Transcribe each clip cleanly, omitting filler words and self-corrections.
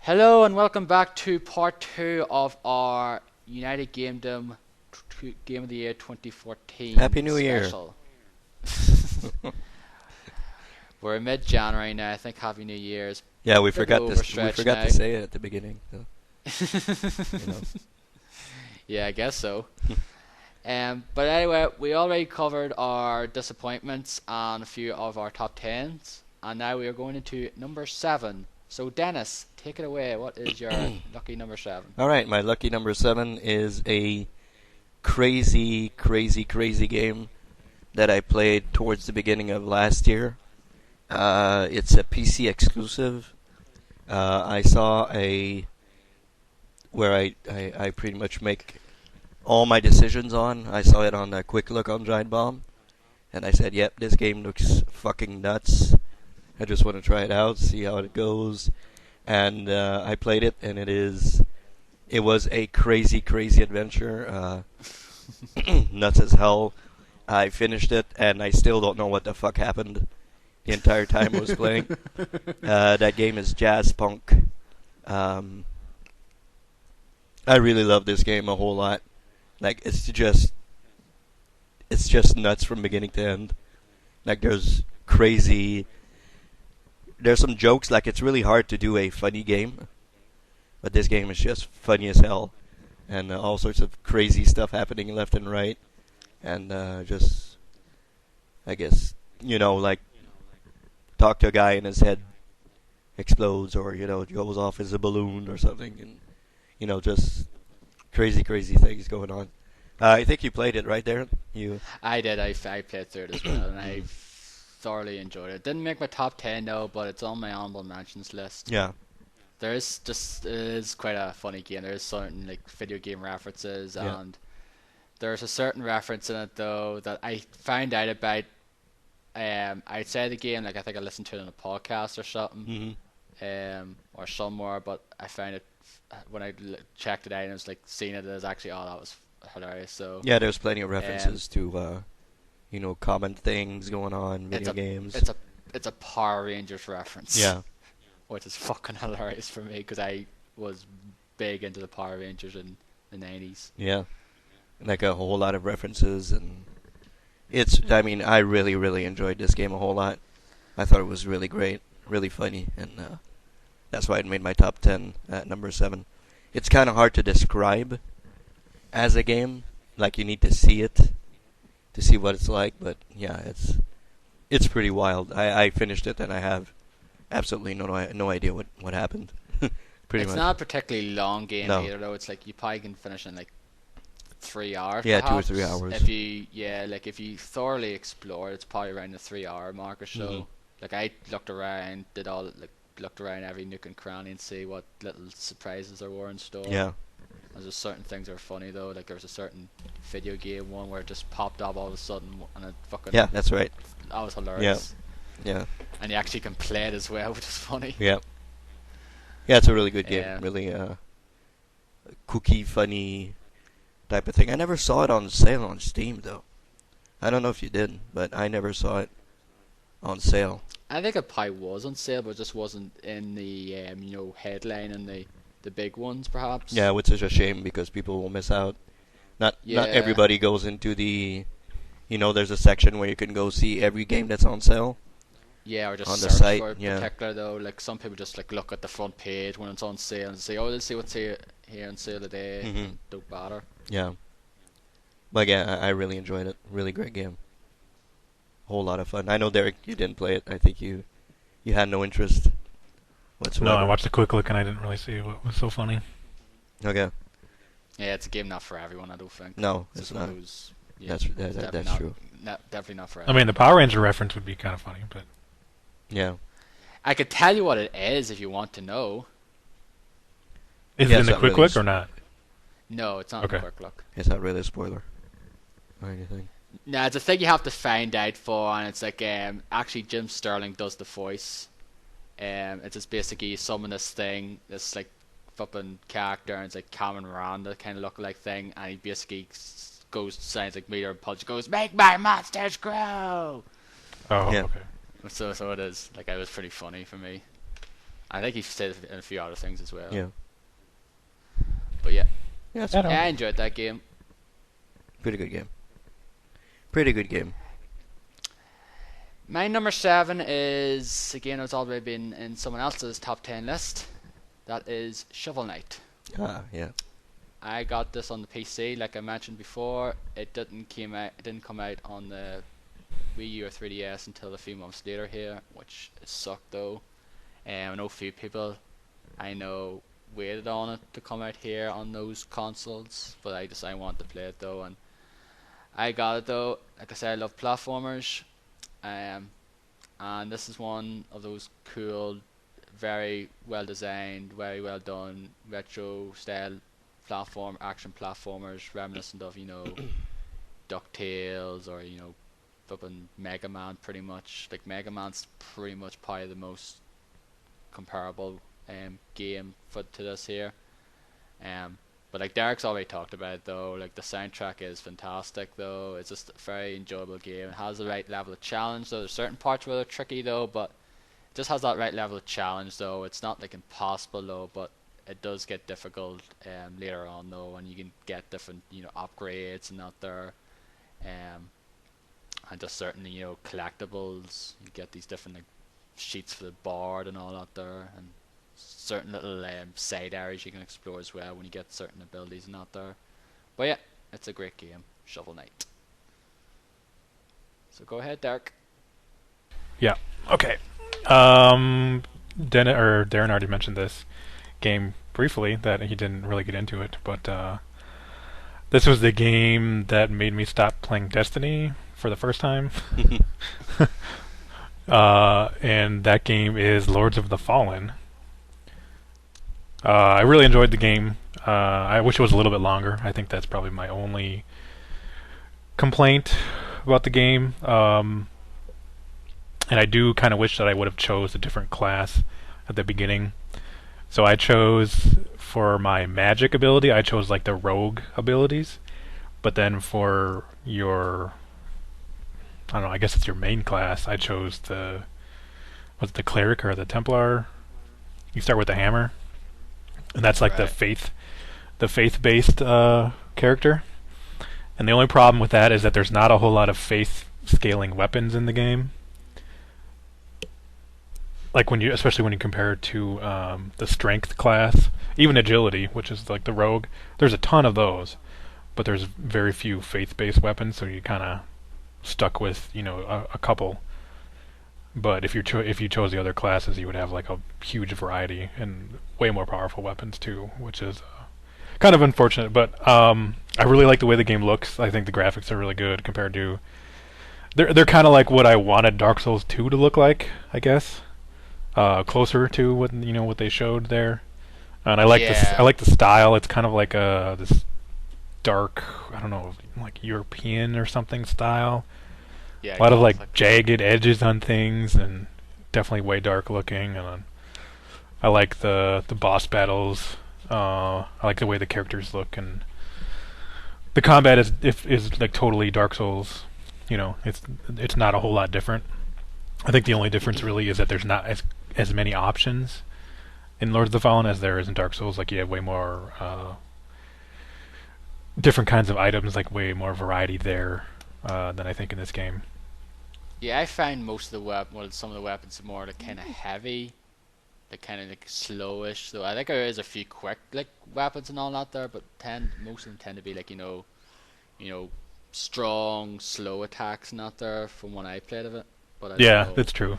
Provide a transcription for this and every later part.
Hello and welcome back to part 2 of our United Gamedom Game of the Year 2014 Happy New Year. special. We're in mid-January now. I think Happy New Year is Yeah, a bit we overstretched forgot now. to say it at the beginning. So, you know. Yeah, I guess so. But anyway, we already covered our disappointments and a few of our top 10s, and now we are going into number 7. So Dennis, take it away. What is your lucky number 7? All right, my lucky number 7 is a crazy, crazy, crazy game that I played towards the beginning of last year. It's a PC exclusive. I saw where I pretty much make all my decisions on. I saw it on a quick look on Giant Bomb, and I said, "Yep, this game looks fucking nuts. I just want to try it out, see how it goes." And I played it, and it was a crazy, crazy adventure. Nuts as hell. I finished it, and I still don't know what the fuck happened the entire time I was playing. That game is Jazz Punk. Um, I really love this game a whole lot. Like it's just nuts from beginning to end. Like there's some jokes. Like it's really hard to do a funny game, but this game is just funny as hell, and all sorts of crazy stuff happening left and right, and just I guess like talk to a guy and his head explodes, or it goes off as a balloon or something, and just crazy, crazy things going on. I think you played it right there. You. I did. I played through it as well, and I thoroughly enjoyed it. Didn't make my top 10 though, but it's on my honorable mentions list. Yeah. It is quite a funny game. There's certain like video game references, Yeah. and there's a certain reference in it though that I found out about. Outside the game, like I think I listened to it on a podcast or something, or somewhere. But I found it when I checked it out, and it was like seeing it as actually, oh, that was hilarious. So Yeah, there's plenty of um, references to common things going on in it's video a games. it's a Power Rangers reference. Yeah. Which is fucking hilarious for me because I was big into the Power Rangers in the 90s. Yeah. Like a whole lot of references, and I mean, I really, really enjoyed this game a whole lot. I thought it was really great, really funny, and that's why it made my top 10 at number 7. It's kind of hard to describe as a game. Like, you need to see it to see what it's like, but yeah, it's pretty wild. I finished it, and I have absolutely no idea what happened. Pretty It's much. not a particularly long game No. either, though. It's like you probably can finish in like 3 hours. Yeah, perhaps. 2 or 3 hours. If you thoroughly explore, it's probably around the 3 hour mark or so. Mhm. Like I looked around every nook and cranny and see what little surprises there were in store. Yeah. There's just certain things that are funny though. Like there was a certain video game one where it just popped up all of a sudden and it fucking Yeah, that's right. that was hilarious. Yeah. And you actually can play it as well, which is funny. Yeah. Yeah, it's a really good game. Um, Really kooky, funny type of thing. I never saw it on sale on Steam though. I don't know if you did, but I never saw it on sale. I think it probably was on sale, but it just wasn't in the headline and the big ones perhaps. Yeah, which is a shame because people will miss out. Not Yeah. everybody goes into there's a section where you can go see every game that's on sale. Yeah, or just On the search site, for it yeah. particular though. Like some people just like look at the front page when it's on sale and say, "Oh, let's see what's here on sale today." Mhm. Don't bother. Yeah. But yeah, I really enjoyed it. Really great game. Whole lot of fun. I know, Derek, you didn't play it. I think you had no interest No, I whatsoever. watched a quick look and I didn't really see what was so funny. Okay. Yeah, it's a game not for everyone. I don't think. No, It's it's one not. of those. Yeah, That's it's definitely that's not, true. definitely not for I everyone. mean, the Power Ranger reference would be kind of funny, but Yeah. I could tell you what it is if you want to know. is Yeah, it in it's the not quick really look or not? No, it's not Okay. a quick look. It's not really a spoiler or anything. No, it's a thing you have to find out for, and it's like actually Jim Sterling does the voice. It's just basically you summon this thing, this like fucking character, and it's like Cameron Miranda kind of look-alike thing, and he basically sounds like Meter Punch, goes, "Make my monsters grow." Oh, Yeah. okay. So it is. Like, it was pretty funny for me. I think he said it in a few other things as well. Yeah. But yeah, Yeah, it's I know. I enjoyed that game. pretty good game. Pretty good game. My number 7 is, again, it's already been in someone else's top 10 list. That is Shovel Knight. Ah, yeah. I got this on the PC, like I mentioned before. It didn't come out on the Wii U or 3DS until a few months later here, which sucked though. I know a few people I know waited on it to come out here on those consoles, but I wanted to play it though, and I got it though. Like I said, I love platformers, and this is one of those cool, very well designed, very well done retro style action platformers, reminiscent of DuckTales or flipping Mega Man. Pretty much like Mega Man's pretty much probably the most comparable game to this here. But like Derek's already talked about it though, like the soundtrack is fantastic though. It's just a very enjoyable game. It has the right level of challenge though. There's certain parts where they're tricky though, but it just has that right level of challenge though. It's not like impossible though, but it does get difficult later on though, and you can get different upgrades and that there, and just certain collectibles. You get these different like sheets for the board and all that there, and certain little side areas you can explore as well when you get certain abilities and that there. But yeah, it's a great game, Shovel Knight. So go ahead, Derek. Yeah. Okay. Darren already mentioned this game briefly, that he didn't really get into it, but this was the game that made me stop playing Destiny for the first time. And that game is Lords of the Fallen. I really enjoyed the game. I wish it was a little bit longer. I think that's probably my only complaint about the game. And I do kind of wish that I would have chose a different class at the beginning. So I chose, for my magic ability, I chose like the rogue abilities. But then for your, I don't know, I guess it's your main class, I chose the cleric or the Templar. You start with the hammer. And that's like Right. the faith-based character. And the only problem with that is that there's not a whole lot of faith scaling weapons in the game. Like especially when you compare it to the strength class, even agility, which is like the rogue. There's a ton of those, but there's very few faith-based weapons, so you kind of stuck with a couple. But if you chose the other classes, you would have like a huge variety and way more powerful weapons too, which is kind of unfortunate. But I really like the way the game looks. I think the graphics are really good compared to. They're kind of like what I wanted Dark Souls 2 to look like, I guess. Closer to what they showed there. And I like this. Yeah. I like the style. It's kind of like this dark, I don't know, like European or something style. Yeah, A lot of Gothic. like jagged edges on things, and definitely way dark looking. And I like the boss battles. I like the way the characters look, and the combat is like totally Dark Souls. It's not a whole lot different. I think the only difference really is that there's not as many options in Lords of the Fallen as there is in Dark Souls. Like you have way more different kinds of items, like way more variety there than I think in this game. Yeah, I find most of the some of the weapons are more like kind of heavy, like kind of like slowish. So I think there is a few quick like weapons and all that there, but most of them tend to be like strong, slow attacks and that there from when I played of it. But I don't Yeah, know. that's true.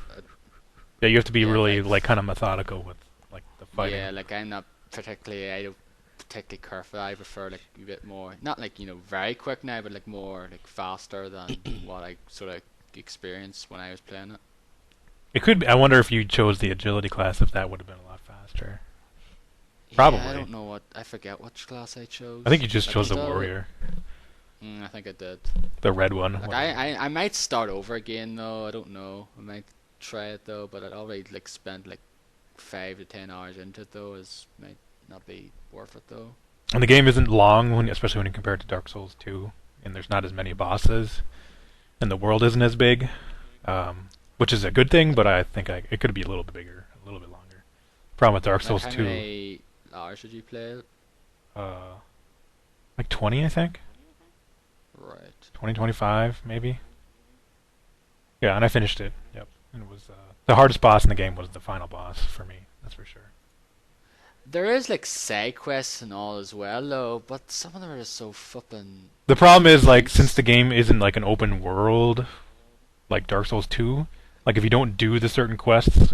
Yeah, you have to be Yeah, really like kind of methodical with like the fighting. yeah, like I don't particularly careful. I prefer like a bit more, not like very quick now, but like more like faster than what I sort of experienced when I was playing it. It could be, I wonder if you chose the agility class, if that would have been a lot faster. Yeah, Probably. I don't know I forget which class I chose. I think you just Like, chose the still- warrior, I think I did. the red one. Like I might start over again though. I don't know. I might try it though, but I'd already like spent like 5 to 10 hours into it though. Might not be worth it though. And the game isn't long, especially when you compare it to Dark Souls 2, and there's not as many bosses, and the world isn't as big, which is a good thing. But I think it could be a little bit bigger, a little bit longer. Problem with Dark Like Souls how 2, many hours did you play it? uh, like 20, I think. Right. 20, 25, maybe. Yeah, and I finished it. Yep. And it was the hardest boss in the game was the final boss for me. That's for sure. There is like side quests and all as well though, but some of them are just so fucking The problem is like since intense. the game isn't like an open world like Dark Souls 2, like if you don't do the certain quests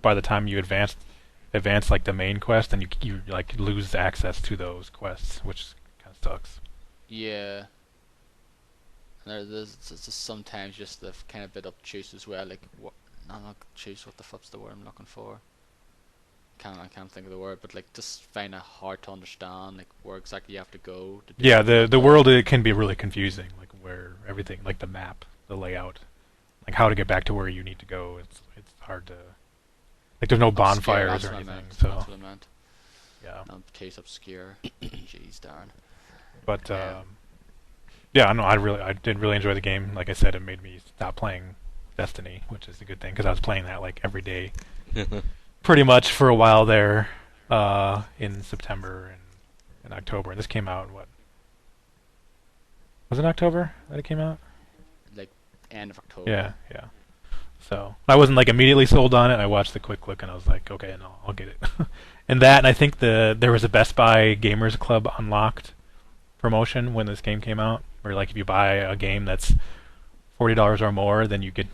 by the time you advance like the main quest, then you like lose access to those quests, which kind of sucks. Yeah. And there's just sometimes just the kind of bit obtuse as well, like what not obtuse, what the fuck's the word I'm looking for? I can't think of the word, but like just find it hard to understand, like where exactly you have to go to do Yeah, certain the stuff. world it can be really confusing, like where everything, like the map, the layout, like how to get back to where you need to go. It's hard to like there's no Obscure, bonfires that's or what I anything. meant. That's So what I meant. yeah, Not case obscure. Jeez darn. but Um, yeah, no, I did really enjoy the game. Like I said, it made me stop playing Destiny, which is a good thing because I was playing that like every day, pretty much for a while there, in September and October. And this came out in what was it October that it came out? like end of October. Yeah, yeah. So I wasn't like immediately sold on it. I watched the quick look and I was like, okay, no, I'll get it. And that, and I think there was a Best Buy Gamers Club Unlocked promotion when this game came out, where like if you buy a game that's $40 or more, then you can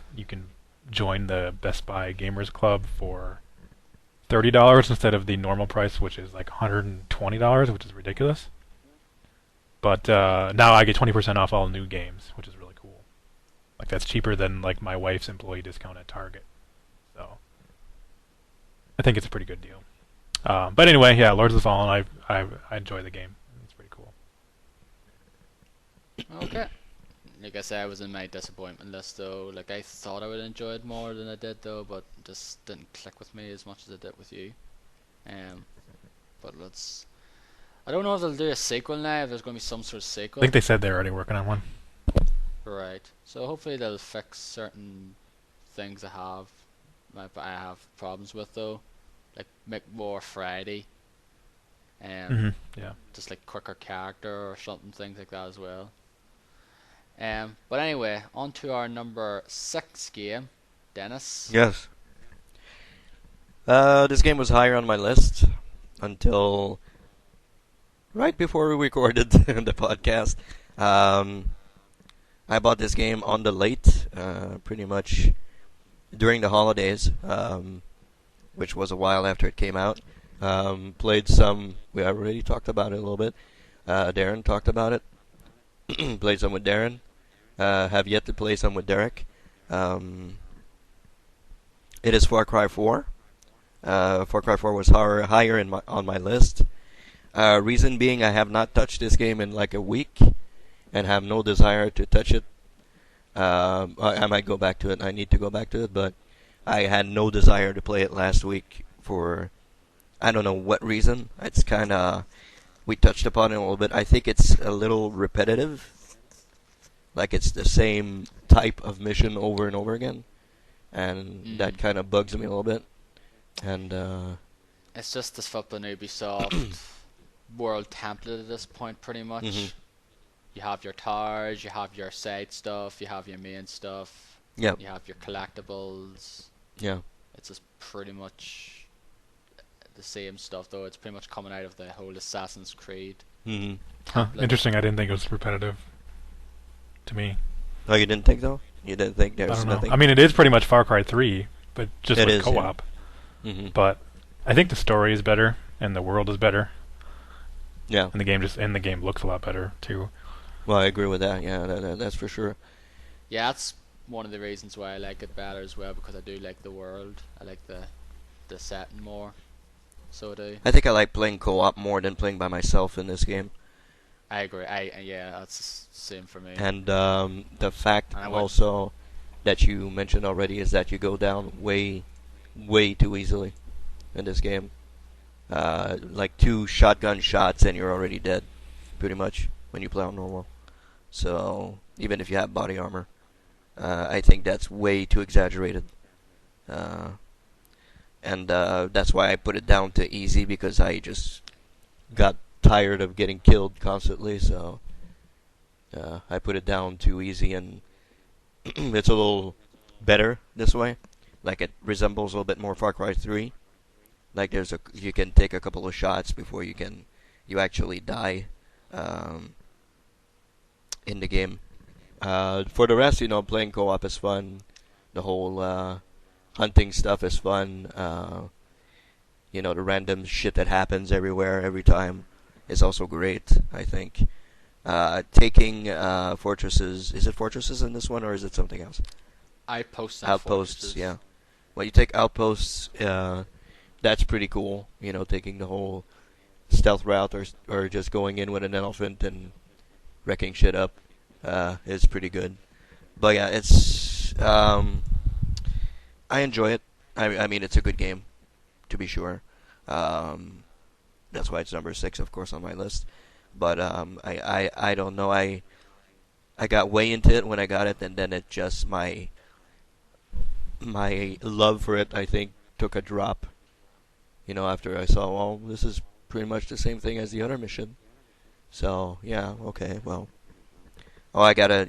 join the Best Buy Gamers Club for $30 instead of the normal price, which is like $120, which is ridiculous. But now I get 20% off all new games, which is really cool. Like that's cheaper than like my wife's employee discount at Target. So I think it's a pretty good deal. But anyway, yeah, Lords of the Fallen, I enjoy the game. It's pretty cool. Okay. Like I said, I was in my disappointment list though. Like I thought I would enjoy it more than I did though, but it just didn't click with me as much as it did with you. Um, but let's. I don't know if they'll do a sequel now. If there's going to be some sort of I think sequel, they said they're already working on one. right? So hopefully they'll fix certain things I have problems with though, like make more Friday, Hmm. Yeah. just like quicker character or something, things like that as well. But anyway, on to our number 6 game, Dennis. Yes. This game was higher on my list until right before we recorded the podcast. Um, I bought this game on the late, pretty much during the holidays, which was a while after it came out. Played some. We already talked about it a little bit. Darren talked about it. Played some with Darren. Have yet to play some with Derek. It is Far Cry 4. Far Cry 4 was higher on my list. Reason being, I have not touched this game in like a week, and have no desire to touch it. I might go back to it. I need to go back to it, but I had no desire to play it last week for I don't know what reason. It's kind of we touched upon it a little bit. I think it's a little repetitive, like it's the same type of mission over and over again, and that kind of bugs me a little bit. And It's just this flipping Ubisoft world template at this point, pretty much. mhm. You have your towers, you have your side stuff, you have your main stuff, Yeah, you have your collectibles. yeah. It's just pretty much the same stuff, though. It's pretty much coming out of the whole Assassin's Creed Hmm. Huh. template. Interesting. I didn't think it was repetitive to me. Oh, you didn't think though? You didn't think I there's don't know. nothing? I mean, it is pretty much Far Cry 3, but just It with is, yeah. co-op. Hmm. But I think the story is better and the world is better, Yeah. and the game looks a lot better too. Well, I agree with that. Yeah, that's for sure. Yeah, that's one of the reasons why I like it better as well, because I do like the world. I like the setting more. So I do. I think I like playing co-op more than playing by myself in this game. I agree. Yeah, that's the same for me. And the fact And I would. also that you mentioned already is that you go down way, way too easily in this game. Like 2 shotgun shots and you're already dead, pretty much, when you play on normal. So even if you have body armor, I think that's way too exaggerated. and that's why I put it down to easy, because I just got tired of getting killed constantly. So I put it down to easy, and it's a little better this way. Like, it resembles a little bit more Far Cry 3. Like, you can take a couple of shots before you actually die um, in the game. For the rest, playing co-op is fun. The whole hunting stuff is fun. The random shit that happens everywhere, every time, is also great, I think. Taking fortresses. Is it fortresses in this one, or is it something else? Outposts and Outposts, fortresses. yeah. When you take outposts, that's pretty cool. Taking the whole stealth route, or just going in with an elephant and wrecking shit up is pretty good. But yeah, I enjoy it. I mean, it's a good game, to be sure. That's why it's number 6, of course, on my list. But I don't know. I got way into it when I got it, and then it just my love for it, I think, took a drop. After I saw, well, this is pretty much the same thing as the other mission. So yeah, okay, well, oh, I gotta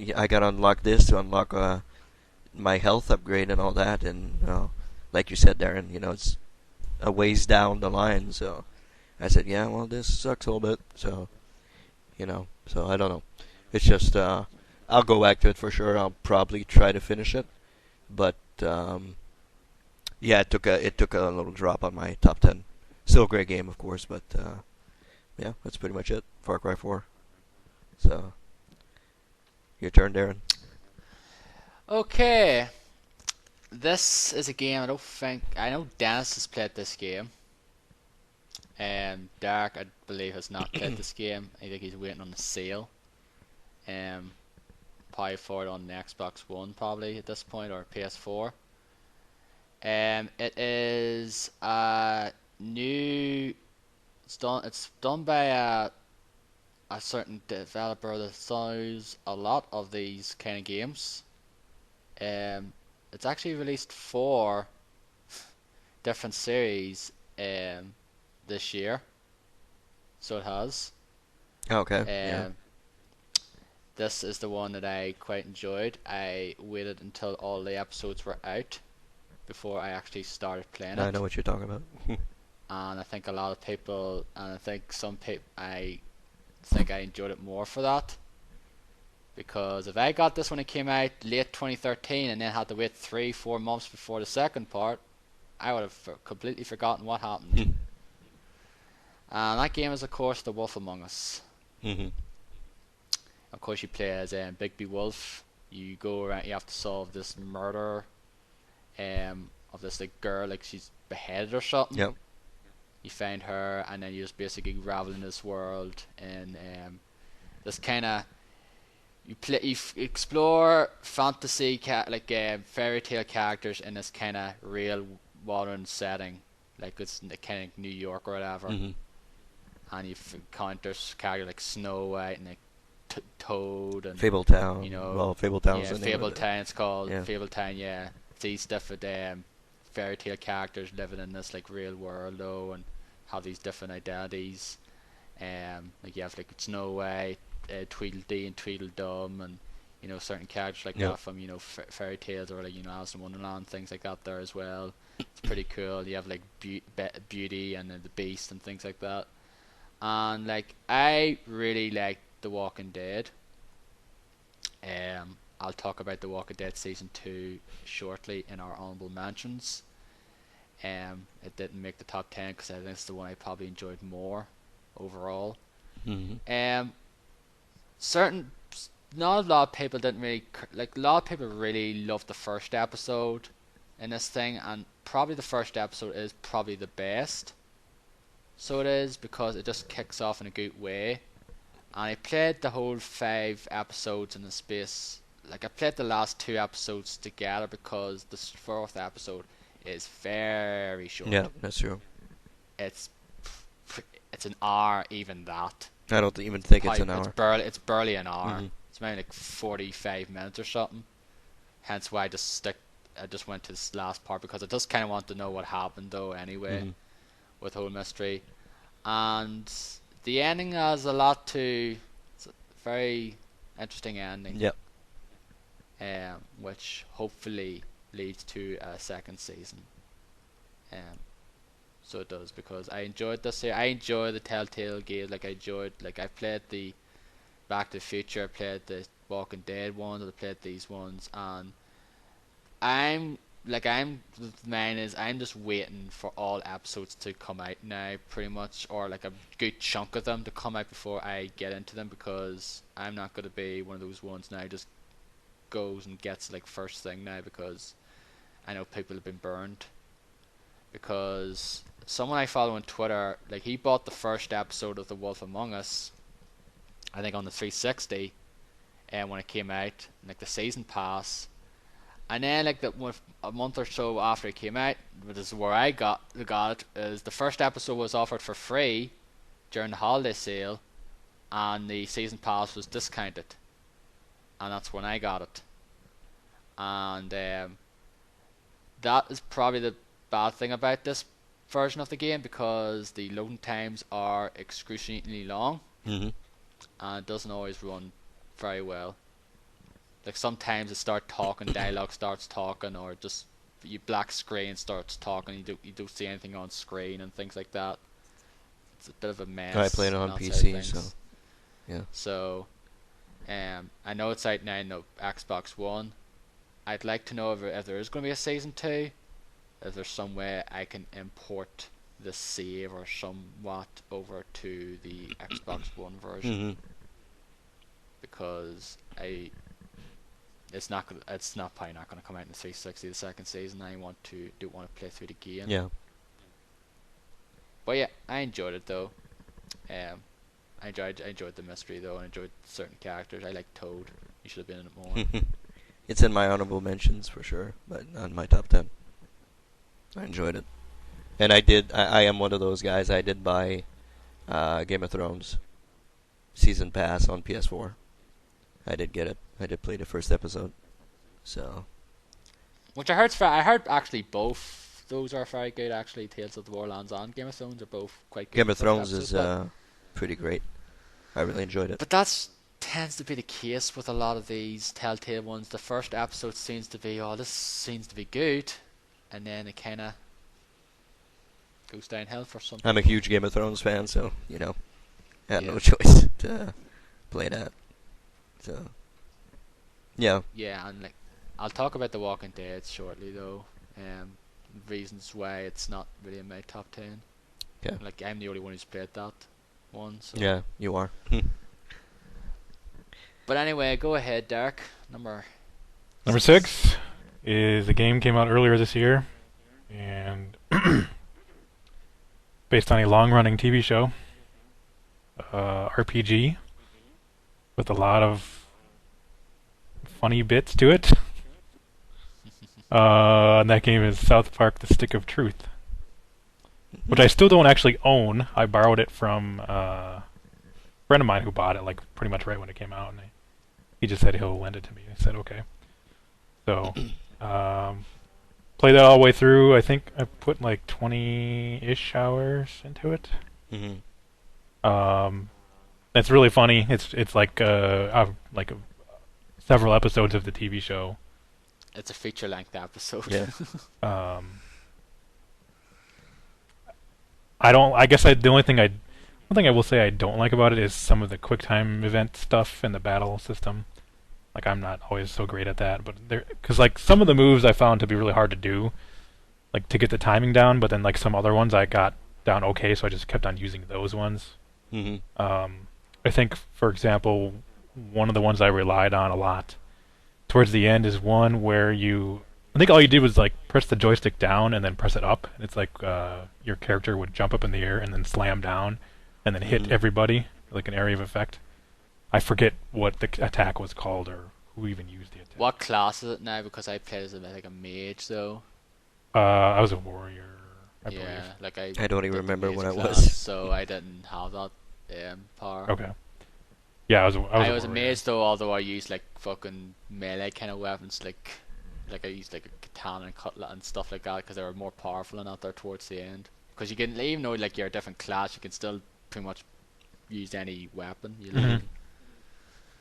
unlock this to unlock my health upgrade and all that, and like you said, Darren, it's a ways down the line. So I said, yeah, well, this sucks a little bit. So I don't know. It's just I'll go back to it for sure. I'll probably try to finish it, but yeah, it took a little drop on my top 10. Still a great game, of course, but yeah, that's pretty much it. Far Cry 4. So your turn, Darren. Okay, this is a game I know Dennis has played this game. Dark, I believe, has not played this game. I think he's waiting on the sale. Probably for it on the Xbox One, probably at this point, or PS4. It is a new. It's done by a certain developer that does a lot of these kind of games. It's actually released 4 different series this year, so it has. Okay. Yeah. This is the one that I quite enjoyed. I waited until all the episodes were out before I actually started playing I it. know what you're talking about. And I think a lot of people, and I think some people, I think I enjoyed it more for that. Because if I got this when it came out late 2013 and then had to wait 3-4 months before the second part, I would have completely forgotten what happened. And that game is, of course, The Wolf Among Us. Mhm. Of course, you play as Bigby Wolf. You go around, you have to solve this murder of this girl, like she's beheaded or something. Yep. You find her, and then you just basically ravel in this world, and this kind of you explore fantasy fairy tale characters in this kind of real modern setting, like it's kind of New York or whatever. Mhm. And you encounter characters like Snow White and like Toad and Fabletown. Well, Fabletown's yeah, the name of it. Fabletown. It's called Yeah. Fabletown. Yeah, these different fairy tale characters living in this like real world though, and have these different identities. Like you have like Snow White, Tweedledee and Tweedledum, and certain characters like Yep. that from fairy tales, or like Alice in Wonderland, things like that there as well. It's pretty cool. You have like Beauty and the Beast and things like that. And like I really like The Walking Dead. I'll talk about The Walking Dead season 2 shortly in our honourable mentions. It didn't make the top 10 because I think it's the one I probably enjoyed more overall. Mhm. Certain, not a lot of people didn't really like. A lot of people really loved the first episode in this thing, and probably the first episode is probably the best. So it is, because it just kicks off in a good way. And I played the whole 5 episodes in the space. Like, I played the last 2 episodes together because the 4th episode is very short. Yeah, that's true. It's an hour, even that. I don't even think it's an hour. It's barely an hour. Mhm. It's maybe like 45 minutes or something. Hence why I just I just went to this last part because I just kind of want to know what happened though anyway with whole mystery. And the ending has a lot to. It's a very interesting ending. Yep. Which hopefully leads to a second season. So it does, because I enjoyed this here. I enjoy the Telltale games. Like I played the Back to the Future. I played the Walking Dead ones. I played these ones, and mine is I'm just waiting for all episodes to come out now, pretty much, or like a good chunk of them to come out before I get into them, because I'm not going to be one of those ones now just goes and gets like first thing now, because I know people have been burned. Because someone I follow on Twitter, like, he bought the first episode of The Wolf Among Us, I think on the 360, and when it came out, like the season pass, and then like a month or so after it came out, which is where I got it, is the first episode was offered for free during the holiday sale, and the season pass was discounted, and that's when I got it. And that is probably the bad thing about this version of the game, because the loading times are excruciatingly long, and it doesn't always run very well. Like, sometimes it starts talking, dialogue starts talking, or just you black screen starts talking, you don't see anything on screen and things like that. It's a bit of a mess. I play it on PC, so yeah. So I know it's out now in the Xbox One. I'd like to know if there is going to be a season 2, if there's some way I can import the save or somewhat over to the Xbox One version, because it's probably not going to come out in the 360 the second season. I do want to play through the game. Yeah. But yeah, I enjoyed it though. I enjoyed the mystery though, and enjoyed certain characters. I like Toad. He should have been in it more. It's in my honorable mentions for sure, but not in my top 10. I enjoyed it. And I am one of those guys, I did buy Game of Thrones Season Pass on PS4. I did get it. I did play the first episode. So. Which I heard actually both those are very good actually. Tales of the Borderlands and Game of Thrones are both quite good. Game of Thrones is pretty great. I really enjoyed it. But that tends to be the case with a lot of these Telltale ones. The first episode seems to be, this seems to be good, and then it kind of goes downhill for some people. I'm a huge Game of Thrones fan, so, I had no choice to play that. So, yeah. Yeah, and like, I'll talk about The Walking Dead shortly, though. Reasons why it's not really in my top 10. Okay. Like, I'm the only one who's played that one. So. Yeah, you are. But anyway, go ahead, Derek. Number 6 is a game came out earlier this year, and based on a long-running TV show, RPG, with a lot of funny bits to it. And that game is South Park: The Stick of Truth, which I still don't actually own. I borrowed it from a friend of mine who bought it, like, pretty much right when it came out, and he just said he'll lend it to me. I said okay. So, played that all the way through. I think I put like 20-ish hours into it. It's really funny. It's like several episodes of the TV show. It's a feature-length episode. Yeah. One thing I will say I don't like about it is some of the QuickTime event stuff and the battle system. Like, I'm not always so great at that, but because like some of the moves I found to be really hard to do, like to get the timing down, but then like some other ones I got down okay, so I just kept on using those ones. I think, for example, one of the ones I relied on a lot towards the end is one where I think all you did was like press the joystick down and then press it up. And it's like your character would jump up in the air and then slam down and then hit everybody, like an area of effect. I forget what the attack was called or who even used the attack. What class is it now? Because I played as like a mage, though. I was a warrior, I believe. Like I don't even remember what I class, was. So I didn't have that power. Okay. Yeah, I was a warrior. mage, though, although I used like fucking melee kind of weapons, like like I used like a katana and cutlass and stuff like that because they were more powerful and out there towards the end. Because you can, even though like you're a different class, you can still pretty much use any weapon you Mhm. like.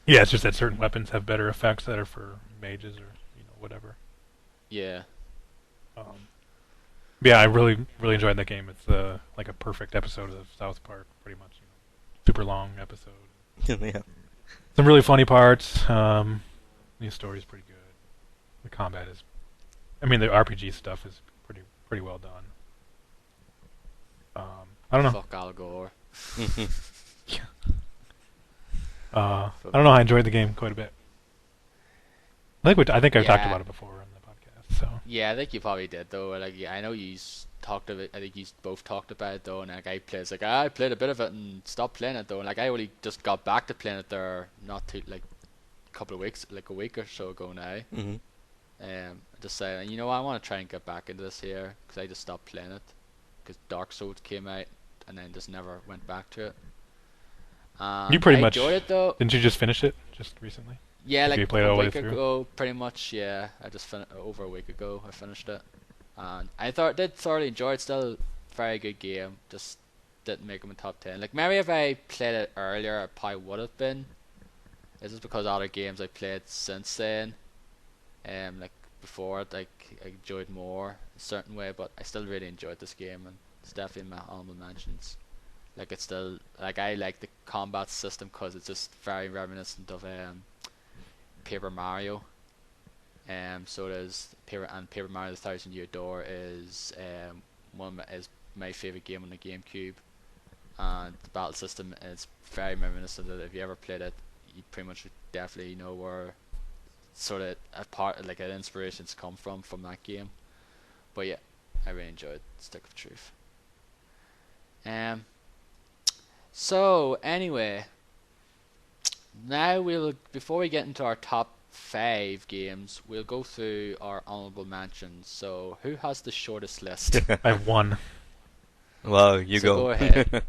Yeah, it's just that certain weapons have better effects that are for mages or whatever. Yeah. Yeah, I really really enjoyed that game. It's like a perfect episode of South Park, pretty much. Super long episode. Yeah. Some really funny parts. The story's pretty good. The combat is, I mean, the RPG stuff is pretty well done. I don't know. Fuck Al Gore. I don't know. I enjoyed the game quite a bit. I think I've talked about it before on the podcast. So Yeah, I think you probably did though. Like, yeah, I know talked of it. I think you both talked about it though. And like, I played a bit of it and stopped playing it though. And like, I only just got back to playing it there not too like a couple of weeks, like a week or so ago now. Hmm. I just said, I want to try and get back into this here because I just stopped playing it because Dark Souls came out and then just never went back to it. you pretty I much enjoyed it though. didn't you just finish it just recently? Yeah, You like played it a all the way week through? ago, pretty much. Yeah, I just over a week ago. I finished it, and I did thoroughly enjoy it. Still, very good game. Just didn't make it in top 10. Like maybe if I played it earlier, I probably would have been. It's just because other games I played since then, like before it, like I enjoyed more a certain way. But I still really enjoyed this game, and it's definitely in my honorable mentions. Like it's still like I like the combat system because it's just very reminiscent of Paper Mario. So it is Paper Mario: The Thousand Year Door is is my favorite game on the GameCube, and the battle system is very reminiscent of it. If you ever played it, you pretty much definitely know where sort of a part like an inspirations come from that game. But yeah, I really enjoyed Stick of Truth. Um. So anyway, now before we get into our top 5 games, we'll go through our honorable mentions. So who has the shortest list? I have one. Well, you So go. go ahead.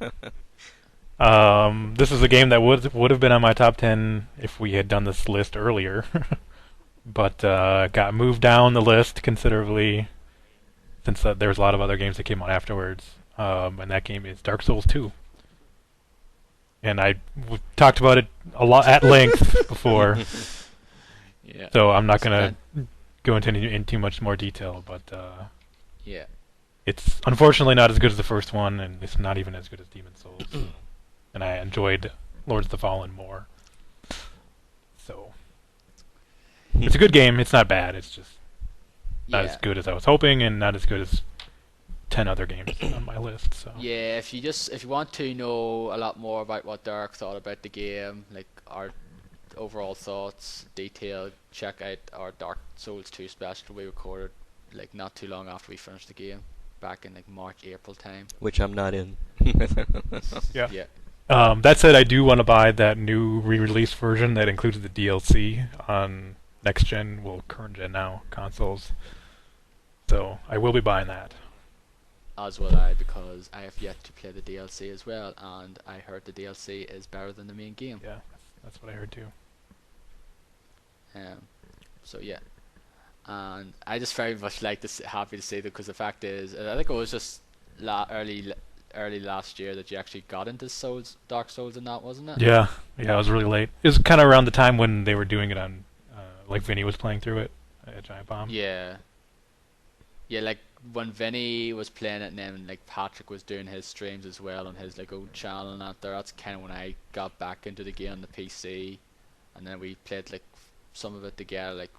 This is a game that would have been on my top 10 if we had done this list earlier, but got moved down the list considerably since there's a lot of other games that came out afterwards. And that game is Dark Souls 2. And we've talked about it a lot at length before, Yeah. so I'm not gonna go into too much more detail. But Yeah. it's unfortunately not as good as the first one, and it's not even as good as Demon Souls. And I enjoyed Lords of the Fallen more. So it's a good game. It's not bad. It's just not as good as I was hoping, and not as good as 10 other games on my list. So Yeah, if you want to know a lot more about what Derek thought about the game, like our overall thoughts, detail, check out our Dark Souls 2 special we recorded like not too long after we finished the game, back in like March, April time. Which I'm not in. yeah. Yeah. That said, I do want to buy that new re-release version that includes the DLC on next gen, well, current gen now consoles. So I will be buying that. As will I, because I have yet to play the DLC as well, and I heard the DLC is better than the main game. Yeah, that's what I heard too. So yeah, and I just very much happy to say that because the fact is, I think it was just early last year that you actually got into Dark Souls, and that wasn't it? Yeah, I was really late. It was kind of around the time when they were doing it on, like Vinny was playing through it at Giant Bomb. Yeah. Yeah, like when Vinny was playing it, and then like Patrick was doing his streams as well on his like old channel and that there. That's kind of when I got back into the game on the PC, and then we played like some of it together. Like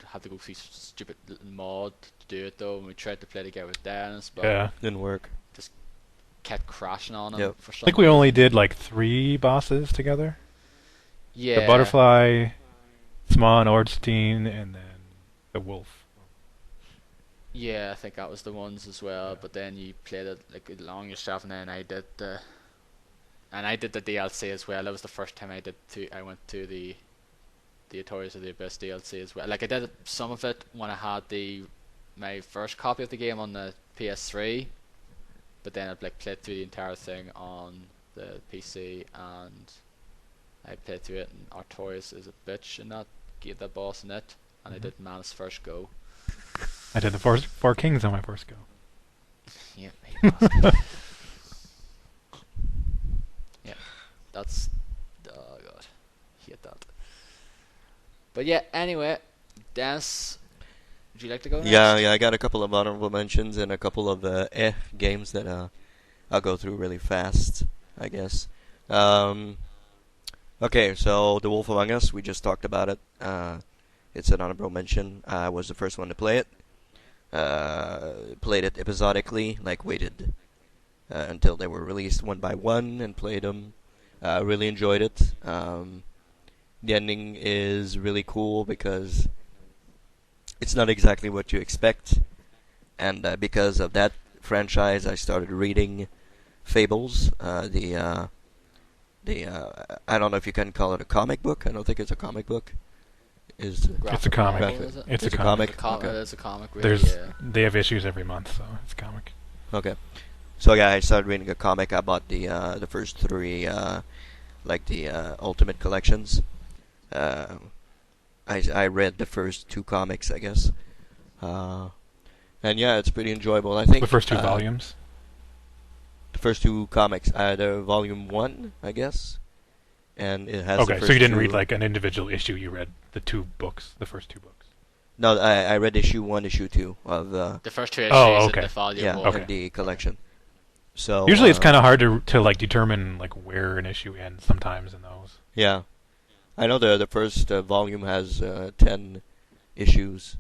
had to go through stupid little mod to do it though, and we tried to play together with Dennis, but Yeah. Didn't work. kept crashing on him Yep. for I some think we reason. only did like 3 bosses together. Yeah. The butterfly, Sma and Ornstein, and then the wolf. Yeah, I think that was the ones as well. But then you played it like along yourself, and then I did the DLC as well. That was the first time I went to the Authorities of the Abyss DLC as well. Like I did some of it when I had my first copy of the game on the PS3, but then I'd like played through the entire thing on the PC, and I played through it. And Artorias is a bitch in that boss in it. and I did Manus first go. I did the four kings on my first go. Yeah, he was. Yeah, that's oh god, hate that. But yeah, anyway, Dennis, would you like to go next? Yeah, I got a couple of honorable mentions and a couple of games that I'll go through really fast, I guess. Okay, so The Wolf Among Us, we just talked about it. It's an honorable mention. I was the first one to play it. Played it episodically, like waited until they were released one by one and played them. Really enjoyed it. The ending is really cool because it's not exactly what you expect, and because of that franchise, I started reading Fables. I don't know if you can call it a comic book. I don't think it's a comic book. It's a comic. Novel, is it? It's a comic. Okay. It is a comic. Really, They have issues every month, so it's a comic. Okay. So yeah, I started reading a comic. I bought the first three, like the Ultimate collections. I read the first two comics, I guess. And yeah, it's pretty enjoyable. I think The first two volumes. The first two comics, the volume 1, I guess, and it has. Okay, the first so you didn't two. read like an individual issue. You read the two books, the first two books. No, I read issue 1, issue 2 of the first two issues okay. in the volume yeah, one. in the collection. So Usually, it's kind of hard to like determine like where an issue ends. Sometimes in those. Yeah, I know the first volume has 10 issues,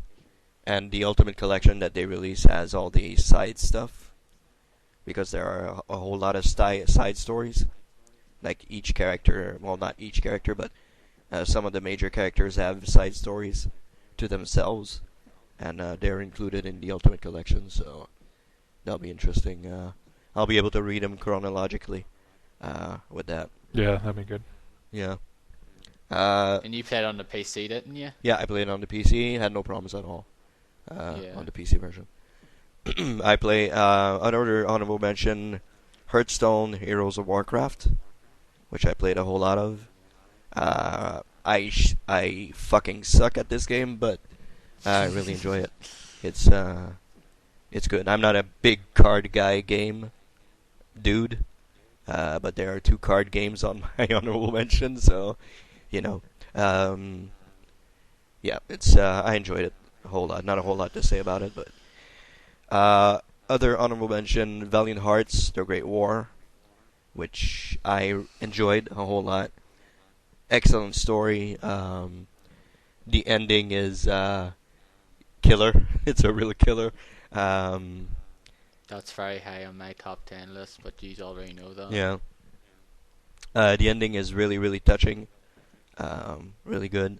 and the Ultimate collection that they release has all the side stuff, because there are a whole lot of side stories. Like each character, well, not each character, but some of the major characters have side stories to themselves, and they're included in the Ultimate collection. So that'll be interesting. I'll be able to read them chronologically with that. Yeah, that'd be good. Yeah. And you played on the PC, didn't you? Yeah, I played on the PC. Had no problems at all on the PC version. I play another honorable mention, Hearthstone Heroes of Warcraft, which I played a whole lot of. I fucking suck at this game, but I really enjoy it. It's good. I'm not a big card guy game dude, but there are 2 card games on my honorable mention, so yeah, it's I enjoyed it a whole lot. Not a whole lot to say about it, but other honorable mention, Valiant Hearts: The Great War, which I enjoyed a whole lot. Excellent story. The ending is killer. It's a real killer. That's very high on my top 10 list, but you already know that. Yeah. The ending is really, really touching. Really good.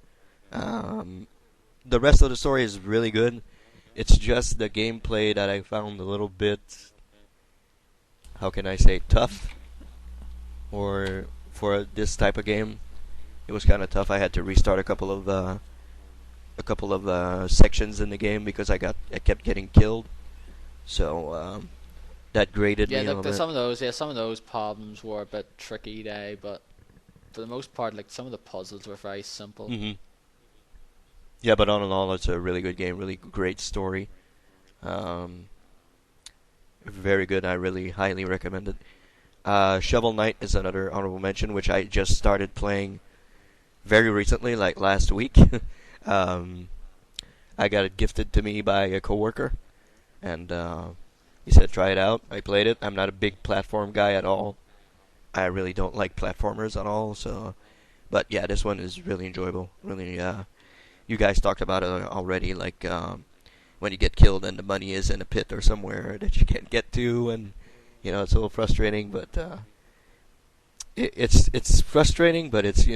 The rest of the story is really good. It's just the gameplay that I found a little bit, how can I say, tough. Or for this type of game, it was kind of tough. I had to restart a couple of sections in the game because I kept getting killed. So that grated me a little bit. Some of those problems were a bit tricky there, but for the most part, like some of the puzzles were very simple. Mm-hmm. Yeah, but all in all, it's a really good game. Really great story. Very good. I really highly recommend it. Shovel Knight is another honorable mention, which I just started playing very recently, like last week. I got it gifted to me by a coworker, and he said try it out. I played it. I'm not a big platform guy at all. I really don't like platformers at all. So, but yeah, this one is really enjoyable. Really, you guys talked about it already. Like when you get killed and the money is in a pit or somewhere that you can't get to, and it's a little frustrating. But it's frustrating, but it's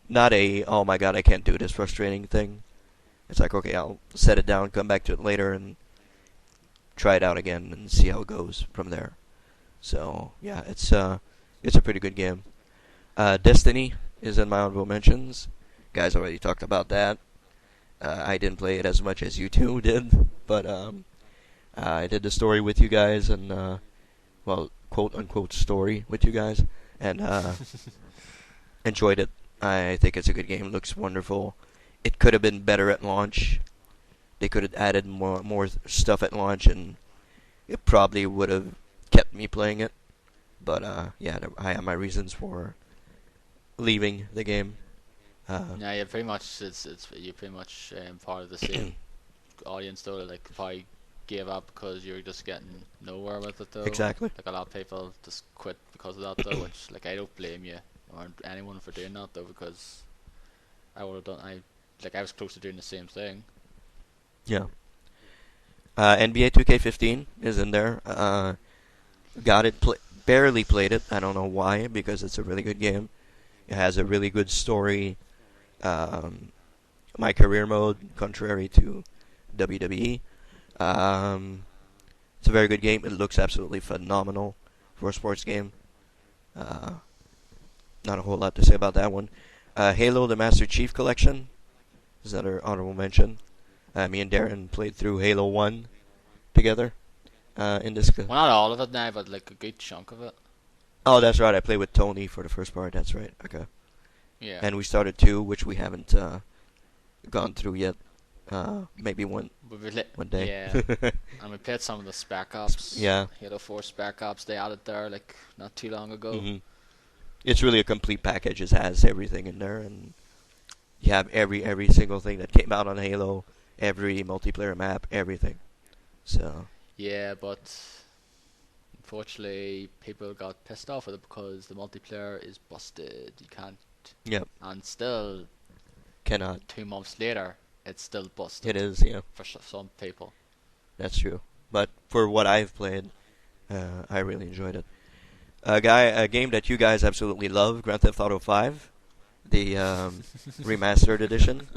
not a oh my god I can't do this frustrating thing. It's like, okay, I'll set it down, come back to it later, and try it out again and see how it goes from there. So yeah, it's a pretty good game. Destiny is in my honorable mentions. Guys already talked about that. I didn't play it as much as you two did, but I did the story with you guys, and well, quote unquote story with you guys, and enjoyed it. I think it's a good game. Looks wonderful. it could have been better at launch. They could have added more stuff at launch, and it probably would have kept me playing it. But yeah, I have my reasons for leaving the game. Yeah, yeah, pretty much. It's you're pretty much part of the same audience though. Like if I gave up because you're just getting nowhere with it though. Exactly. Like a lot of people just quit because of that though. Which like I don't blame you or anyone for doing that though, because I would have done. I was close to doing the same thing. Yeah. NBA 2K15 is in there. Got it. Barely played it. I don't know why, because it's a really good game. It has a really good story. My career mode, contrary to WWE. It's a very good game. It looks absolutely phenomenal for a sports game. Not a whole lot to say about that one. Halo: The Master Chief Collection is another honorable mention. Me and Darren played through Halo 1 together in this. Well, not all of it now, but like a good chunk of it. Oh, that's right. I played with Tony for the first part. That's right. Okay. Yeah. And we started 2, which we haven't gone through yet. Maybe one day. Yeah. And we played some of the Spec Ops. Yeah. Halo 4 Spec Ops they added there like not too long ago. Mm-hmm. It's really a complete package. It has everything in there, and you have every single thing that came out on Halo, every multiplayer map, everything. So. Yeah, but unfortunately, people got pissed off with it because the multiplayer is busted. You can't. Yep. And still, Cannot. 2 months later, it's still busted. It is, yeah. For some people. That's true. But for what I've played, I really enjoyed it. A game that you guys absolutely love, Grand Theft Auto 5, the remastered edition.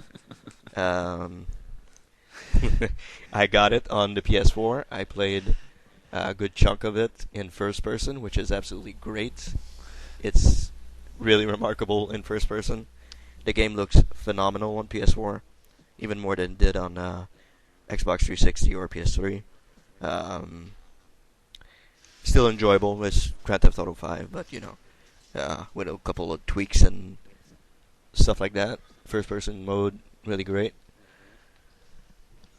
I got it on the PS4. I played a good chunk of it in first person, which is absolutely great. It's really remarkable in first person. The game looks phenomenal on PS4, even more than it did on Xbox 360 or PS3. Still enjoyable with Grand Theft Auto 5, but with a couple of tweaks and stuff like that. First person mode, really great.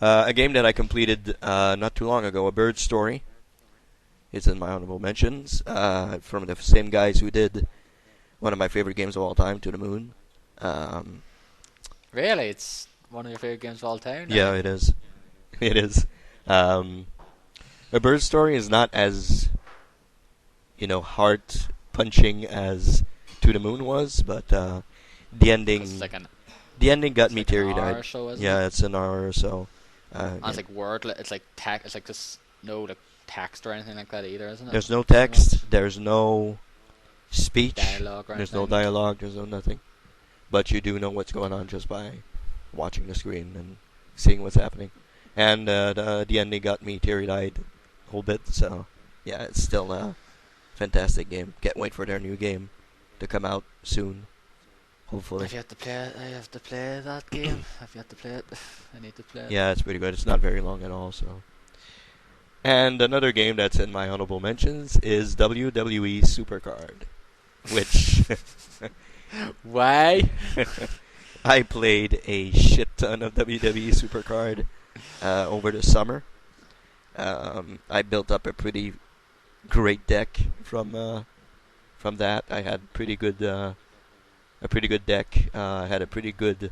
A game that I completed not too long ago, A Bird's Story. It's in my honorable mentions, from the same guys who did one of my favorite games of all time, To the Moon. Really? It's one of your favorite games of all time? Yeah, it is. It is. A Bird's Story is not as, heart-punching as To the Moon was, but the ending... the ending got me teary-eyed. Yeah, it's an hour or so. It's like word. It's like text. It's like just no like text or anything like that either, isn't it? There's no text. There's no speech. Dialogue or there's anything. no dialogue. There's no nothing. But you do know what's going on just by watching the screen and seeing what's happening. And the ending got me teary-eyed a whole bit. So yeah, it's still a fantastic game. Can't wait for their new game to come out soon. Hopefully. Have you had to play it? I have to play that game. Have you had to play it? I need to play it. Yeah, it's pretty good. It's not very long at all, so. And another game that's in my honorable mentions is WWE Supercard, which Why? I played a shit ton of WWE Supercard over the summer. I built up a pretty great deck from that. I had a pretty good deck. I had a pretty good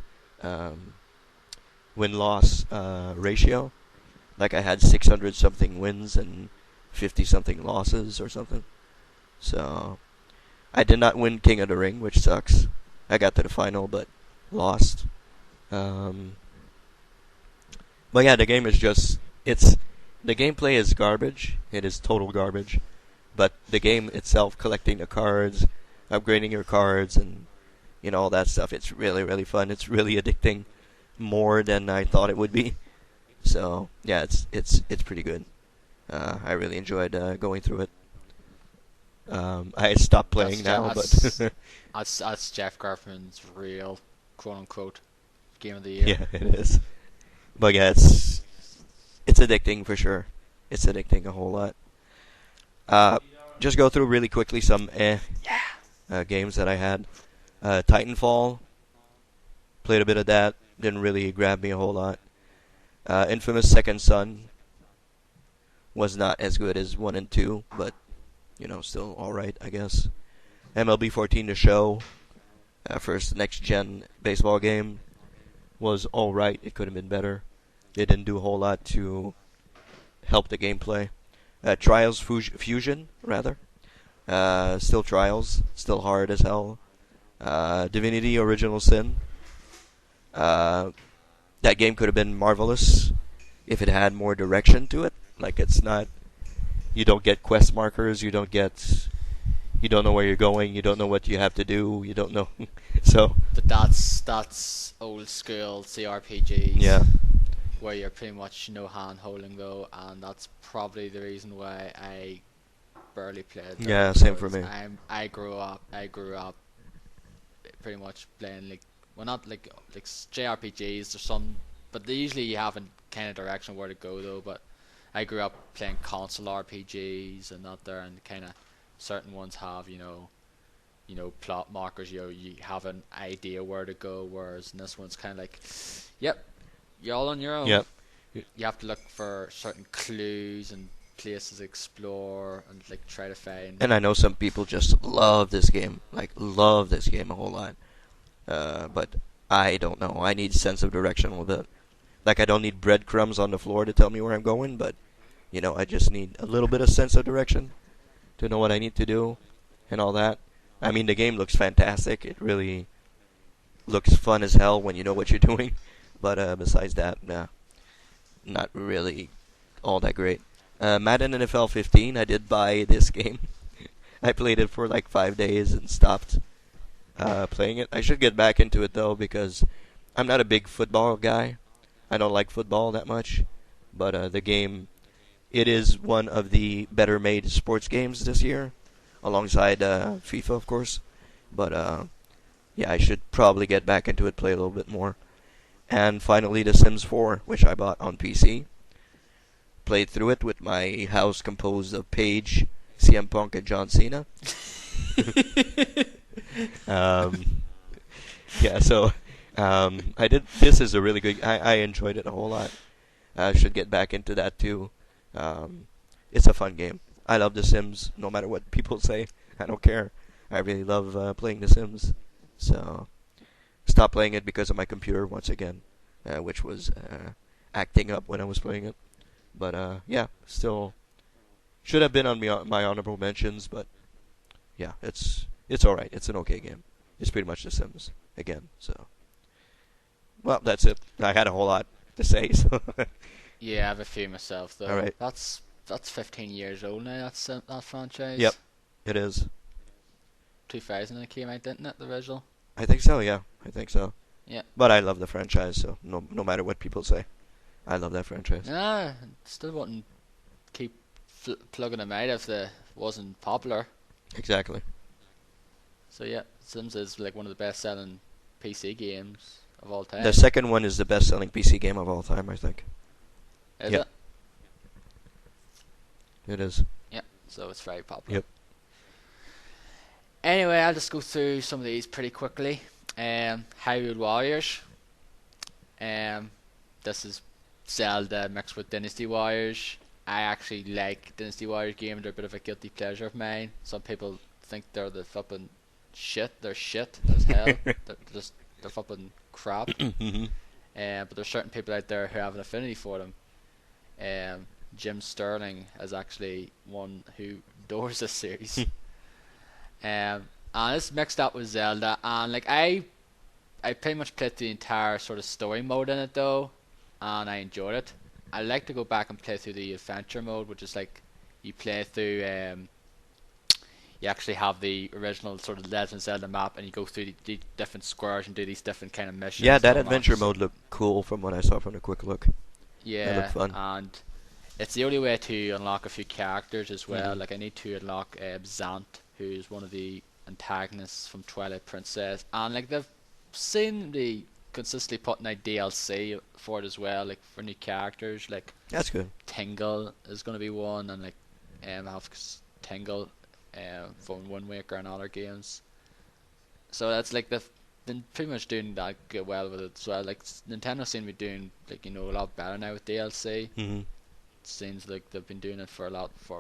win-loss ratio. Like I had 600 something wins and 50 something losses or something. So I did not win King of the Ring, which sucks. I got to the final but lost. But yeah, the game is just the gameplay is garbage. It is total garbage. But the game itself, collecting the cards, upgrading your cards, and all that stuff, it's really, really fun. It's really addicting, more than I thought it would be. So yeah, it's pretty good. I really enjoyed going through it. I stopped playing that's but that's Jeff Garfin's real quote unquote game of the year. Yeah, it is. But yeah, it's addicting for sure. It's addicting a whole lot. Just go through really quickly some games that I had. Titanfall, played a bit of that. didn't really grab me a whole lot. Infamous Second Son was not as good as 1 and 2, but, still alright, I guess. MLB 14 The Show, first next-gen baseball game, was alright. It could have been better. They didn't do a whole lot to help the gameplay. Trials Fusion, rather. Still Trials, still hard as hell. Divinity Original Sin. That game could have been marvelous if it had more direction to it. Like, it's not... You don't get quest markers, you don't know where you're going, you don't know what you have to do, you don't know... So... But that's old school CRPGs. Yeah. Where you're pretty much no hand holding though, and that's probably the reason why I barely played them. Yeah, same for me. I grew up pretty much playing not like JRPGs. There's some, but they usually have a kind of direction where to go though. But I grew up playing console RPGs and that there, and kind of certain ones have plot markers. You have an idea where to go, whereas in this one's kind of like, yep, you're all on your own. Yep. You have to look for certain clues and places to explore and try to find. And I know some people just love this game, love this game a whole lot. But I don't know. I need sense of direction with it. I don't need breadcrumbs on the floor to tell me where I'm going, but I just need a little bit of sense of direction to know what I need to do and all that. I mean, the game looks fantastic. It really looks fun as hell when you know what you're doing. But besides that, nah, not really all that great. Madden NFL 15, I did buy this game. I played it for 5 days and stopped playing it. I should get back into it though, because I'm not a big football guy. I don't like football that much. But the game, it is one of the better made sports games this year, alongside FIFA, of course. But yeah, I should probably get back into it, play a little bit more. And finally, The Sims 4, which I bought on PC. Played through it with my house composed of Paige, CM Punk, and John Cena. Yeah, so I did. This is a really good. I enjoyed it a whole lot. I should get back into that too. It's a fun game. I love The Sims, no matter what people say. I don't care. I really love playing The Sims. So, stopped playing it because of my computer once again, which was acting up when I was playing it. But yeah, still should have been on my honorable mentions. But yeah, it's all right. It's an okay game. It's pretty much The Sims again. So, well, that's it. I had a whole lot to say. So. Yeah, I have a few myself though. All right. That's 15 years old now. That franchise. Yep, it is. 2000 it came out, didn't it? The original. I think so. Yeah, I think so. Yeah. But I love the franchise, so no matter what people say, I love that franchise. Nah, still wouldn't keep plugging them out if they wasn't popular. Exactly. So yeah, Sims is one of the best-selling PC games of all time. The second one is the best-selling PC game of all time, I think. Is Yep. it? It is. Yeah, so it's very popular. Yep. Anyway, I'll just go through some of these pretty quickly. Hyrule Warriors. This is Zelda mixed with Dynasty Warriors. I actually like Dynasty Warriors games. They're a bit of a guilty pleasure of mine. Some people think they're the flipping shit. They're shit as hell. they're flipping crap. Mhm. But there's certain people out there who have an affinity for them. Jim Sterling is actually one who adores this series. And it's mixed up with Zelda, and I pretty much played the entire sort of story mode in it though, and I enjoyed it. I like to go back and play through the adventure mode, which is you play through. You actually have the original sort of Legend of Zelda map, and you go through the different squares and do these different kind of missions. Yeah, that adventure mode looked cool from what I saw from the quick look. Yeah, that looked fun. And it's the only way to unlock a few characters as well. Mhm. I need to unlock Zant, who's one of the antagonists from Twilight Princess, and they've seemed to consistently putting out DLC for it as well, for new characters. That's good. Tingle is going to be one, and have Tingle from Wind Waker and other games. So that's been pretty much doing that good well with it as well. Like Nintendo seem to be doing like a lot better now with DLC. Mm-hmm. Seems like they've been doing it for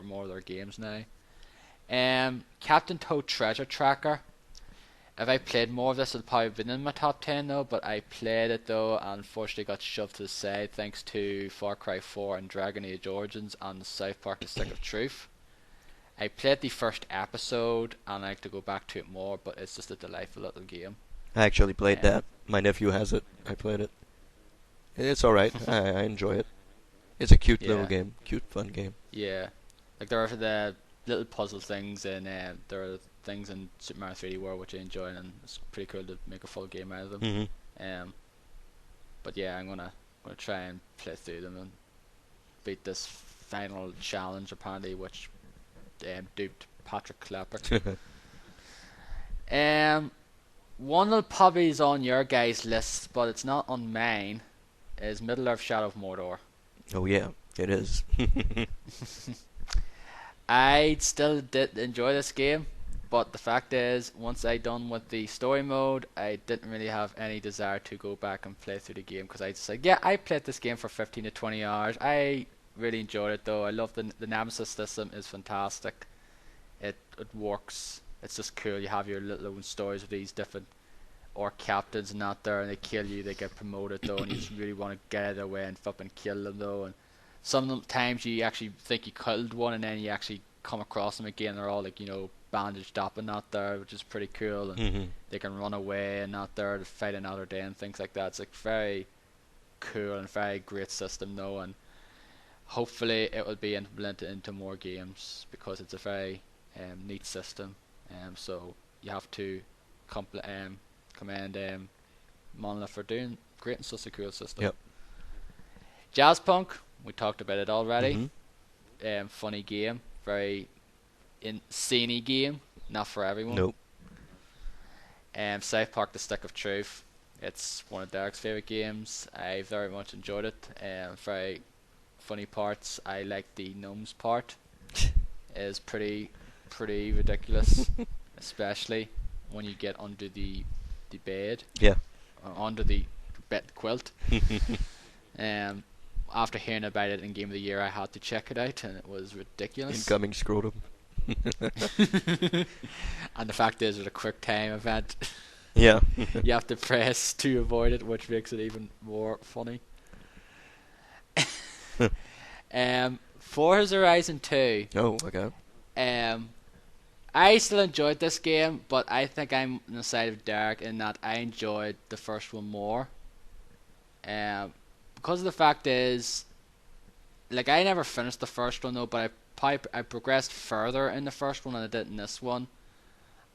more of their games now. Captain Toad Treasure Tracker. If I played more of this, it would probably been in my top 10 though. But I played it though, and unfortunately got shoved to the side thanks to Far Cry 4 and Dragon Age Origins and South Park: The Stick of Truth. I played the first episode, and I like to go back to it more, but it's just a delightful little game. I actually played that. My nephew has it. I played it. It's alright. I enjoy it. It's a cute little game. Cute, fun game. Yeah. Like there are the little puzzle things, and there are things in Super Mario 3D World which I enjoy, and it's pretty cool to make a full game out of them. Mm-hmm. But yeah, I'm gonna try and play through them and beat this final challenge apparently, which duped Patrick Klepper. One that probably is on your guys' list, but it's not on mine, is Middle Earth: Shadow of Mordor. Oh yeah, it is. I still did enjoy this game, but the fact is, once I done with the story mode, I didn't really have any desire to go back and play through the game, because I just like, yeah, I played this game for 15 to 20 hours. I really enjoyed it though. I love the Nemesis system is fantastic. It works. It's just cool. You have your little own stories with these different orc captains and that there, and they kill you, they get promoted though, and you just really want to get out of their way and fucking kill them though. And sometimes you actually think you killed one, and then you actually come across them again. They're all like bandaged up and that there, which is pretty cool. And they can run away and that there to fight another day and things like that. It's like very cool and very great system though, and hopefully it will be implemented into more games because it's a very neat system. So you have to commend Monolith for doing great and such a cool system. Yep. Jazzpunk, we talked about it already. Mm-hmm. Funny game, very insane game, not for everyone. Nope. South Park: The Stick of Truth. It's one of Derek's favorite games. I very much enjoyed it. Very funny parts. I like the gnomes part. Is pretty ridiculous, especially when you get under the bed. Yeah. Or under the bed quilt. After hearing about it in Game of the Year, I had to check it out, and it was ridiculous. Incoming scrotum. And the fact is, it's a quick time event. Yeah. You have to press to avoid it, which makes it even more funny. Forza Horizon 2. Oh, okay. I still enjoyed this game, but I think I'm on the side of Derek in that I enjoyed the first one more. Because of the fact is, like, I never finished the first one though, but I progressed further in the first one than I did in this one.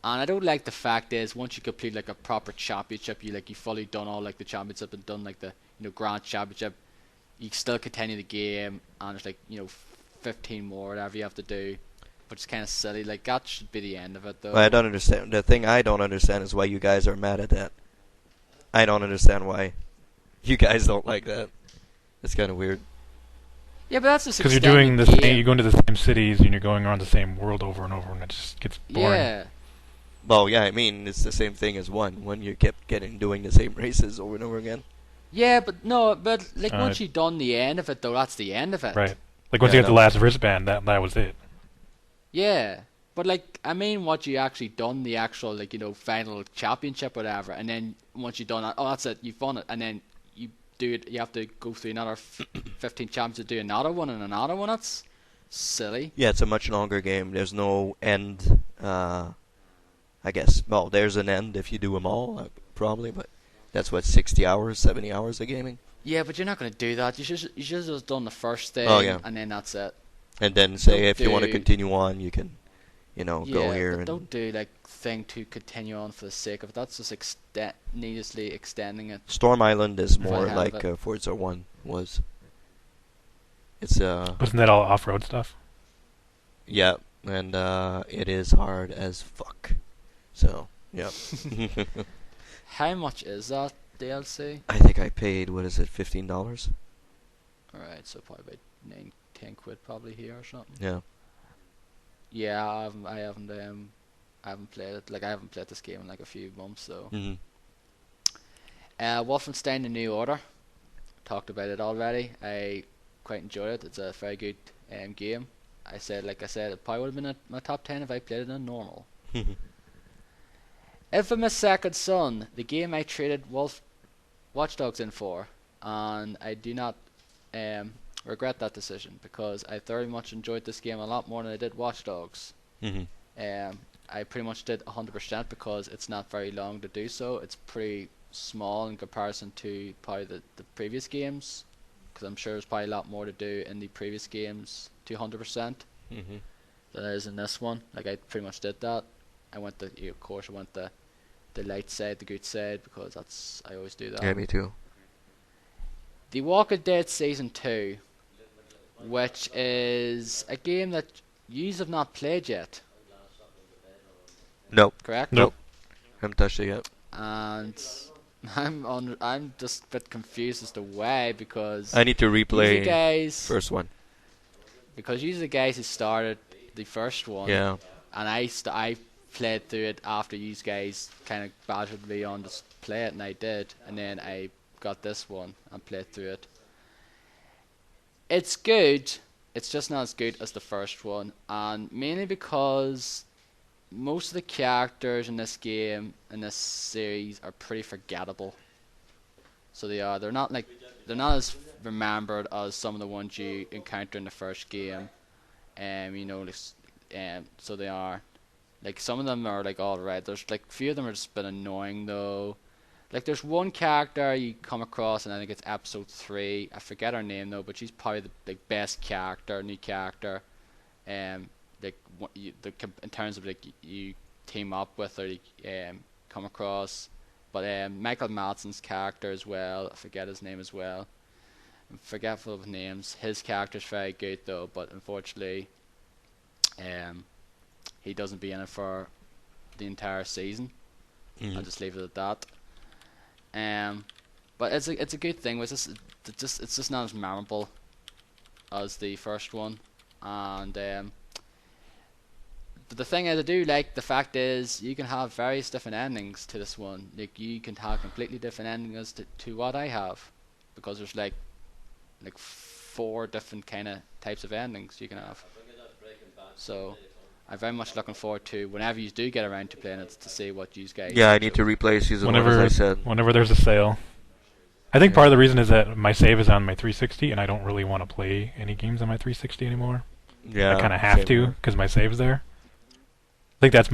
And I don't like the fact is, once you complete like a proper championship, you fully done all like the championship and done like the grand championship, you still continue the game, and there's like 15 more whatever you have to do, but it's kind of silly. Like, that should be the end of it though. Well, I don't understand. The thing I don't understand is why you guys are mad at that. I don't understand why you guys don't like that. It's kind of weird. Yeah, but that's just because you're doing the same. You go into the same cities and you're going around the same world over and over, and it just gets boring. Yeah. Well, yeah, I mean, it's the same thing as one. When you kept doing the same races over and over again. Yeah, but like once you've done the end of it, though, that's the end of it. Right. Like once you get the last wristband, that was it. Yeah, but like I mean, once you actually done the actual final championship, or whatever, and then once you've done that, oh, that's it, you've won it, and then you do it. You have to go through another 15 champs to do another one and another one. That's silly. Yeah, it's a much longer game. There's no end. I guess. Well, there's an end if you do them all, probably, but that's what 60 hours, 70 hours of gaming. Yeah, but you're not going to do that. You should have just done the first thing, and then that's it. And then say if you want to continue on, you can, go here. But don't do like thing to continue on for the sake of it. That's just needlessly extending it. Storm Island is more like Forza 1 was. It's Wasn't that all off-road stuff? Yeah, and it is hard as fuck. So, yep. How much is that DLC? I think I paid, what is it, $15? Alright, so probably about 10 quid probably here or something. Yeah. Yeah, I haven't played it. Like, I haven't played this game in like a few months, so. Mm-hmm. Wolfenstein: The New Order. Talked about it already. I quite enjoyed it. It's a very good game. Like I said, it probably would have been my top 10 if I played it on normal. Infamous Second Son, the game I traded Watch Dogs in for, and I do not regret that decision because I very much enjoyed this game a lot more than I did Watch Dogs. I pretty much did 100% because it's not very long to do so. It's pretty small in comparison to probably the previous games, because I'm sure there's probably a lot more to do in the previous games to 100% than there is in this one. Like, I pretty much did that. I went of course I went the light side, the good side, because I always do that. Yeah, me too. The Walking Dead Season 2, which is a game that you have not played yet. Nope. Correct? Nope. Haven't touched it yet. And I'm just a bit confused as to why, because I need to replay guys, first one. because you're the guys who started the first one. Yeah. And I played through it after you guys kind of badgered me on to play it, and I did, and then I got this one and played through it. It's good. It's just not as good as the first one, and mainly because most of the characters in this game, in this series, are pretty forgettable. So they are. They're not as remembered as some of the ones you encounter in the first game. So they are. Like, some of them are like alright. There's like a few of them are just been annoying though. Like, there's one character you come across, and I think it's episode 3. I forget her name though, but she's probably the best character, new character. In terms of like you team up with or come across. But Michael Madsen's character as well, I forget his name as well. I'm forgetful of names. His character's very good though, but unfortunately, he doesn't be in it for the entire season. I'll just leave it at that. But it's a good thing. It's just not as memorable as the first one, and but the thing is, I do like the fact is you can have various different endings to this one. Like, you can have completely different endings to what I have, because there's like 4 different kind of types of endings you can have. So I'm very much looking forward to whenever you do get around to playing it to see what you guys. Yeah, I need to replay season 1, as I said. Whenever there's a sale. I think part of the reason is that my save is on my 360, and I don't really want to play any games on my 360 anymore. Yeah, I kind of have to because my save's there. I think that's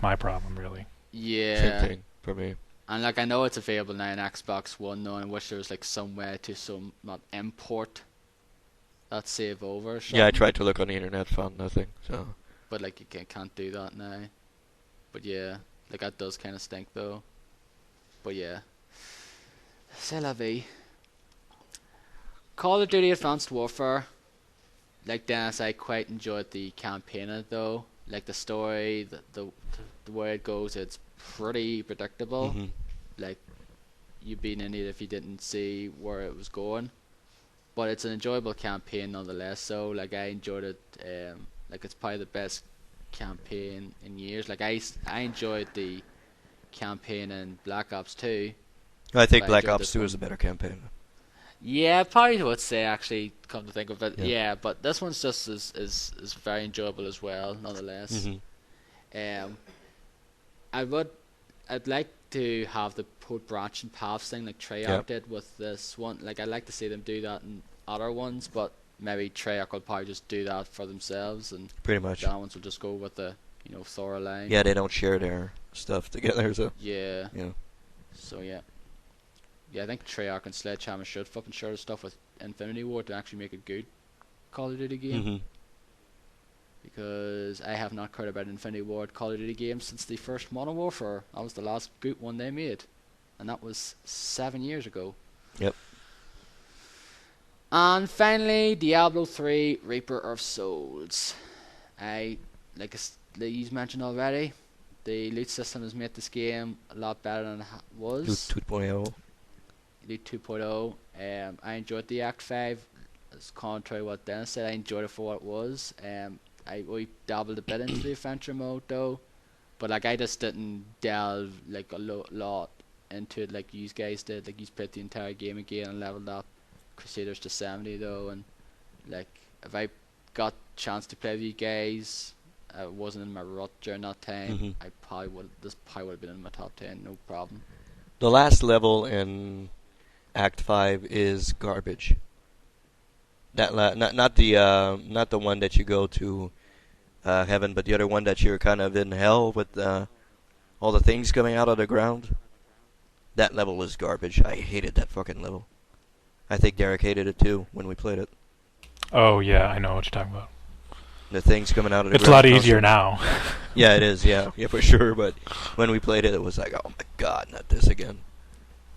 my problem, really. Yeah. Same thing for me. And like, I know it's available now on Xbox One though, and I wish there was like some way to not import that save over. Or Yeah, I tried to look on the internet, found nothing. So. But like, you can't do that now. But yeah, like, that does kind of stink though. But yeah, c'est la vie. Call of Duty Advanced Warfare. Like Dennis, I quite enjoyed the campaign in it though. Like, the story, the way it goes, it's pretty predictable. Like, you'd be in it if you didn't see where it was going. But it's an enjoyable campaign nonetheless. So like, I enjoyed it. Like, it's probably the best campaign in years. Like, I enjoyed the campaign in Black Ops 2. I think Black Ops 2 is a better campaign. Yeah, probably would say, actually, come to think of it. Yeah, yeah, but this one's just is very enjoyable as well, nonetheless. I'd like to have the branch and paths thing like Treyarch did with this one. Like, I'd like to see them do that in other ones, but maybe Treyarch will probably just do that for themselves, and pretty much the other ones will just go with the Thor line. Yeah, they don't share their stuff together, so yeah. Yeah. So yeah, I think Treyarch and Sledgehammer should fucking share the stuff with Infinity Ward to actually make a good Call of Duty game. Because I have not cared about Infinity Ward Call of Duty games since the first Modern Warfare. That was the last good one they made, and that was 7 years ago. Yep. And finally, Diablo 3 Reaper of Souls. Like you mentioned already, the loot system has made this game a lot better than it was. Loot 2.0. Loot 2.0. I enjoyed the Act 5. As contrary to what Dennis said, I enjoyed it for what it was. We dabbled a bit into the adventure mode though, but like, I just didn't delve like a lot into it like you guys did. Like you played the entire game again and leveled up Crusaders to 70 though, and like if I got chance to play with you guys, I wasn't in my rut during that time. Mhm. This probably would have been in my top 10, no problem. The last level in Act 5 is garbage. Not the one that you go to heaven, but the other one that you're kind of in hell with all the things coming out of the ground. That level was garbage. I hated that fucking level. I think Derek hated it too when we played it. Oh yeah, I know what you're talking about. The things coming out of the It's a ground. lot easier now. Yeah, it is. Yeah, for sure. But when we played it, it was like, oh my god, not this again.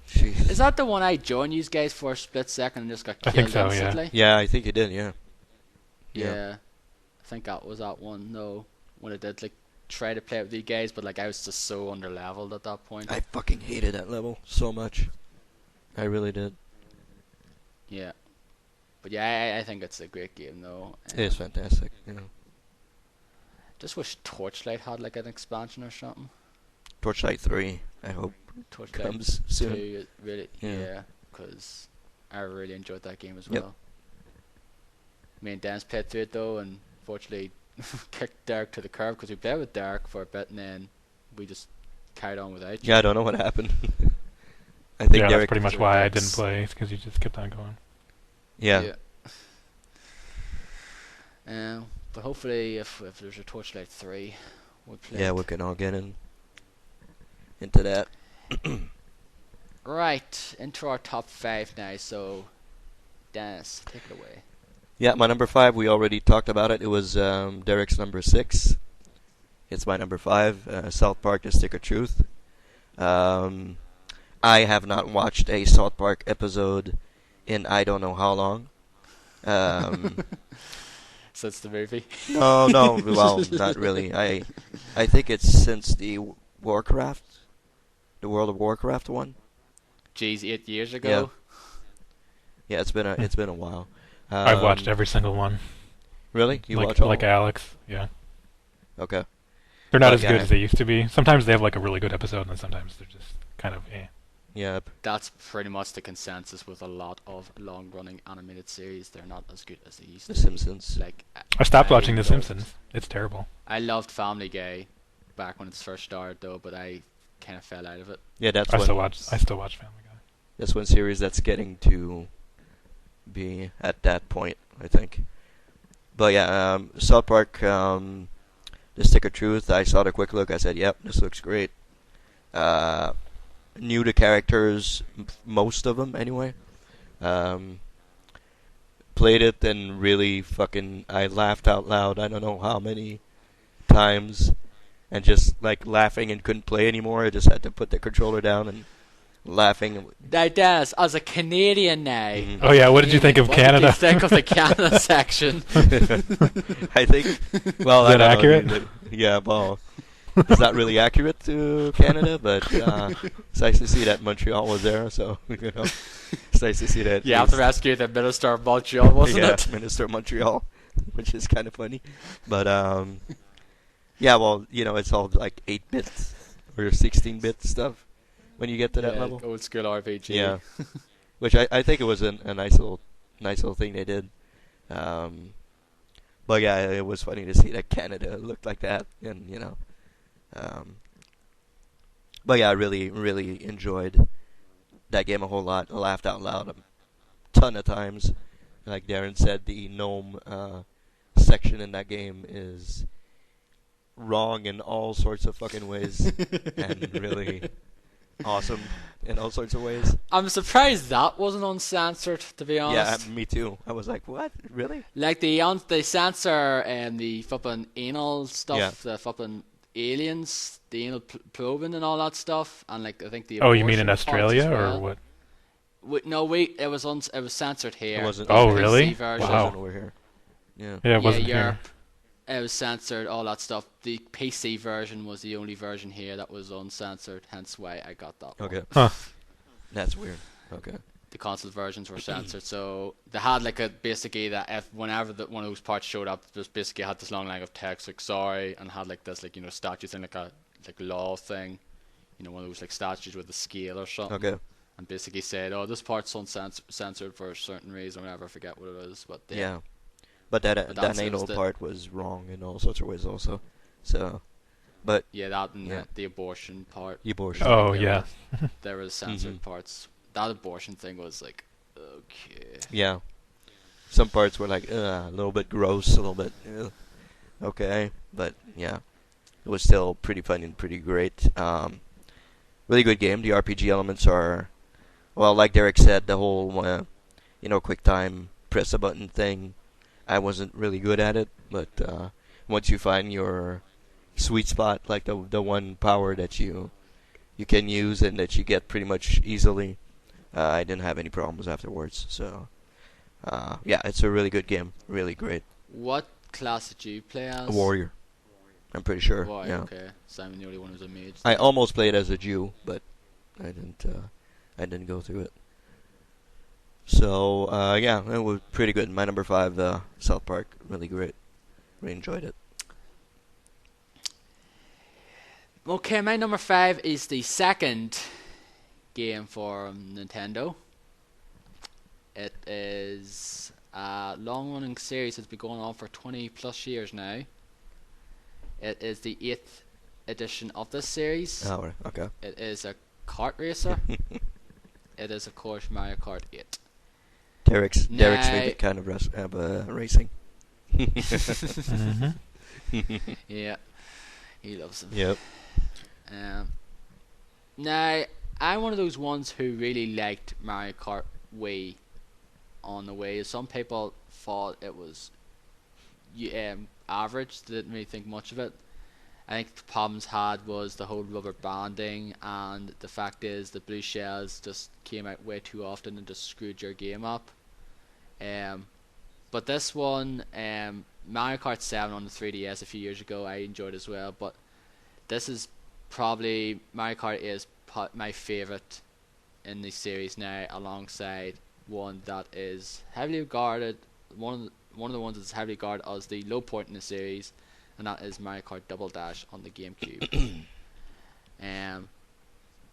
Jeez. Is that the one I joined you guys for a split second and just got I killed think so, yeah. instantly? Yeah, I think you did. Yeah. Yeah. I think that was that one. No, when I did like try to play it with you guys, but like I was just so underleveled at that point. I fucking hated that level so much. I really did. Yeah. But yeah, I think it's a great game though. It is fantastic. You know. Just wish Torchlight had like an expansion or something. Torchlight 3, I hope, Torchlight comes soon. 2, really, Yeah. yeah, because I really enjoyed that game as Yep. well. Me and Dennis played through it though, and fortunately kicked Derek to the curb because we played with Derek for a bit, and then we just carried on without you. Yeah, I don't know what happened. I think Yeah, that's Derek. pretty much why I didn't play, because you just kept on going. Yeah. But hopefully, if there's a Torchlight 3, we'll play. Yeah, it. we can all get into that. Right, into our top 5 now. So, Dennis, take it away. Yeah, my number 5, we already talked about it. It was Derek's number 6. It's my number 5, South Park: The Stick of Truth. I have not watched a South Park episode in I don't know how long. So it's the movie. No, well, not really. I think it's since the Warcraft, the World of Warcraft one. Jeez, 8 years ago. Yeah, it's been a while. I've watched every single one. Really? You like watch all? like Alex, yeah. Okay. They're not Like as good I- as they used to be. Sometimes they have like a really good episode, and sometimes they're just kind of eh. Yeah. That's pretty much the consensus with a lot of long-running animated series. They're not as good as they used The to. Simpsons. Like I stopped watching The loved- Simpsons. It's terrible. I loved Family Guy back when it first started, though, but I kind of fell out of it. Yeah, that's I one. still watch Family Guy. That's one series that's getting to be at that point, I think. But yeah, South Park, The Stick of Truth. I saw the quick look. I said, "Yep, this looks great." New to characters, most of them anyway. Played it and really fucking, I laughed out loud. I don't know how many times, and just like laughing and couldn't play anymore. I just had to put the controller down and laughing. Now, Dennis, as a Canadian now. Mhm. Oh yeah, what did you think of what Canada? What did you think of the Canada section? I think. Well, Is I that don't accurate? know. Yeah, well, it's not really accurate to Canada, but it's nice to see that Montreal was there. So you know, it's nice to see that. You have to rescue the Minister of Montreal, wasn't yeah, it? Minister of Montreal, which is kind of funny. But yeah, well, you know, it's all like 8-bit or 16-bit stuff when you get to that Yeah, level. old school RPG. Yeah, which I think it was a nice little thing they did. But yeah, it was funny to see that Canada looked like that, and you know. But yeah, I really enjoyed that game a whole lot. I laughed out loud a ton of times. Like Darren said, the gnome section in that game is wrong in all sorts of fucking ways, and really awesome in all sorts of ways. I'm surprised that wasn't uncensored, to be Yeah, honest. me too. I was like, what? Really? Like they censor the fucking anal stuff, Yeah. the fucking aliens, the anal probing and all that stuff, and like I think the Oh, you mean abortion in parts Australia as well. or what? It was it was censored here. It wasn't. Oh, The really? PC version. Wow. Wasn't over here. Yeah. Yeah, it wasn't Europe. here. It was censored, all that stuff. The PC version was the only version here that was uncensored, hence why I got that one. Okay. Huh. That's weird. Okay. The console versions were censored, so they had like a basically that if whenever one of those parts showed up, just basically had this long line of text like sorry, and had like this like statue thing like a law thing, one of those like statues with a scale or something, Okay. and basically said, "Oh, this part's censored for a certain reason, or whatever. I forget what it is, but yeah." Yeah. But that But that that's it. Was anal part was wrong in all sorts of ways also. So, but yeah, that and yeah, the abortion part. abortion. Oh There yeah. there was censored Mhm. parts. That abortion thing was like, okay. Yeah. Some parts were like a little bit gross, a little bit okay, but yeah, it was still pretty fun and pretty great. Really good game. The RPG elements are, well, like Derek said, the whole quick time press a button thing. I wasn't really good at it, but once you find your sweet spot, like the one power that you can use and that you get pretty much easily, I didn't have any problems afterwards. So yeah, it's a really good game, really great. What class did you play A as? warrior, I'm pretty sure. Right, Yeah, okay. Simon, the only one who's a mage. I then. almost played as a Jew, but I didn't. I didn't go through it. So yeah, it was pretty good. My number 5, South Park, really great. Really enjoyed it. Okay, my number 5 is the second game for Nintendo. It is a long-running series that's been going on for 20 plus years now. It is the 8th edition of this series. Oh, right, okay. It is a kart racer. It is, of course, Mario Kart 8. Derek's Now- favorite kind of racing. hmm Yeah, he loves them. Yep. Now, I'm one of those ones who really liked Mario Kart Wii on the Wii. Some people thought it was average, didn't really think much of it. I think the problems had was the whole rubber banding, and the fact is the blue shells just came out way too often and just screwed your game up. But this one, Mario Kart 7 on the 3DS a few years ago, I enjoyed as well. But this is probably Mario Kart is my favorite in the series now, alongside one that is heavily regarded, one of the ones that's heavily regarded as the low point in the series, and that is Mario Kart Double Dash on the GameCube.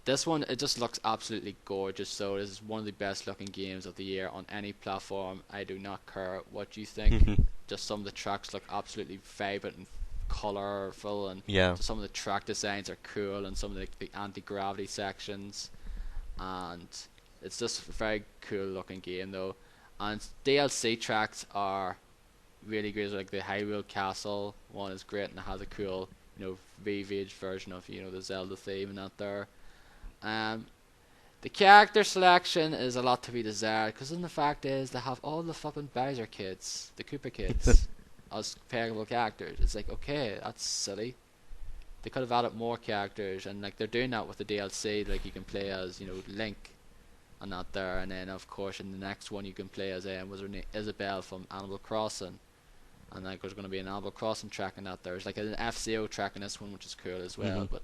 This one, it just looks absolutely gorgeous. So this is one of the best looking games of the year on any platform. I do not care what you think. Just some of the tracks look absolutely vibrant and colorful, and Yeah. some of the track designs are cool, and some of the anti-gravity sections, and it's just a very cool looking game though. And DLC tracks are really great. Like the Hyrule Castle one is great, and it has a cool, revaged version of the Zelda theme and that there. The character selection is a lot to be desired, because the fact is they have all the fucking Bowser kids, the Koopa kids, as playable characters. It's like, okay, that's silly. They could have added more characters, and like they're doing that with the DLC. Like you can play as Link, and that there, and then of course in the next one you can play as was her name Isabelle from Animal Crossing, and like there's going to be an Animal Crossing track in that. There's like an FCO track in this one, which is cool as well. But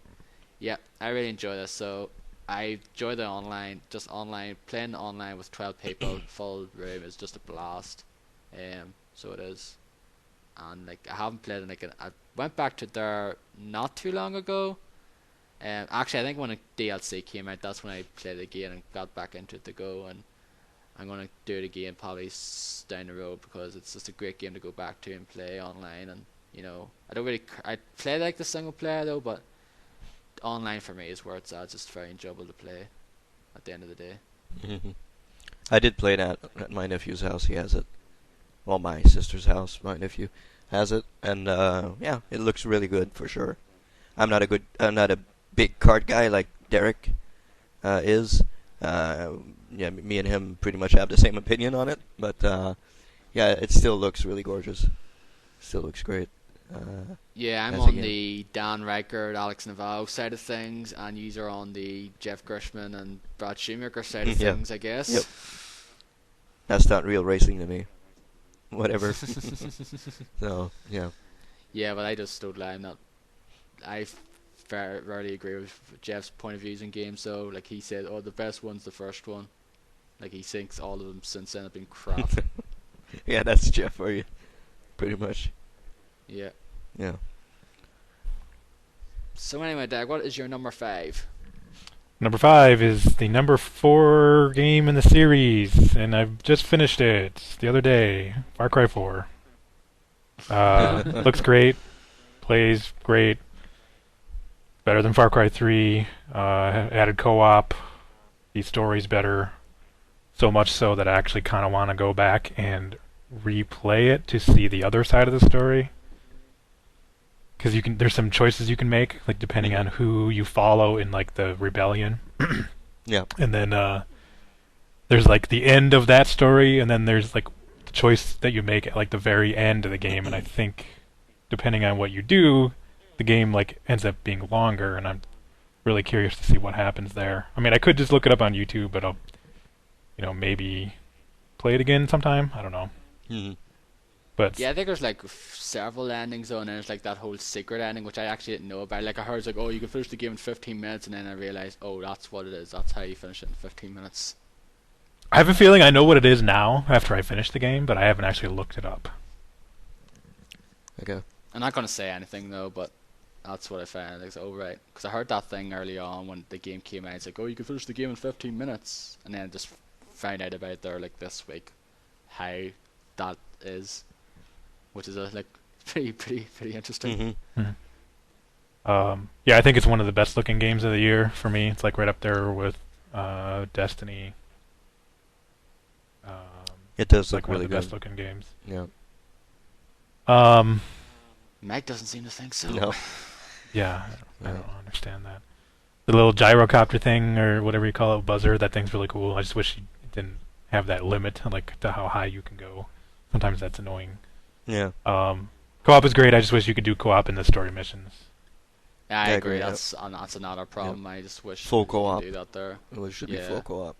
yeah, I really enjoy this. So I enjoy the online, just online playing online with 12 people, full room is just a blast. So it is, and like I haven't played it. I went back to there not too long ago. Actually, I think when a DLC came out, that's when I played it again and got back into it to go. And I'm gonna do it again probably down the road, because it's just a great game to go back to and play online. And I don't really I play like the single player though, but online for me is where it's at. It's just very enjoyable to play at the end of the day. I did play that at my nephew's house. He has it. Well, my sister's house. My nephew has it, and yeah, it looks really good for sure. I'm not a big kart guy like Derek is. Yeah, me and him pretty much have the same opinion on it, but yeah, it still looks really gorgeous. Still looks great. Yeah, I'm as a on game. the Dan Reichert, Alex Navarro side of things, and you are on the Jeff Gershman and Brad Shoemaker side of Yeah. things, I guess. Yep. That's not real racing to me. Whatever. So yeah. Yeah, but I just don't lie. I very rarely agree with Jeff's point of views in games. So, like he said, the best one's the first one. Like he thinks all of them since then have been crap. Yeah, that's Jeff for you. Pretty much. Yeah. Yeah. So anyway, Dag, what is your number 5? Number 5 is the number 4 game in the series, and I've just finished it the other day. Far Cry 4. Looks great, plays great, better than Far Cry 3. Added co-op. The story's better, so much so that I actually kind of want to go back and replay it to see the other side of the story. Because there's some choices you can make, like depending on who you follow in like the rebellion. Yeah. And then there's like the end of that story, and then there's like the choice that you make at like the very end of the game. And I think depending on what you do, the game like ends up being longer. And I'm really curious to see what happens there. I mean, I could just look it up on YouTube, but I'll, maybe play it again sometime. I don't know. Mm-hmm. But Yeah, I think there's like several endings on, and there's like that whole secret ending, which I actually didn't know about. Like I heard it's like, oh, you can finish the game in 15 minutes, and then I realized, oh, that's what it is. That's how you finish it in 15 minutes. I have a feeling I know what it is now after I finish the game, but I haven't actually looked it up. Okay. I'm not gonna say anything though, but that's what I found. Like, oh right, because I heard that thing early on when the game came out. It's like, oh, you can finish the game in 15 minutes, and then I just found out about it there like this week how that is, which is like pretty interesting. Mm-hmm. Yeah, I think it's one of the best looking games of the year for me. It's like right up there with Destiny. It does It's look like one really of the good. best looking games. Yeah. Mike doesn't seem to think so. No. Yeah, I Right. don't understand that. The little gyrocopter thing, or whatever you call it, buzzer, that thing's really cool. I just wish it didn't have that limit, like to how high you can go. Sometimes that's annoying. Yeah. Co-op is great. I just wish you could do co-op in the story missions. Yeah, I I agree. agree, That's another problem. I just wish Full you could co-op. do that there. It should be Yeah. full co-op.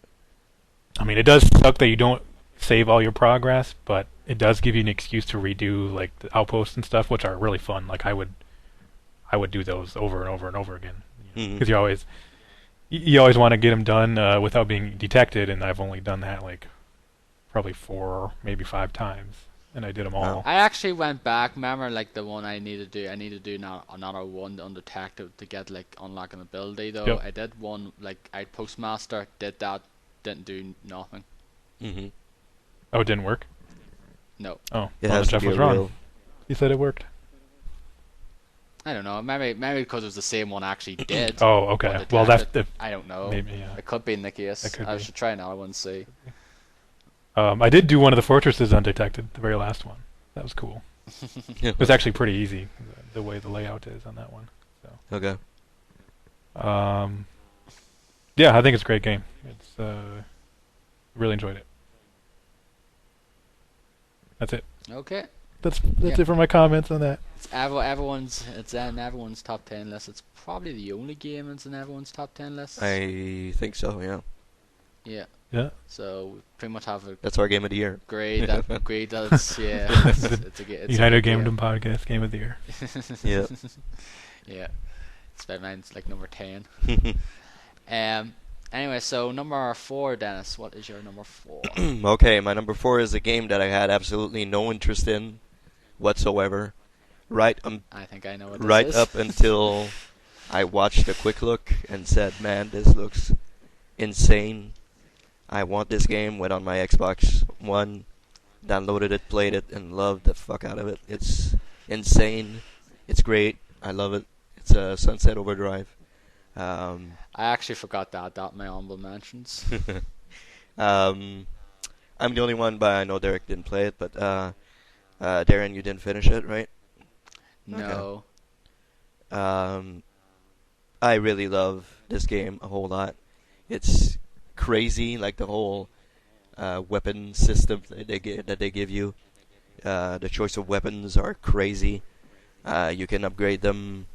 I mean, it does suck that you don't save all your progress, but it does give you an excuse to redo like the outposts and stuff, which are really fun. Like I would do those over and over and over again, because you always want to get them done without being detected, and I've only done that like probably 4, maybe 5 times, and I did them all. Wow. I actually went back. Remember, like the one I need to do. I need to do now another one undetected to get like unlocking ability. Though Yep. I did one like I postmaster did that, didn't do nothing. Mm-hmm. Oh, it didn't work. No, Oh, It well, has to Jeff be was a wrong. real. He said it worked. I don't know. Maybe because it was the same one I actually did. Oh, okay. Undetected. Well, that's the I don't know. maybe. Yeah. It could be in the case. It could I be. should try another one and see. I did do one of the fortresses undetected, the very last one. That was cool. It was actually pretty easy, the way the layout is on that one. So, Okay. yeah, I think it's a great game. It's really enjoyed it. That's it. Okay, That's Yeah. it for my comments on that. it's in everyone's top 10 list. It's probably the only game that's in everyone's top 10 list. I think so. Yeah. Yeah. Yeah. So we pretty much have a That's our game of the year. grade that it's a United good Gamedom Podcast Game of the Year. Yeah. Yeah. It's about mine's like number 10. Anyway, so number 4, Dennis. What is your number 4? Okay, my number 4 is a game that I had absolutely no interest in whatsoever. Right I think I know what this right is. up until I watched a quick look and said, "Man, this looks insane. I want this game." Went on my Xbox One, downloaded it, played it, and loved the fuck out of it. It's insane. It's great. I love it. It's Sunset Overdrive. I actually forgot to add that in my honorable mentions. I'm the only one, but I know Derek didn't play it. But Darren, you didn't finish it, right? No. I really love this game a whole lot. It's crazy, like the whole weapon system that they give you. The choice of weapons are crazy. You can upgrade them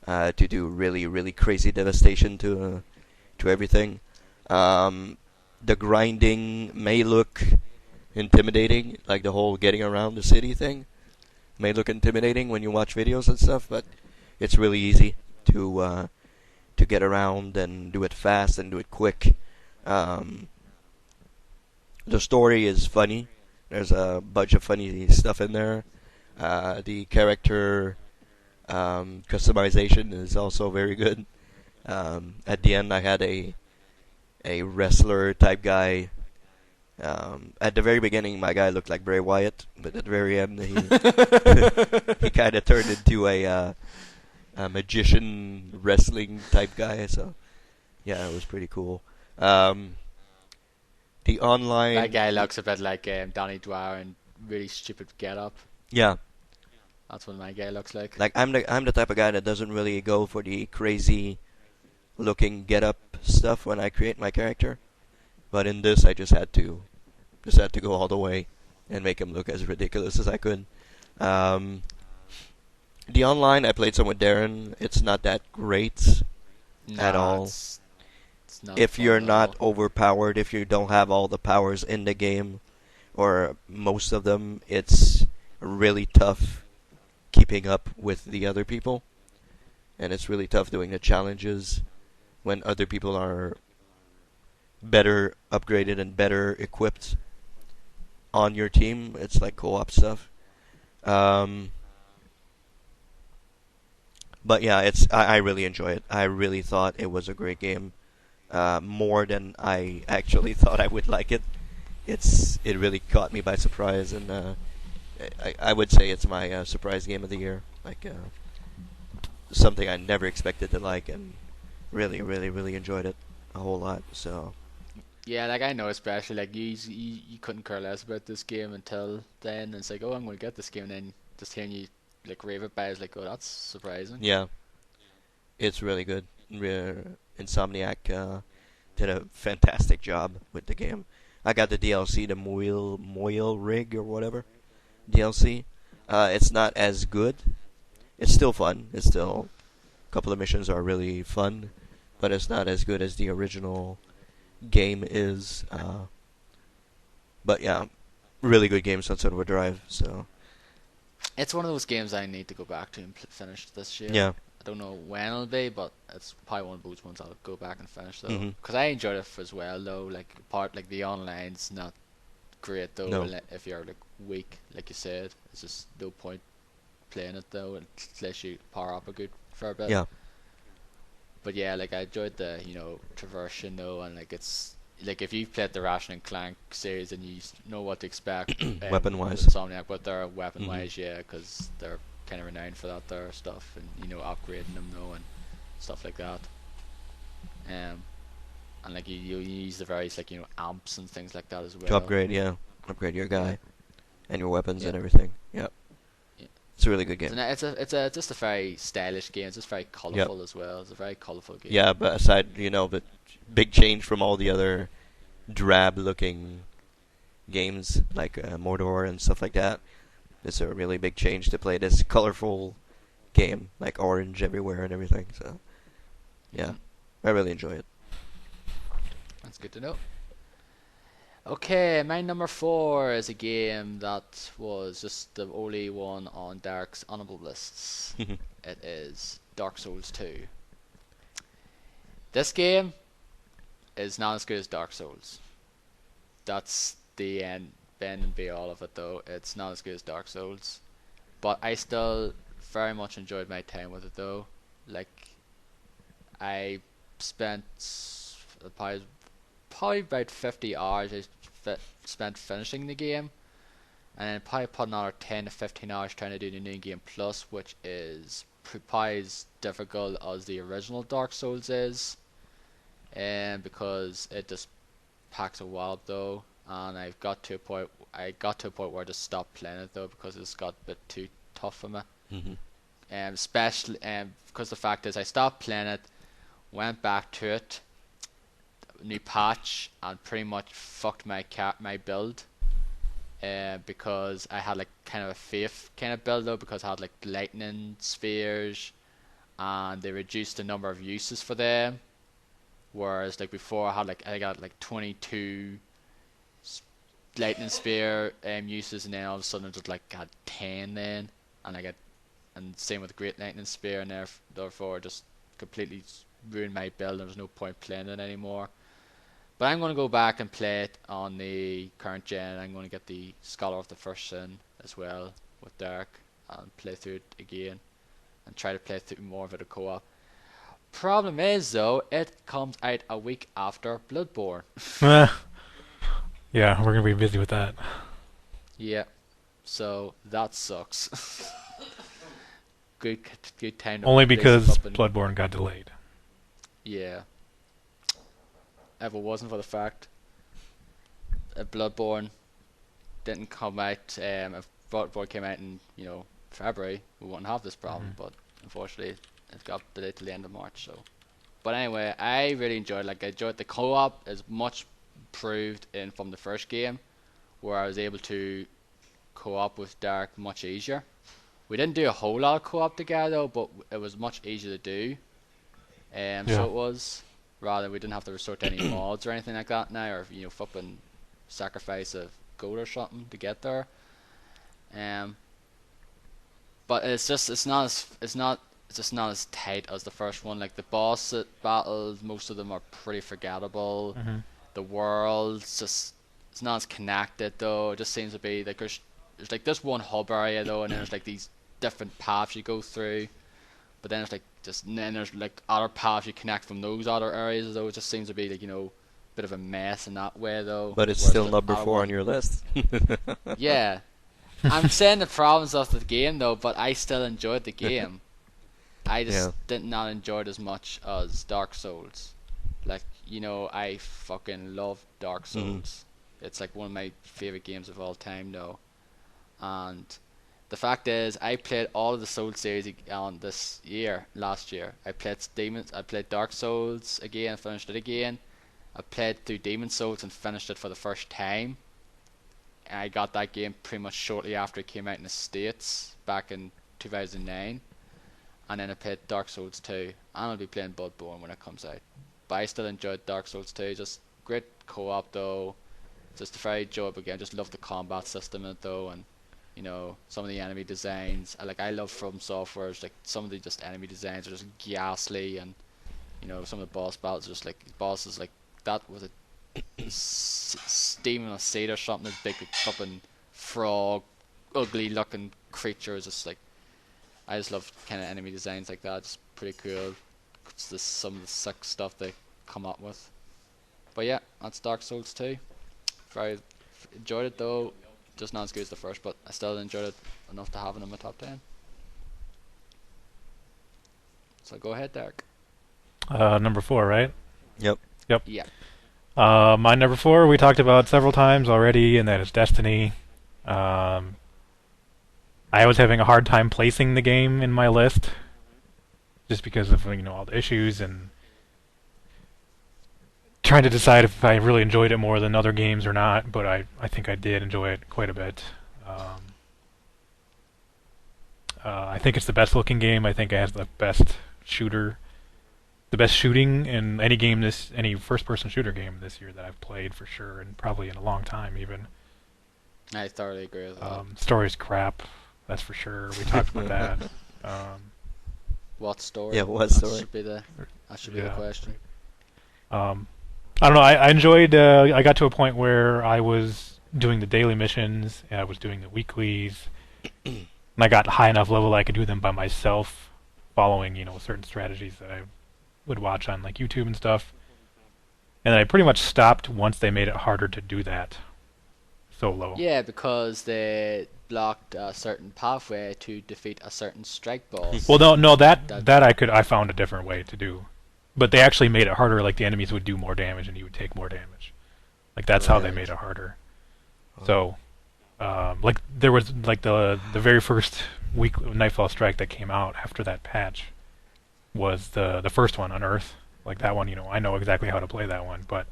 to do really, really crazy devastation to everything. The grinding may look intimidating, like the whole getting around the city thing may look intimidating when you watch videos and stuff, but it's really easy to get around and do it fast and do it quick. The story is funny. There's a bunch of funny stuff in there. The character customization is also very good. At the end, I had a wrestler type guy. At the very beginning, my guy looked like Bray Wyatt, but at the very end, he he kind of turned into a magician wrestling type guy. So yeah, it was pretty cool. Um, the That online, guy looks a bit like Donnie Dwyer and really stupid get up. yeah, That's what my guy looks like. like I'm the type of guy that doesn't really go for the crazy looking get up stuff when I create my character. But in this, I just had to go all the way and make him look as ridiculous as I could. Um, the online, I played some with Darren. It's not that great at Nah, all. it's not If you're fun at not all. overpowered, if you don't have all the powers in the game, or most of them, it's really tough keeping up with the other people. And it's really tough doing the challenges when other people are better upgraded and better equipped on your team. It's like co-op stuff. Um, but yeah, I really enjoy it. I really thought it was a great game, more than I actually thought I would like it. It really caught me by surprise, and I would say it's my surprise game of the year. Like something I never expected to like, and really, really, really enjoyed it a whole lot. So Yeah, like I know especially like you couldn't care less about this game until then. And it's like, oh, I'm going to get this game, and then just hearing you like rave it by is like, oh, that's surprising. yeah, it's really good. Insomniac did a fantastic job with the game. I got the DLC, the Moil Rig or whatever DLC. It's not as good. It's still fun. It's still a couple of missions are really fun, but it's not as good as the original game is. But yeah, really good game, Sunset Overdrive. So It's one of those games I need to go back to and finish this year. yeah, I don't know when it'll be, but it's probably one of those ones I'll go back and finish though. hmm Because I enjoyed it as well though. Like part like the online's not great though. no, If you're like weak, like you said, it's just no point playing it though unless you power up a good fair bit. yeah, But yeah, like I enjoyed the traversing though, and like it's like if you've played the Ratchet and Clank series and you know what to expect weapon with wise. Insomniac, but they're weapon hmm wise, yeah, because they're kind of renowned for that their stuff and upgrading them though and stuff like that. And like you use the various like amps and things like that as To well. upgrade, yeah, upgrade your Yeah, guy and your weapons yeah, and everything. Yep, yeah. it's a really good game. It's a just a very stylish game. It's just very Yep. colourful as well. It's a very colourful game. Yeah, but aside, the big change from all the other drab-looking games like Mordor and stuff like that. It's a really big change to play this colorful game, like orange everywhere and everything. So yeah, Mhm. I really enjoy it. That's good to know. Okay, my number four is a game that was just the only one on Dark's honourable lists. It is Dark Souls 2. This game is not as good as Dark Souls. That's the end and be all of it though. It's not as good as Dark Souls. But I still very much enjoyed my time with it though. Like I spent probably about 50 hours spent finishing the game, and then probably put another 10 to 15 hours trying to do the new game plus, which is probably as difficult as the original Dark Souls is, and because it just packs a wallop though, and I got to a point where I just stopped playing it though because it's got a bit too tough for me. hmm Especially because the fact is I stopped playing it, went back to it, new patch, and pretty much fucked my build. Because I had like kind of a faith kind of build though, because I had like lightning spheres, and they reduced the number of uses for them. Whereas like before I got like 22 lightning spear uses, and then all of a sudden I just like had 10 then, and I got and same with the great lightning spear, and therefore just completely ruined my build. There was no point playing it anymore. But I'm going to go back and play it on the current gen. I'm going to get the Scholar of the First Sin as well with Dark and play through it again and try to play through more of it a co-op. Problem is though, it comes out a week after Bloodborne. Eh, yeah, we're gonna be busy with that. Yeah, so that sucks. good, good time to Only place it because up in. Bloodborne got delayed. Yeah, if it wasn't for the fact that Bloodborne didn't come out, if Bloodborne came out in February, we wouldn't have this problem. But unfortunately, it got delayed till the end of March. So, but anyway, I really enjoyed. Like I enjoyed the co-op is much improved in from the first game, where I was able to co-op with Derek much easier. We didn't do a whole lot of co-op together though, but it was much easier to do. So Yeah. it was rather we didn't have to resort to any mods or anything like that now, or fucking sacrifice a gold or something to get there. Um, but it's just not as tight as the first one. Like the boss battles, most of them are pretty forgettable. Hmm. The world's just it's not as connected though. It just seems to be like there's like this one hub area though, and then there's like these different paths you go through. But then it's like just and then there's like other paths you connect from those other areas though. It just seems to be like bit of a mess in that way though. But it's Whereas still the number other 4 on one, your list. yeah. I'm saying the problems of the game though, but I still enjoyed the game. I just Yeah. did not enjoy it as much as Dark Souls. Like, I fucking love Dark Souls. It's like one of my favorite games of all time though. And the fact is, I played all of the Soul series on last year. I played Dark Souls again, finished it again. I played through Demon Souls and finished it for the first time. And I got that game pretty much shortly after it came out in the States back in 2009. And then I played Dark Souls 2, and I'll be playing Bloodborne when it comes out. But I still enjoyed Dark Souls 2, just great co-op though, just a very enjoyable game. Just love the combat system in it though, and some of the enemy designs. I love From Software's like some of the just enemy designs are just ghastly, and some of the boss battles are just like bosses like that was a steaming a seed or something. This big fucking frog, ugly looking creature is just like. I just love kind of enemy designs like that. It's pretty cool. It's just some of the sick stuff they come up with. But yeah, that's Dark Souls 2. Very enjoyed it though. Just not as good as the first, but I still enjoyed it enough to have it in my top 10. So go ahead, Derek. Number 4, right? Yep. Yep. Yeah. My number 4 we talked about several times already, and that is Destiny. I was having a hard time placing the game in my list, just because of all the issues and trying to decide if I really enjoyed it more than other games or not. But I think I did enjoy it quite a bit. I think it's the best looking game. I think it has the best shooting in any first person shooter game this year that I've played for sure, and probably in a long time even. I thoroughly agree with that. Story's crap, that's for sure. We talked about that. What story? Yeah, what That story? should be the question. I don't know. I enjoyed. I got to a point where I was doing the daily missions and I was doing the weeklies, and I got high enough level I could do them by myself, following certain strategies that I would watch on like YouTube and stuff. And I pretty much stopped once they made it harder to do that solo. Yeah, because they blocked a certain pathway to defeat a certain strike boss. Well, no, that I found a different way to do, but they actually made it harder. Like the enemies would do more damage and you would take more damage. Like that's how they Right. made it harder. So, like there was like the very first week Nightfall Strike that came out after that patch was the first one on Earth. Like that one, I know exactly how to play that one, but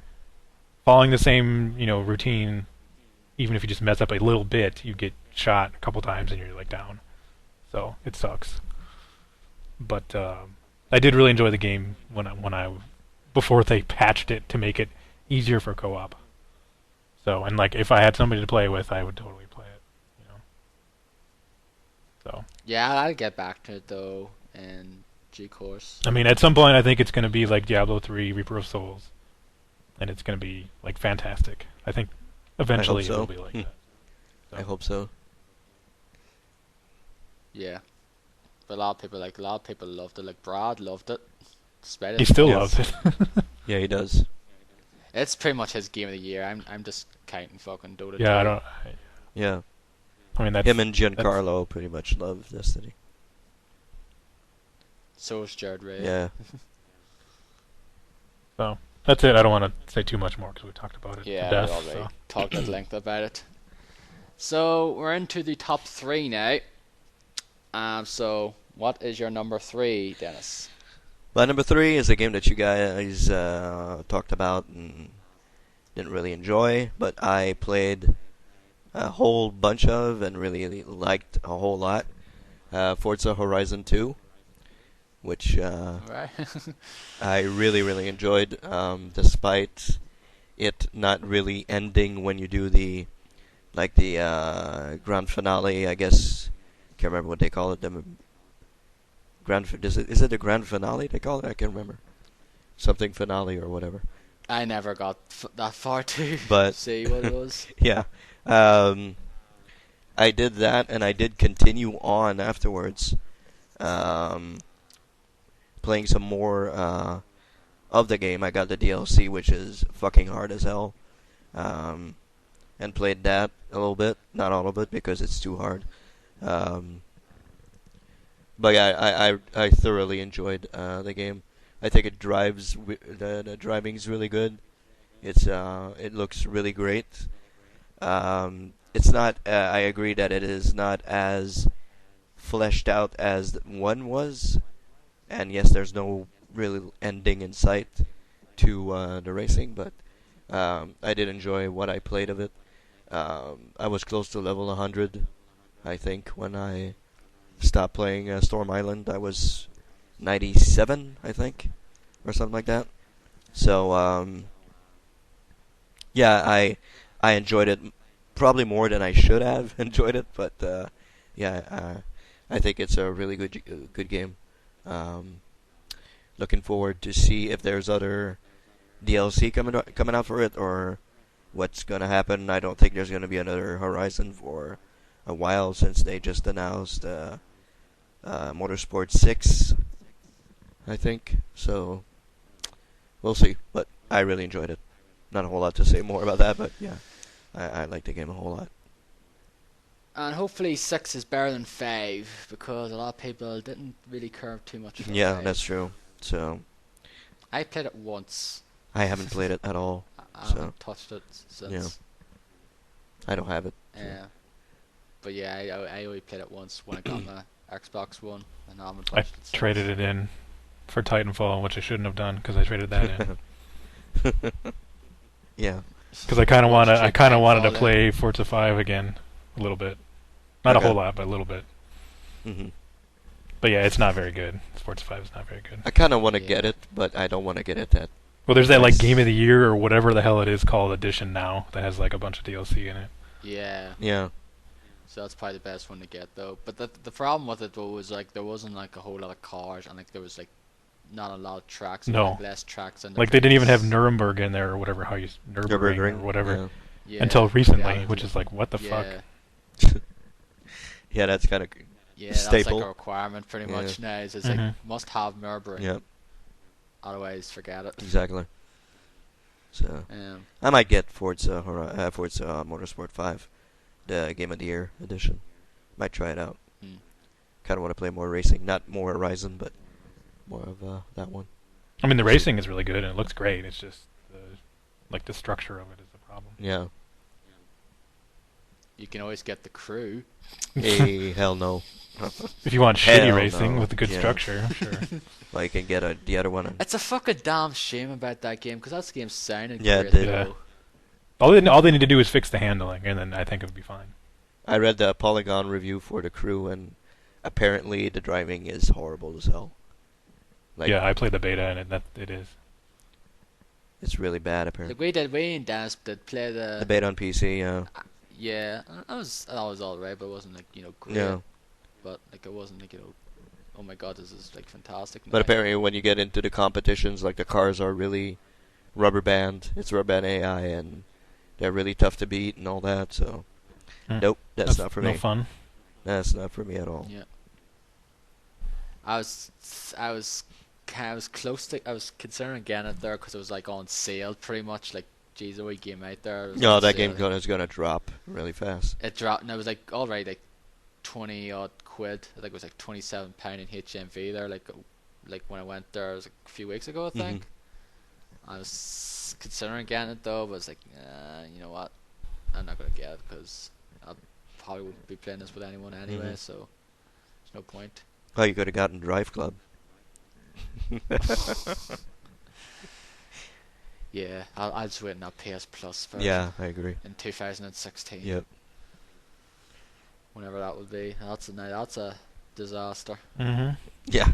following the same routine, even if you just mess up a little bit, you get shot a couple times and you're like down. So it sucks. But I did really enjoy the game before they patched it to make it easier for co-op. So and like if I had somebody to play with, I would totally play it. So Yeah, I'll get back to it though in due course. I mean, at some point, I think it's going to be like Diablo 3, Reaper of Souls, and it's going to be like fantastic. I think eventually so. it will be like that. So. I hope so. Yeah, but a lot of people loved it. Like Brad loved it. despite He it. still Yes. loves it. Yeah, he does. It's pretty much his game of the year. I'm just counting fucking Dota 2. Yeah, I don't. Yeah. I mean, that's Him and Giancarlo pretty much love Destiny. So is Jared Ray. Yeah. So that's it. I don't want to say too much more because we talked about it Yeah, to death. we already So. talked at length about it. So we're into the top 3 now. So what is your number 3, Dennis? My number 3 is a game that you guys talked about and didn't really enjoy, but I played a whole bunch of and really liked a whole lot. Forza Horizon 2, which Right. I really enjoyed, despite it not really ending when you do the grand finale. I guess can't remember what they call it. Is it a grand finale they call it? I can't remember. Something finale or whatever. I never got that far to But see what it was. yeah, I did that, and I did continue on afterwards, playing some more of the game. I got the DLC, which is fucking hard as hell, and played that a little bit, not all of it because it's too hard. But yeah, I thoroughly enjoyed the game. I think it drives the driving's really good. It looks really great. It's not. I agree that it is not as fleshed out as one was, and yes, there's no really ending in sight to the racing. But I did enjoy what I played of it. I was close to level 100, I think, when I stopped playing Storm Island. I was 97, I think, or something like that. So yeah, I enjoyed it probably more than I should have enjoyed it, but yeah, I think it's a really good game. Looking forward to see if there's other DLC coming out for it or what's gonna happen. I don't think there's gonna be another Horizon for a while since they just announced Motorsport 6, I think. So we'll see. But I really enjoyed it. Not a whole lot to say more about that, but yeah, I like the game a whole lot. And hopefully 6 is better than 5, because a lot of people didn't really care too much for Yeah, 5. that's true. So I played it once. I haven't played it at all. I So haven't touched it since. yeah, I don't have it. So. But yeah, I only played it once when I got my Xbox One, and I haven't I touched it since. traded it in for Titanfall, which I shouldn't have done because I traded that in. Yeah. Because I kind of Why'd you wanted, I trade kind of wanted to Titanfall play Forza 5 again, a little bit. Not Okay. a whole lot, but a little bit. hmm But yeah, it's not very good. Forza 5 is not very good. I kind of want to Yeah. get it, but I don't want to get it that. Well, there's that like Nice. Game of the Year or whatever the hell it is called edition now that has like a bunch of DLC in it. Yeah, Yeah. so that's probably the best one to get though. But the problem with it though was like there wasn't like a whole lot of cars, and like there was like not a lot of tracks. No. Like, less tracks. And Like they didn't even have Nuremberg in there or whatever how you Nürburgring or whatever Yeah, until recently, yeah, which is like what the fuck. yeah, Yeah, that's kind of. Yeah, that's Staple. like a requirement pretty Yeah. much now. It's Mhm. like must have Nürburgring. Yeah, Otherwise, forget it. exactly. So I might get Forza Motorsport 5, the Game of the Year edition. Might try it out. Hmm. Kind of want to play more racing, not more Horizon, but more of that one. I mean the racing is really good and it looks great. It's just the structure of it is the problem. Yeah. You can always get the crew. Hey, hell no. If you want Hell shitty racing no. with a good Yeah. structure, sure. Well, you can get the other one. It's a fucking damn shame about that game, because that game sounded Yeah, it great did. though. All they need to do is fix the handling, and then I think it'll be fine. I read the Polygon review for the crew, and apparently the driving is horrible as hell. Like, Yeah, I played the beta, and it is. it's really bad apparently. Like we and Dennis did play The beta on PC, yeah, that was alright, but it wasn't like great. yeah. But like it wasn't like oh my god, this is like fantastic. But now. apparently when you get into the competitions, like the cars are really rubber band. It's rubber band AI, and they're really tough to beat and all that. So, nope, that's not for no me. fun. That's not for me at all. Yeah. I was I was close to. I was considering getting it there because it was like on sale, pretty much. Like, geez, the way came out there. It was No, on that sale. game is gonna drop really fast. It dropped, and it was like alright, like 20 odd quid. I think it was like £27 in HMV there. Like when I went there, it was like a few weeks ago, I think. I was considering getting it though, but I was like, you know what? I'm not gonna get it because I probably wouldn't be playing this with anyone anyway. So there's no point. Oh, you could have gotten Drive Club. Yeah, I'll just wait on that PS Plus version Yeah, I agree. in 2016. Yep. Whenever that will be. That's a disaster. Mm-hmm. Yeah,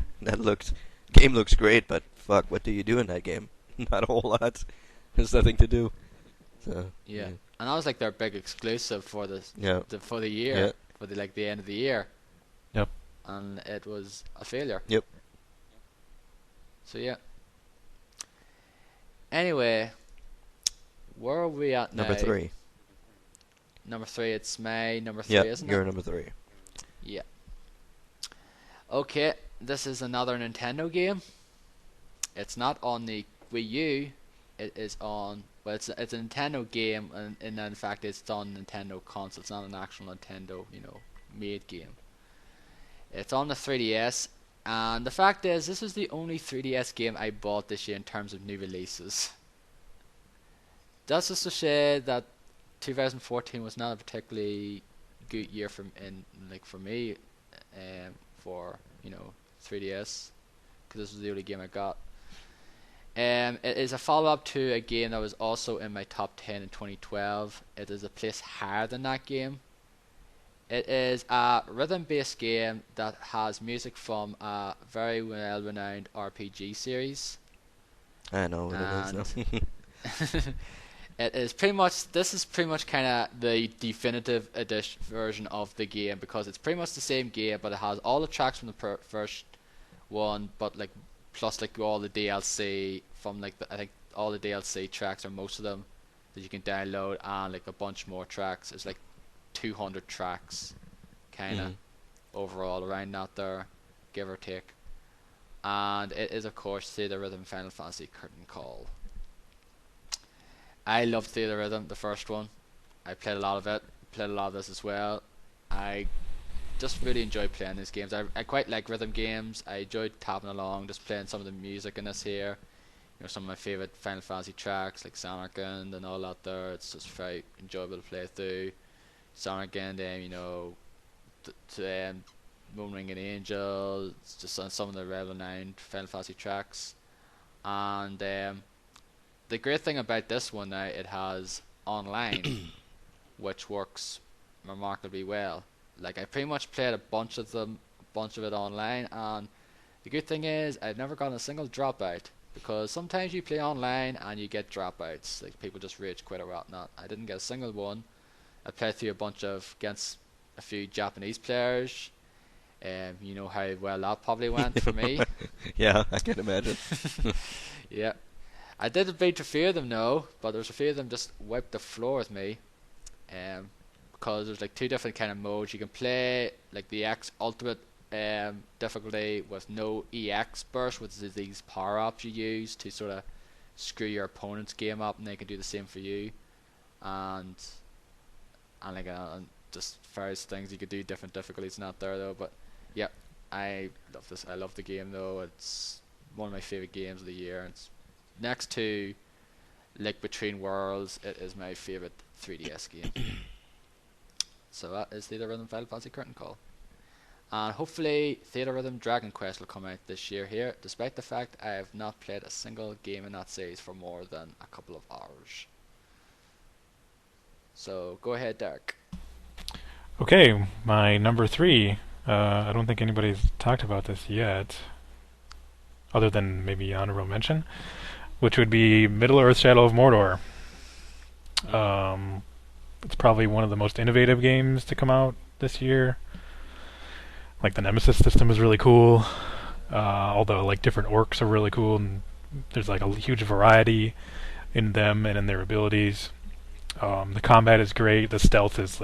game looks great, but fuck, what do you do in that game? Not a whole lot. There's nothing to do. So Yeah, and that was like their big exclusive for the yeah, for the year, yeah, for the end of the year. Yep. And it was a failure. Yep. So yeah. Anyway, where are we at now? Number 3. Number 3. It's my number 3, Yeah, isn't you're it? number 3. Yeah. Okay, this is another Nintendo game. It's not on the Wii U. It is on. Well, it's a Nintendo game, and in fact, it's on Nintendo console. It's not an actual Nintendo, made game. It's on the 3DS, and the fact is, this is the only 3DS game I bought this year in terms of new releases. That's just to say that 2014 was not a particularly good year for me, for 3DS, because this was the only game I got. It is a follow-up to a game that was also in my top 10 in 2012. It is a place higher than that game. It is a rhythm-based game that has music from a very well-renowned RPG series. I know what it is now. This is pretty much kind of the definitive edition version of the game, because it's pretty much the same game, but it has all the tracks from the first one, but plus all the DLC from I think all the DLC tracks, or most of them, that you can download, and a bunch more tracks. It's 200 tracks, kind of overall around that there, give or take. And it is, of course, Theater Rhythm Final Fantasy Curtain Call. I loved Theater Rhythm, the first one. I played a lot of it, played a lot of this as well. I just really enjoy playing these games. I quite like rhythm games. I enjoyed tapping along, just playing some of the music in this here. Some of my favourite Final Fantasy tracks, like Samarkand and all that there. It's just very enjoyable to play through. Samarkand, Moon Ring and Angel, it's just on some of the well-renowned Final Fantasy tracks. And the great thing about this one now, it has online, which works remarkably well. I pretty much played a bunch of it online, and the good thing is I've never gotten a single dropout, because sometimes you play online and you get dropouts, people just rage quit or whatnot. I didn't get a single one. I played through against a few Japanese players. You know how well that probably went for me. Yeah, I can imagine. Yeah. I did beat a few of them, no, but there's a few of them just wiped the floor with me. Because there's 2 different kind of modes. You can play the X Ultimate difficulty with no EX burst, which is these power ups you use to sort of screw your opponent's game up, and they can do the same for you. And just various things you could do, different difficulties not there though. But yeah, I love this. I love the game though. It's one of my favorite games of the year. It's next to Link Between Worlds. It is my favorite 3DS game. So that is Theater Rhythm Final Fantasy Curtain Call. And hopefully Theater Rhythm Dragon Quest will come out this year here, despite the fact I have not played a single game in that series for more than a couple of hours. So go ahead, Derek. Okay, my number 3. I don't think anybody's talked about this yet, other than maybe honorable mention, which would be Middle-earth: Shadow of Mordor. It's probably one of the most innovative games to come out this year. The Nemesis system is really cool. Although different orcs are really cool, and there's a huge variety in them and in their abilities. The combat is great. The stealth is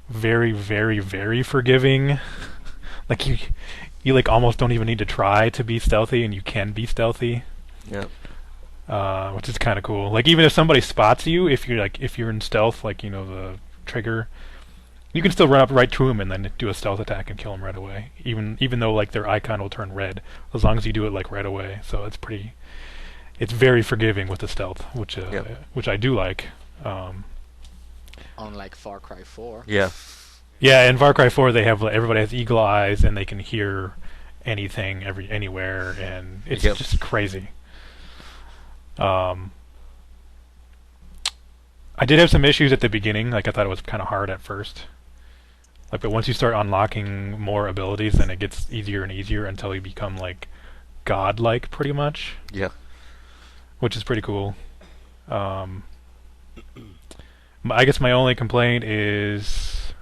very, very, very forgiving. you like almost don't even need to try to be stealthy, and you can be stealthy. Yeah. Which is kind of cool. Like even if somebody spots you, if you're in stealth, like the trigger, you can still run up right to them and then do a stealth attack and kill them right away. Even though like their icon will turn red, as long as you do it like right away. So it's very forgiving with the stealth, which I do like. Unlike Far Cry 4. Yeah. Yeah, in Far Cry 4 everybody has eagle eyes and they can hear anything anywhere, and it's just crazy. I did have some issues at the beginning. Like I thought it was kind of hard at first. Like, but once you start unlocking more abilities, then it gets easier and easier until you become like godlike, pretty much. Yeah. Which is pretty cool. I guess my only complaint is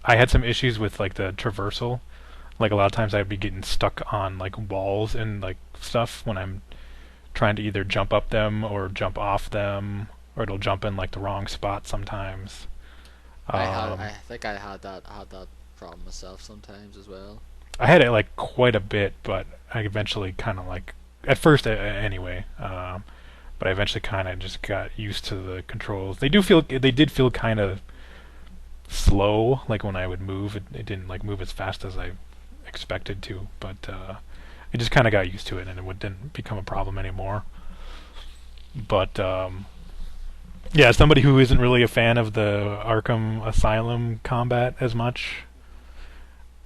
I had some issues with like the traversal. Like a lot of times I'd be getting stuck on like walls and like stuff when I'm trying to either jump up them or jump off them, or it'll jump in like the wrong spot sometimes. I think I had that problem myself sometimes as well. I had it like quite a bit, but I eventually kind of like at first anyway. But I eventually kind of just got used to the controls. They did feel kind of slow. Like when I would move, it didn't like move as fast as I expected to, but I just kind of got used to it, and it didn't become a problem anymore. But yeah, as somebody who isn't really a fan of the Arkham Asylum combat as much,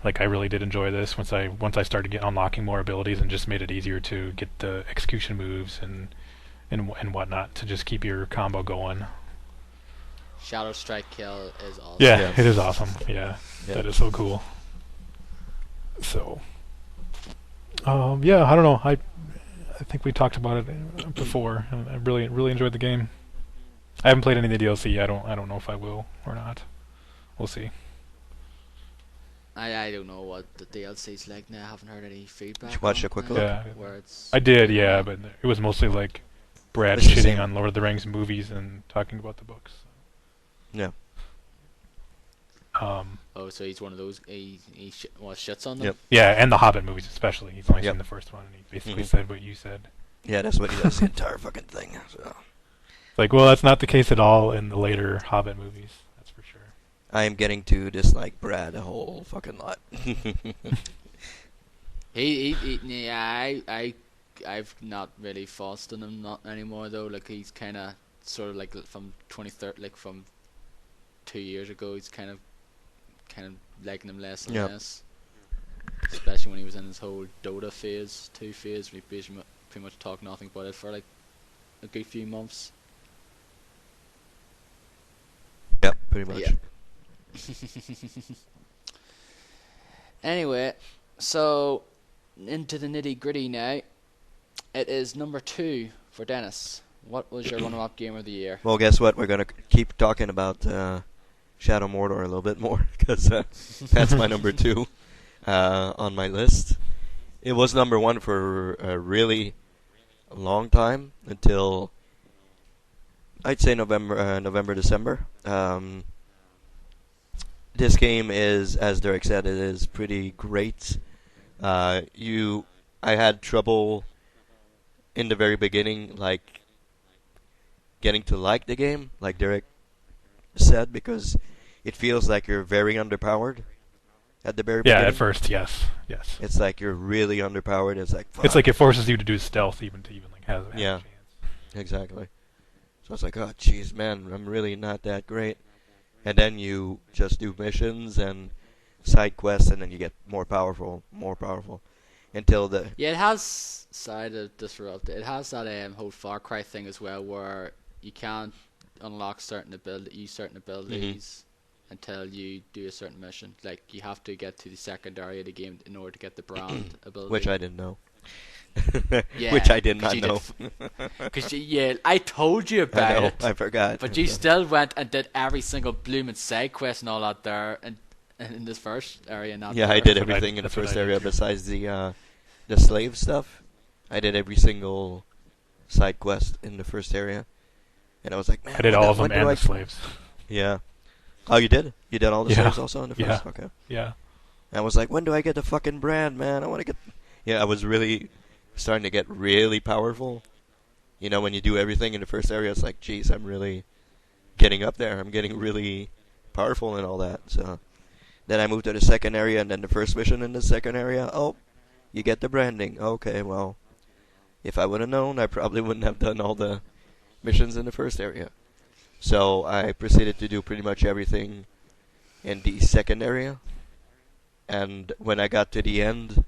like I really did enjoy this once I started unlocking more abilities and just made it easier to get the execution moves and whatnot to just keep your combo going. Shadow Strike Kill is awesome. Yeah, it is awesome. Yeah, that is so cool. So, yeah, I don't know. I think we talked about it before, and I really enjoyed the game. I haven't played any of the DLC. I don't know if I will or not. We'll see. I don't know what the DLC's like now. I haven't heard any feedback. Did you watch a quick look? Yeah, where it's I did. Yeah, but it was mostly like Brad It's the shitting same. on Lord of the Rings movies and talking about the books. Yeah. Oh, so he's one of those. He shits on them. Yep. Yeah, and the Hobbit movies especially. He's only Yep. seen the first one, and he basically Mhm. said what you said. Yeah, that's what he does the entire fucking thing. So. Like, well, that's not the case at all in the later Hobbit movies. That's for sure. I am getting to dislike Brad a whole fucking lot. Yeah, I've not really fussed on him not anymore though. Like he's kind of sort of like from 23rd, like from 2 years ago. He's kind of liking him less and less. Especially when he was in his whole Dota phase, 2 phase, we pretty much talked nothing about it for like a good few months. Yep, pretty much. Yeah. Anyway, so into the nitty gritty now. It is number 2 for Dennis. What was your runner-up game of the year? Well, guess what? We're gonna keep talking about Shadow Mordor a little bit more because that's my number 2 on my list. It was number 1 for a really long time until I'd say November, December. This game is, as Derek said, it is pretty great. I had trouble in the very beginning, like getting to like the game, like Derek said, because it feels like you're very underpowered at the very beginning. Yeah, at first, yes. It's like you're really underpowered. It's like fuck. It's like it forces you to do stealth even like have a chance. Exactly. So it's like, oh, jeez, man, I'm really not that great. And then you just do missions and side quests, and then you get more powerful, until the... Yeah, it has... Sorry to disrupt. It has that whole Far Cry thing as well, where you can't unlock certain abilities until you do a certain mission. Like, you have to get to the second area of the game in order to get the brand ability. Which I didn't know. Yeah, which I did not know. Because I told you about it. I forgot. But you still went and did every single blooming side quest and all that there, and in this first area. I did everything in the first area besides the slave stuff. I did every single side quest in the first area, and I was like, man, I did all of them and the slaves. Yeah. Oh, you did? You did all the slaves also in the first? Yeah. Okay. Yeah. And I was like, when do I get the fucking brand, man? I want to get. Yeah, I was really starting to get really powerful. You know, when you do everything in the first area, it's like, geez, I'm really getting up there. I'm getting really powerful and all that. So then I moved to the second area, and then the first mission in the second area. Oh, you get the branding. Okay, well, if I would have known, I probably wouldn't have done all the missions in the first area. So I proceeded to do pretty much everything in the second area. And when I got to the end,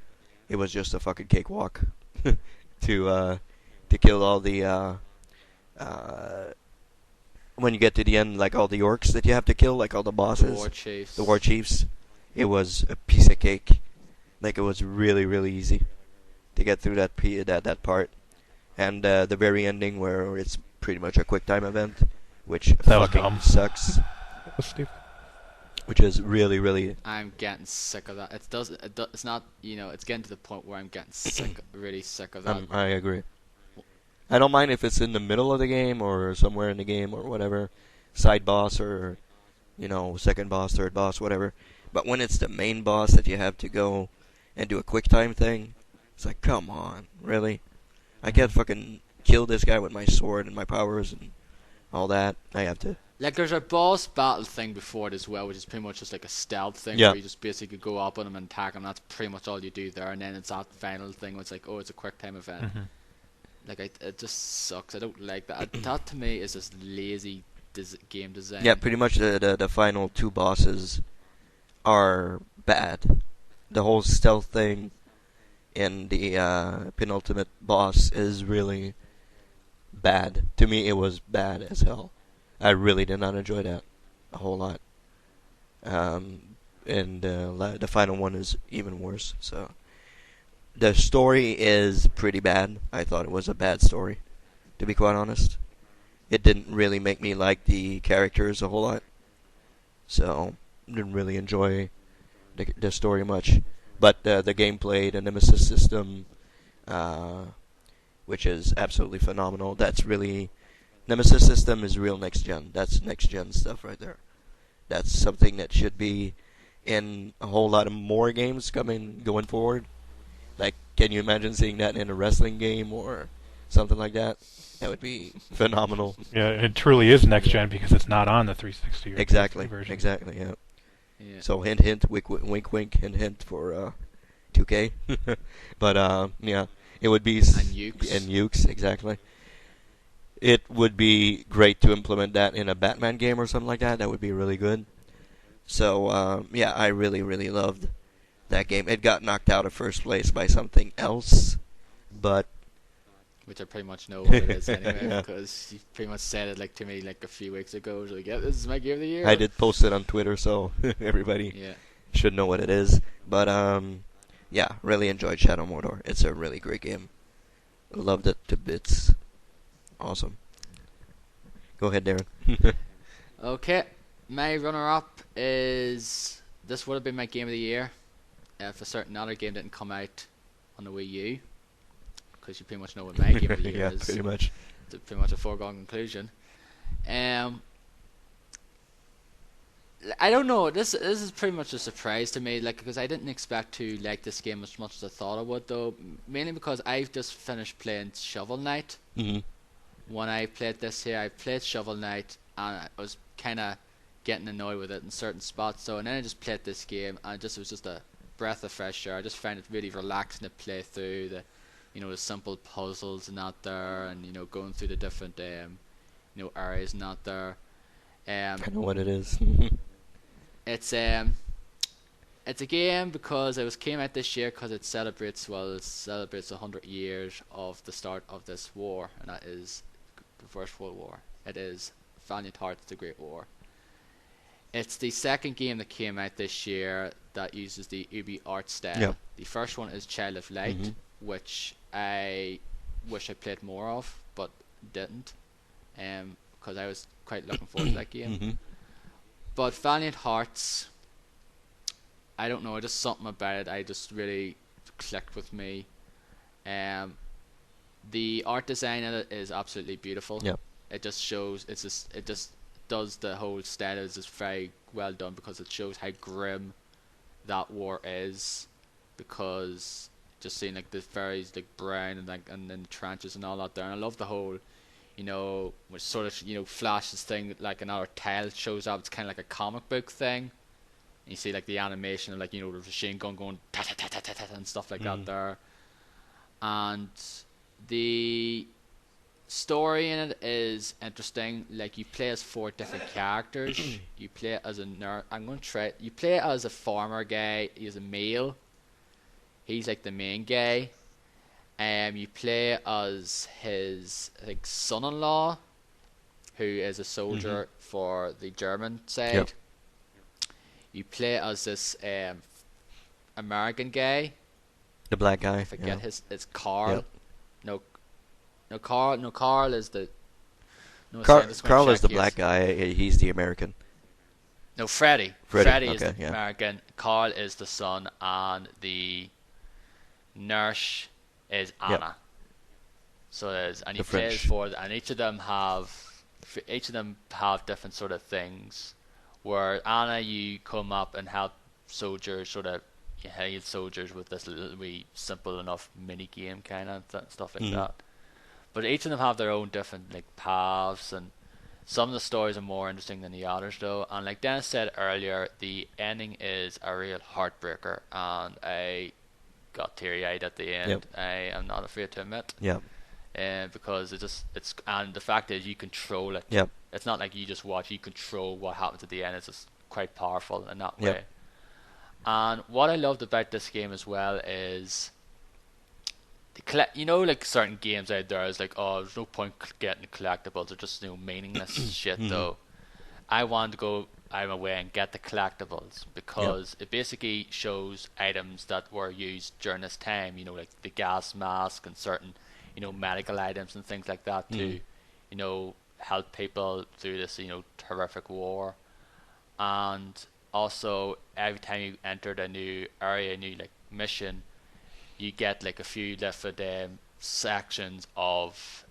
it was just a fucking cakewalk to kill all the uh, when you get to the end, like all the orcs that you have to kill, like all the bosses, the war chiefs. It was a piece of cake. Like it was really really easy to get through that part, and the very ending where it's pretty much a quick time event, which That was fucking dumb. sucks. That was stupid. Which is really really I'm getting sick of that. It's not, it's getting to the point where I'm getting really sick of that. I agree. I don't mind if it's in the middle of the game or somewhere in the game or whatever, side boss or, second boss, third boss, whatever. But when it's the main boss that you have to go and do a quick time thing, it's like, come on, really? I can't fucking kill this guy with my sword and my powers and all that. I have to. Like, there's a boss battle thing before it as well, which is pretty much just like a stealth thing, Yeah. where you just basically go up on him and attack him. That's pretty much all you do there. And then it's that final thing where it's like, oh, it's a quick time event. Mm-hmm. Like, it just sucks. I don't like that. That to me is just lazy game design. Yeah, pretty much the final two bosses are bad. The whole stealth thing in the penultimate boss is really bad. To me, it was bad as hell. I really did not enjoy that a whole lot. And the final one is even worse. So the story is pretty bad. I thought it was a bad story, to be quite honest. It didn't really make me like the characters a whole lot. So didn't really enjoy the story much. But the gameplay, the Nemesis system, which is absolutely phenomenal. That's really Nemesis system is real next gen. That's next gen stuff right there. That's something that should be in a whole lot of more games going forward. Like, can you imagine seeing that in a wrestling game or something like that? That would be phenomenal. Yeah, it truly is next gen because it's not on the 360 or Exactly. 360 version. Exactly. Yeah. Yeah. So hint, hint, wink, wink, hint, hint for 2K. But yeah, it would be And Ukes. and Ukes exactly. It would be great to implement that in a Batman game or something like that. That would be really good. So yeah, I really really loved that game. It got knocked out of first place by something else, but Which I pretty much know what it is anyway, Yeah. because you pretty much said it like to me like a few weeks ago. So like, yeah, this is my game of the year. I did post it on Twitter, so everybody Yeah. should know what it is. But yeah, really enjoyed Shadow Mordor. It's a really great game. Loved it to bits. Awesome. Go ahead, Darren. Okay, my runner-up is, this would have been my game of the year if a certain other game didn't come out on the Wii U, because you pretty much know what my game of the year Yeah, is. pretty much. It's pretty much a foregone conclusion. I don't know. This is pretty much a surprise to me, like, because I didn't expect to like this game as much as I thought I would, though. Mainly because I've just finished playing Shovel Knight. Hmm. When I played this here, I played Shovel Knight, and I was kind of getting annoyed with it in certain spots. So, and then I just played this game, and it was just a breath of fresh air. I just found it really relaxing to play through the simple puzzles and that there, and going through the different areas and that there. I know what it is. It's a game because came out this year because it celebrates 100 years of the start of this war, and that is the First World War. It is Valiant Hearts: The Great War. It's the second game that came out this year that uses the Ubi art style. Yep. The first one is Child of Light, Mhm. which I wish I played more of, but didn't, because I was quite looking forward to that game. Mhm. But Valiant Hearts, I don't know, just something about it. I just really clicked with me. The art design in it is absolutely beautiful. Yep. It just shows. It just does the whole style is just very well done because it shows how grim that war is, because just seeing like the very like brown and like and then the trenches and all that there. And I love the whole, which sort of flashes thing like another tile shows up. It's kind of like a comic book thing. And you see like the animation of like the machine gun going ta ta ta ta ta ta and stuff like that there. And the story in it is interesting. Like you play as 4 different characters. You play as a nerd. You play as a farmer guy. He's a male. He's like the main guy. You play as his like son-in-law, who is a soldier for the German side. Yep. You play as this American guy. The black guy. I forget it's Carl. Yep. Carl is the. No, Carl is the black guy. He's the American. No, Freddy. Freddy is the American. Carl is the son, and the nurse is Anna. Yep. So there's, and he The plays French. for, and each of them have different sort of things. Where Anna, you come up and help soldiers, sort of you heal soldiers with this little wee simple enough mini game kind of stuff like that. But each of them have their own different like paths, and some of the stories are more interesting than the others though. And like Dennis said earlier, the ending is a real heartbreaker, and I got teary-eyed at the end. Yep. I am not afraid to admit. Yeah. Because and the fact is you control it. Yep. It's not like you just watch, you control what happens at the end. It's just quite powerful in that Yep. way. And what I loved about this game as well is like certain games out there is like, oh, there's no point getting the collectibles, they're just meaningless shit though. I wanted to go out of my way and get the collectibles because it basically shows items that were used during this time, like the gas mask and certain medical items and things like that to help people through this horrific war. And also every time you entered a new area, a new like mission, you get like a few different sections of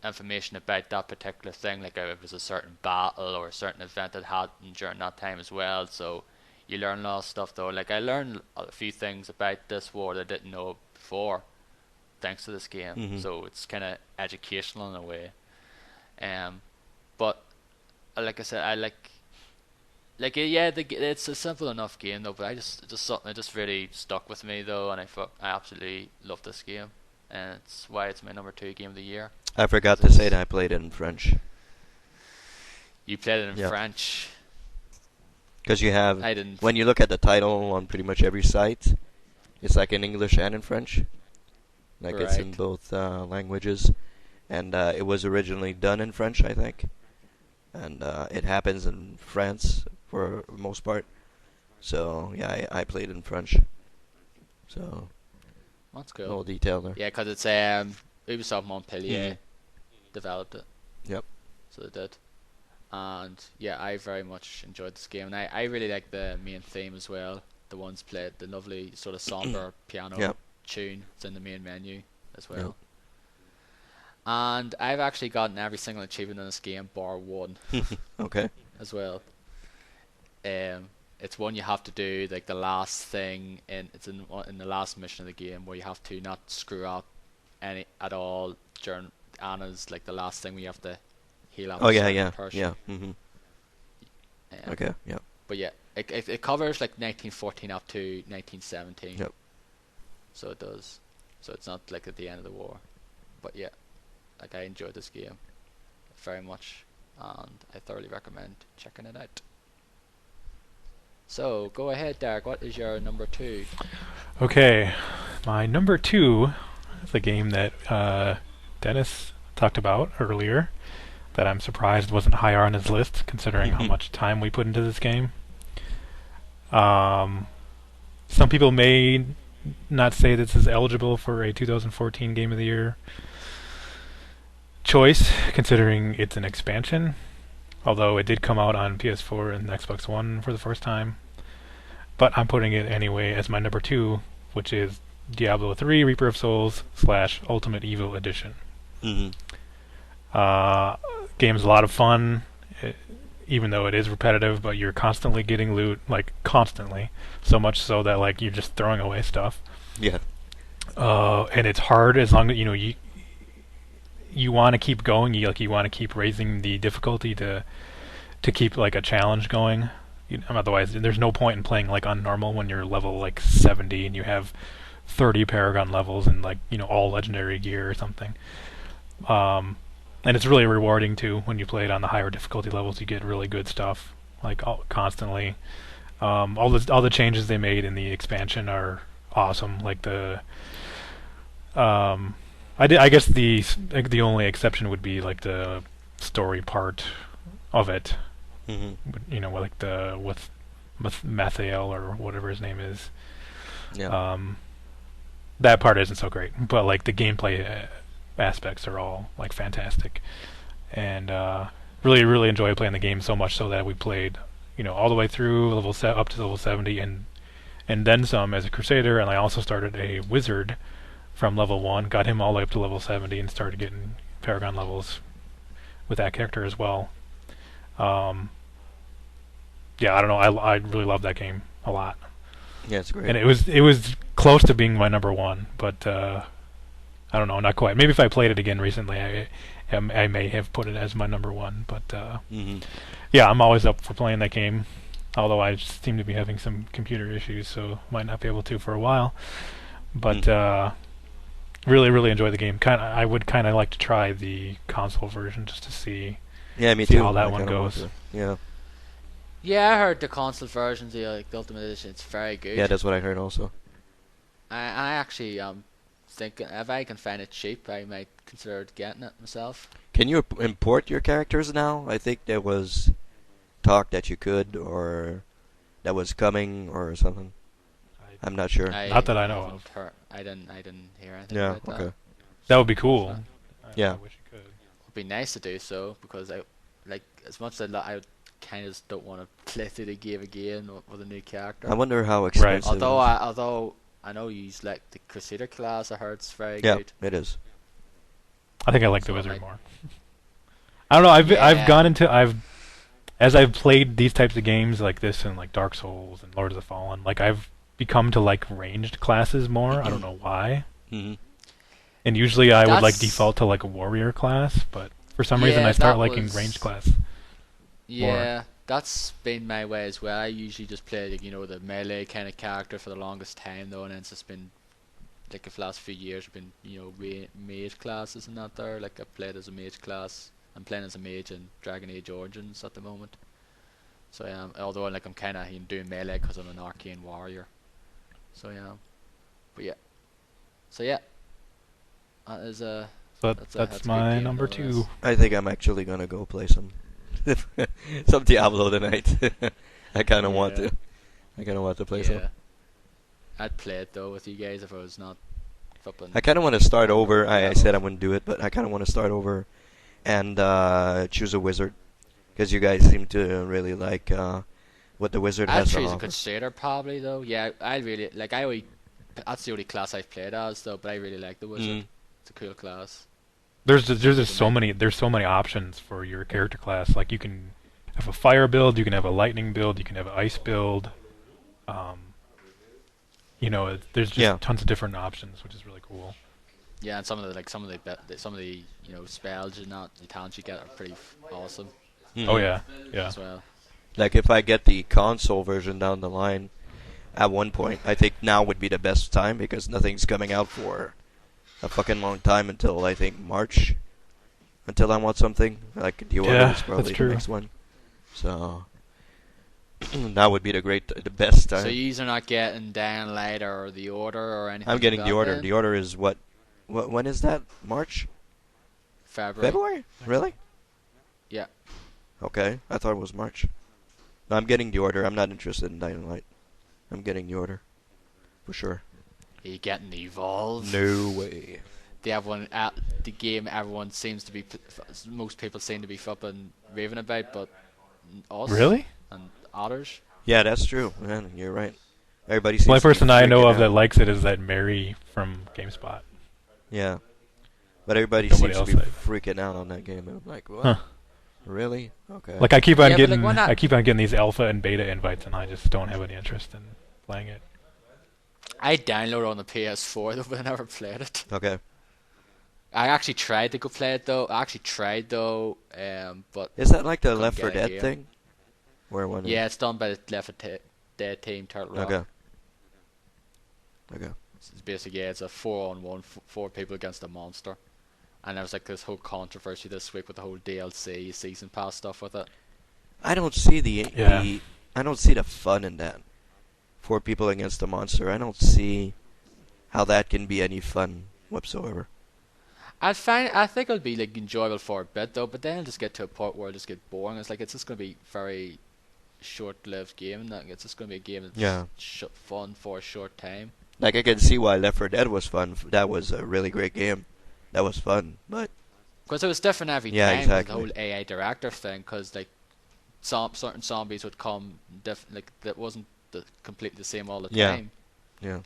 information about that particular thing, like if it was a certain battle or a certain event that happened during that time as well. So you learn a lot of stuff though. Like I learned a few things about this war that I didn't know before thanks to this game. So it's kind of educational in a way. But like I said, I it's a simple enough game though, but it's something that just really stuck with me though, and I absolutely love this game, and it's why it's my number 2 game of the year. I forgot to say that I played it in French. You played it in French? Because you have, I didn't. when you look at the title on pretty much every site, it's like in English and in French. Like it's in both languages, and it was originally done in French, I think, and it happens in France for the most part. So yeah, I played in French. So that's cool. No detail there. Yeah, because it's Ubisoft Montpellier developed it. Yep. So they did. And yeah, I very much enjoyed this game, and I really like the main theme as well. The ones played the lovely sort of somber piano tune. It's in the main menu as well. Yep. And I've actually gotten every single achievement in this game bar 1. Okay. As well. It's one you have to do, like the last thing it's in the last mission of the game, where you have to not screw up any at all during Anna's, like the last thing we have to heal up. Person. Okay, yeah. But yeah, it covers like 1914 up to 1917. Yep. So it does. So it's not like at the end of the war. But yeah, like I enjoyed this game very much, and I thoroughly recommend checking it out. So go ahead, Derek. What is your number 2? Okay, my number 2 is a game that Dennis talked about earlier, that I'm surprised wasn't higher on his list, considering how much time we put into this game. Some people may not say this is eligible for a 2014 Game of the Year choice, considering it's an expansion, although it did come out on PS4 and Xbox One for the first time. But I'm putting it anyway as my number 2, which is Diablo 3 Reaper of Souls / Ultimate Evil Edition. Game's a lot of fun. even though it is repetitive, but you're constantly getting loot, like constantly, so much so that like you're just throwing away stuff. Yeah. And it's hard as long as you want to keep going. You want to keep raising the difficulty to keep like a challenge going. Otherwise, there's no point in playing like on normal when you're level like 70 and you have 30 Paragon levels and like all legendary gear or something. And it's really rewarding too when you play it on the higher difficulty levels. You get really good stuff like constantly. All the changes they made in the expansion are awesome. Like I guess the only exception would be like the story part of it. Like with Mathael or whatever his name is. Yeah. That part isn't so great, but like the gameplay aspects are all like fantastic, and really really enjoy playing the game, so much so that we played all the way through up to level 70 and then some as a Crusader, and I also started a Wizard from level 1, got him all the way up to level 70, and started getting Paragon levels with that character as well. Yeah, I don't know. I really love that game a lot. Yeah, it's great. And it was close to being my number one, but I don't know, not quite. Maybe if I played it again recently, I may have put it as my number one. But yeah, I'm always up for playing that game. Although I just seem to be having some computer issues, so might not be able to for a while. But really, really enjoy the game. I would kind of like to try the console version just to see. Yeah, me too. How that one goes. Yeah. Yeah, I heard the console version, the Ultimate Edition, it's very good. Yeah, that's what I heard also. I actually thinking if I can find it cheap, I might consider getting it myself. Can you import your characters now? I think there was talk that you could, or that was coming, or something. I'm not sure. Not that I know of. I didn't hear anything Yeah, about okay. that. That would be cool. Yeah. I wish you could. It would be nice to do so, because I like as much as I kind of don't want to play through the game again with a new character. I wonder how expensive. Although it is. although I know you use like the Crusader class, I heard it's very Yeah, good. it is. I think I like the So, Wizard like- more. I don't know. I've Yeah. gone into as I've played these types of games like this and like Dark Souls and Lord of the Fallen, like I've become to like ranged classes more. I don't know why. Mm-hmm. And usually I would like That's- default to like a warrior class, but for some reason Yeah, I start that liking was- ranged class. Yeah, that's been my way as well. I usually just play like, the melee kind of character for the longest time though, and then it's just been like the last few years have been mage classes and that there. Like I played as a mage class. I'm playing as a mage in Dragon Age Origins at the moment. So yeah, although like I'm kind of doing melee because I'm an arcane warrior. So yeah, but yeah. So yeah, that is So that's a that's good my game number nonetheless. 2. I think I'm actually gonna go play some Diablo tonight. I kind of want Yeah. to. I kind of want to play some. Yeah, I'd play it though with you guys if I was not flipping. I kind of want to start over. I said I wouldn't do it, but I kind of want to start over and choose a wizard, because you guys seem to really like what the wizard I'd has to choose a offer. Crusader probably though. Yeah, I really like. That's the only class I've played as though, but I really like the wizard. Mm. It's a cool class. There's just so many options for your character class. Like you can have a fire build, you can have a lightning build, you can have an ice build. There's just tons of different options, which is really cool. Yeah, and some of the spells and not the talents you get are pretty awesome Mhm. Oh yeah. as well. Like if I get the console version down the line, at one point, I think now would be the best time, because nothing's coming out for a fucking long time until I think March. Until I want something like the order Yeah, is probably that's the true. next one. So that would be the best time. So you're not getting Dying Light or the Order or anything. I'm getting like the that order. then? The order is what? When is that? March? February? Really? Yeah. Okay, I thought it was March. No, I'm getting the order. I'm not interested in Dying Light. I'm getting the order, for sure. Are you getting the Evolve? No way. The game everyone seems to be, most people seem to be flipping raving about, but us Really? and others. Yeah, that's true. Man, you're right. Everybody seems The only to be person I know freaking of that out. likes it is that Mary from GameSpot. Yeah. But everybody Nobody seems to be else freaking out on that game. I'm like, what? Huh. Really? Okay. Like I keep on Yeah, but, like, why not? getting these alpha and beta invites, and I just don't have any interest in playing it. I downloaded on the PS4 though, but I never played it. Okay. I actually tried to go play it though. But Is that like the couldn't Left 4 get a Dead game. thing? Where one? Yeah, it's done by the Left 4 Dead team, Turtle Rock. Okay. Okay. It's basically, yeah, it's a 4-on-1, four people against a monster. And there was like this whole controversy this week with the whole DLC season pass stuff with it. I don't see the Yeah. I don't see the fun in that. 4 people against a monster. I don't see how that can be any fun whatsoever. I think it'll be like enjoyable for a bit though, but then it'll just get to a point where it'll just get boring. It's like it's just gonna be very short-lived game, and like, it's just gonna be a game that's Yeah. fun for a short time. Like I can see why Left 4 Dead was fun. That was a really great game. That was fun, but Because it was different every Yeah, time exactly. with the whole AI director thing. Because like certain zombies would come like that wasn't completely the same all the Yeah. time. yeah.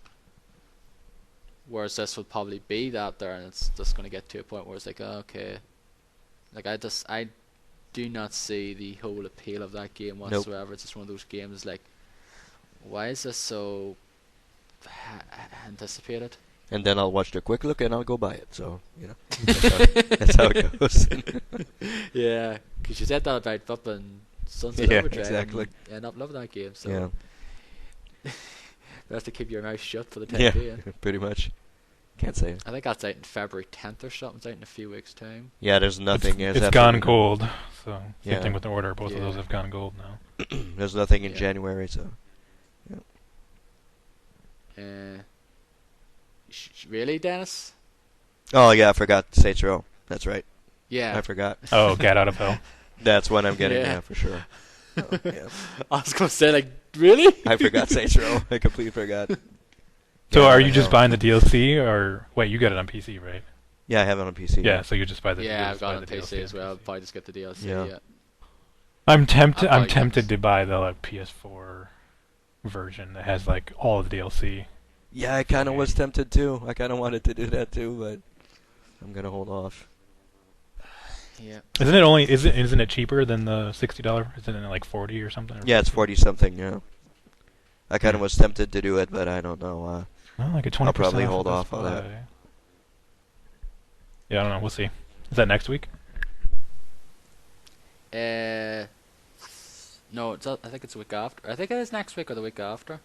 Whereas this would probably be that there, and it's just going to get to a point where it's like, okay, like I do not see the whole appeal of that game Nope. whatsoever. It's just one of those games like, why is this so anticipated? And then I'll watch the quick look and I'll go buy it. So that's how it goes. Yeah, because you said that about flipping Sunset Yeah, Overdrive, exactly. and you end up loving that game. So Yeah, you have to keep your mouth shut for the time yeah, being. pretty much. Can't say it. I think that's out in February 10th or something. It's out in a few weeks' time. Yeah, there's nothing. It's gone cold. So same Yeah. thing with the Order. Both of Yeah. those have gone gold now. There's nothing in Yeah. January, so Really, Dennis? Oh yeah, I forgot Saints Row. That's right. Yeah. I forgot. Oh, Cat Out of Hell. That's what I'm getting. Yeah. Yeah, for sure. Oh, yeah. I was gonna say, like, really? I forgot Saints Row. I completely forgot. So Yeah, are I you just know. buying the DLC, or wait, you got it on PC, right? Yeah, I have it on PC. Yeah, so you just buy the Yeah, you I've just got buy it on the PC DLC as well. PC. Probably just get the DLC. Yeah. Yeah. I'm tempted. I'll I'm probably tempted get- to buy the like, PS4 version that has like all the DLC. Yeah, I kind of was tempted too. I kind of wanted to do that too, but I'm gonna hold off. Yeah. Isn't it cheaper than the $60? Isn't it like 40 or something? Yeah, it's 40 something. Yeah. I kind of Yeah. was tempted to do it, but I don't know. Well, like a 20%. I'll probably off hold at off Best on that. Buy. Yeah, I don't know. We'll see. Is that next week? No, I think it's the week after. I think it is next week or the week after.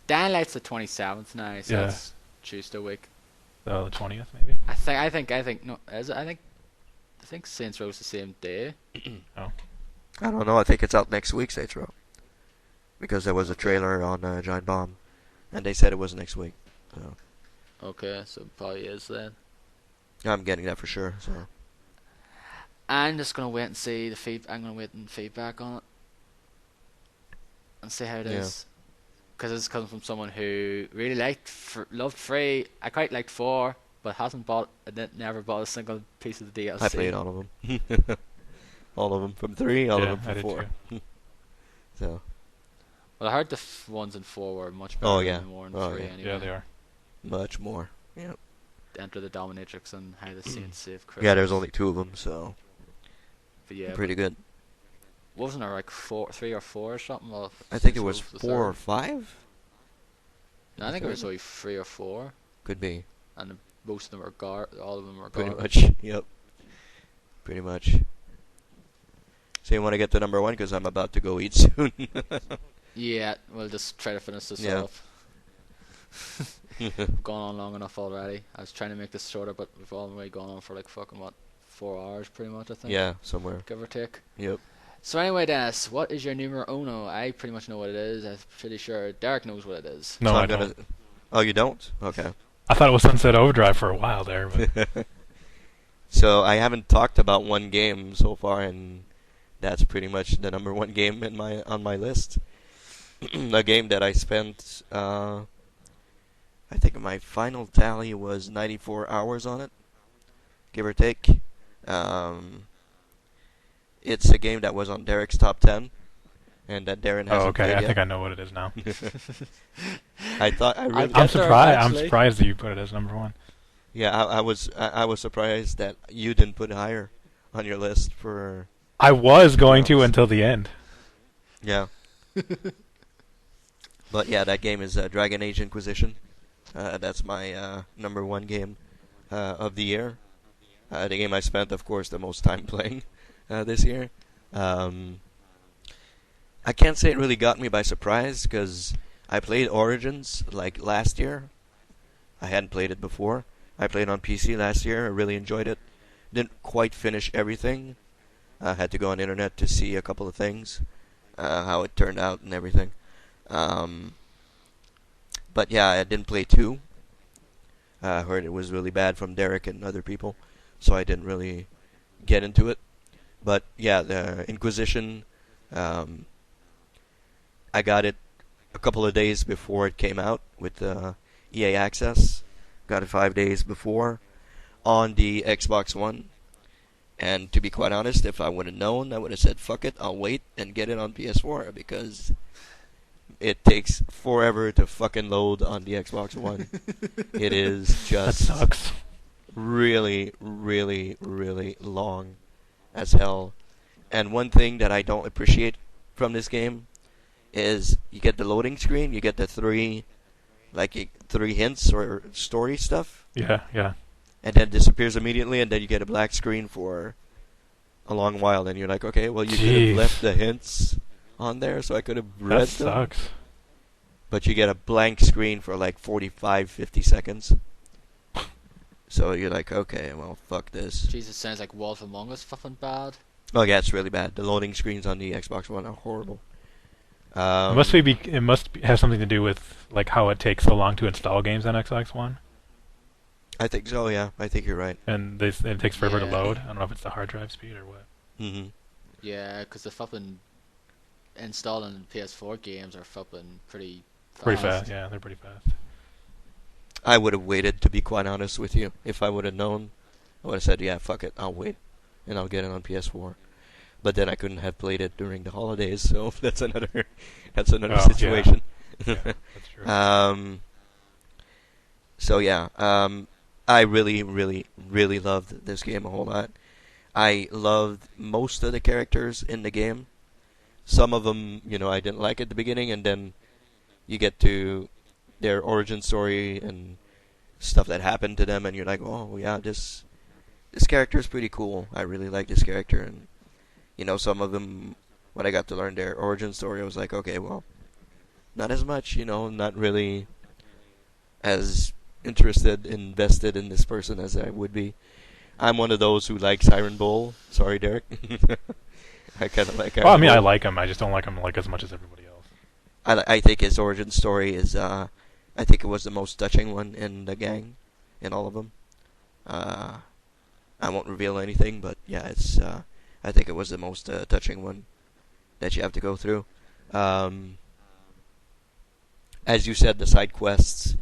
Daylight's the 27th now, so Yeah. it's Tuesday week. The 20th, maybe. I think no, is it? I think Saints Row's the same day. Oh, I don't know. I think it's out next week, Saints Row, because there was a trailer on Giant Bomb, and they said it was next week. So Okay, so it probably is then. I'm getting that for sure. So I'm just gonna wait and see the I'm gonna wait and feedback on it and see how it Yeah. is. Because it's coming from someone who really loved 3. I quite liked 4, but hasn't never bought a single piece of the DLC. I played all of them. All of them from 3, all Yeah, of I them did from 4. So Well, I heard the ones in 4 were much better Oh, yeah. than the one in Oh, 3 yeah. anyway. yeah, they are. much more. Yeah. Enter the Dominatrix and how the Saints save Christmas. Yeah, there's only 2 of them, so But yeah, pretty good. wasn't there like 3 or 4 or something? Well, I think it was the 4 or third. 5. No, I think it was only 3 or 4, Could be. and most of them were all of them were Pretty garbage. much. Yep. Pretty much. So you want to get to number 1 because I'm about to go eat soon. Yeah, we'll just try to finish this Yeah. off. We've gone on long enough already. I was trying to make this shorter, but we've already gone on for like fucking 4 hours pretty much, I think. Yeah, somewhere. Give or take. Yep. So anyway, Dennis, what is your numero uno? I pretty much know what it is. I'm pretty sure Derek knows what it is. No, So I I'm don't. Oh, you don't? Okay. I thought it was Sunset Overdrive for a while there, but So I haven't talked about one game so far, and that's pretty much the number 1 game on my list. A game that I spent, I think my final tally was 94 hours on it, give or take. It's a game that was on Derek's top 10, and that Darren hasn't oh, okay. played I yet. think I know what it is now. I thought I really. I'll I'm get there surprised. I'm eventually. surprised that you put it as number 1. Yeah, I was surprised that you didn't put it higher on your list for I was going to know. until the end. Yeah. But yeah, that game is Dragon Age Inquisition. That's my number one game of the year. The game I spent, of course, the most time playing this year. Um, I can't say it really got me by surprise because I played Origins like last year. I hadn't played it before. I played on PC last year. I really enjoyed it. Didn't quite finish everything. I had to go on the internet to see a couple of things, how it turned out and everything. Um, but yeah, I didn't play 2. I heard it was really bad from Derek and other people, so I didn't really get into it. But yeah, the Inquisition, um, I got it a couple of days before it came out with EA Access. Got it 5 days before on the Xbox One. And to be quite honest, if I would have known, I would have said, fuck it, I'll wait and get it on PS4 because it takes forever to fucking load on the Xbox One. It is That just sucks. really, really, really long as hell. And one thing that I don't appreciate from this game is you get the loading screen, you get the three hints or story stuff, Yeah, yeah. and then it disappears immediately, and then you get a black screen for a long while, and you're like, okay, well, you could Jeez. have left the hints on there so I could have read That them. sucks. But you get a blank screen for like 45, 50 seconds. So you're like, okay, well, fuck this. Jesus, sounds like Wolf Among Us fucking bad. Oh yeah, it's really bad. The loading screens on the Xbox One are horrible. It must have something to do with like how it takes so long to install games on Xbox One, I think so, yeah. I think you're right. and it takes forever to Yeah. load. I don't know if it's the hard drive speed or what. Hmm. Yeah, because the fucking installing PS4 games are fucking pretty fast. Pretty fast, yeah, they're pretty fast. I would have waited, to be quite honest with you. If I would have known, I would have said, yeah, fuck it, I'll wait, and I'll get it on PS4. But then I couldn't have played it during the holidays, so that's another Yeah. situation. Yeah, that's true. So yeah, I really, really, really loved this game a whole lot. I loved most of the characters in the game. Some of them, I didn't like at the beginning, and then you get to their origin story and stuff that happened to them, and you're like, oh yeah, this character is pretty cool. I really like this character, and some of them, when I got to learn their origin story, I was like, okay, well, not as much, not really as invested in this person as I would be. I'm one of those who likes Iron Bull. Sorry, Derek. I kind of like Iron Well, I mean, I Bull. like him. I just don't like him like as much as everybody else. I think his origin story is, I think it was the most touching one in the gang, in all of them. I won't reveal anything, but yeah, I think it was the most touching one that you have to go through. As you said, the side quests.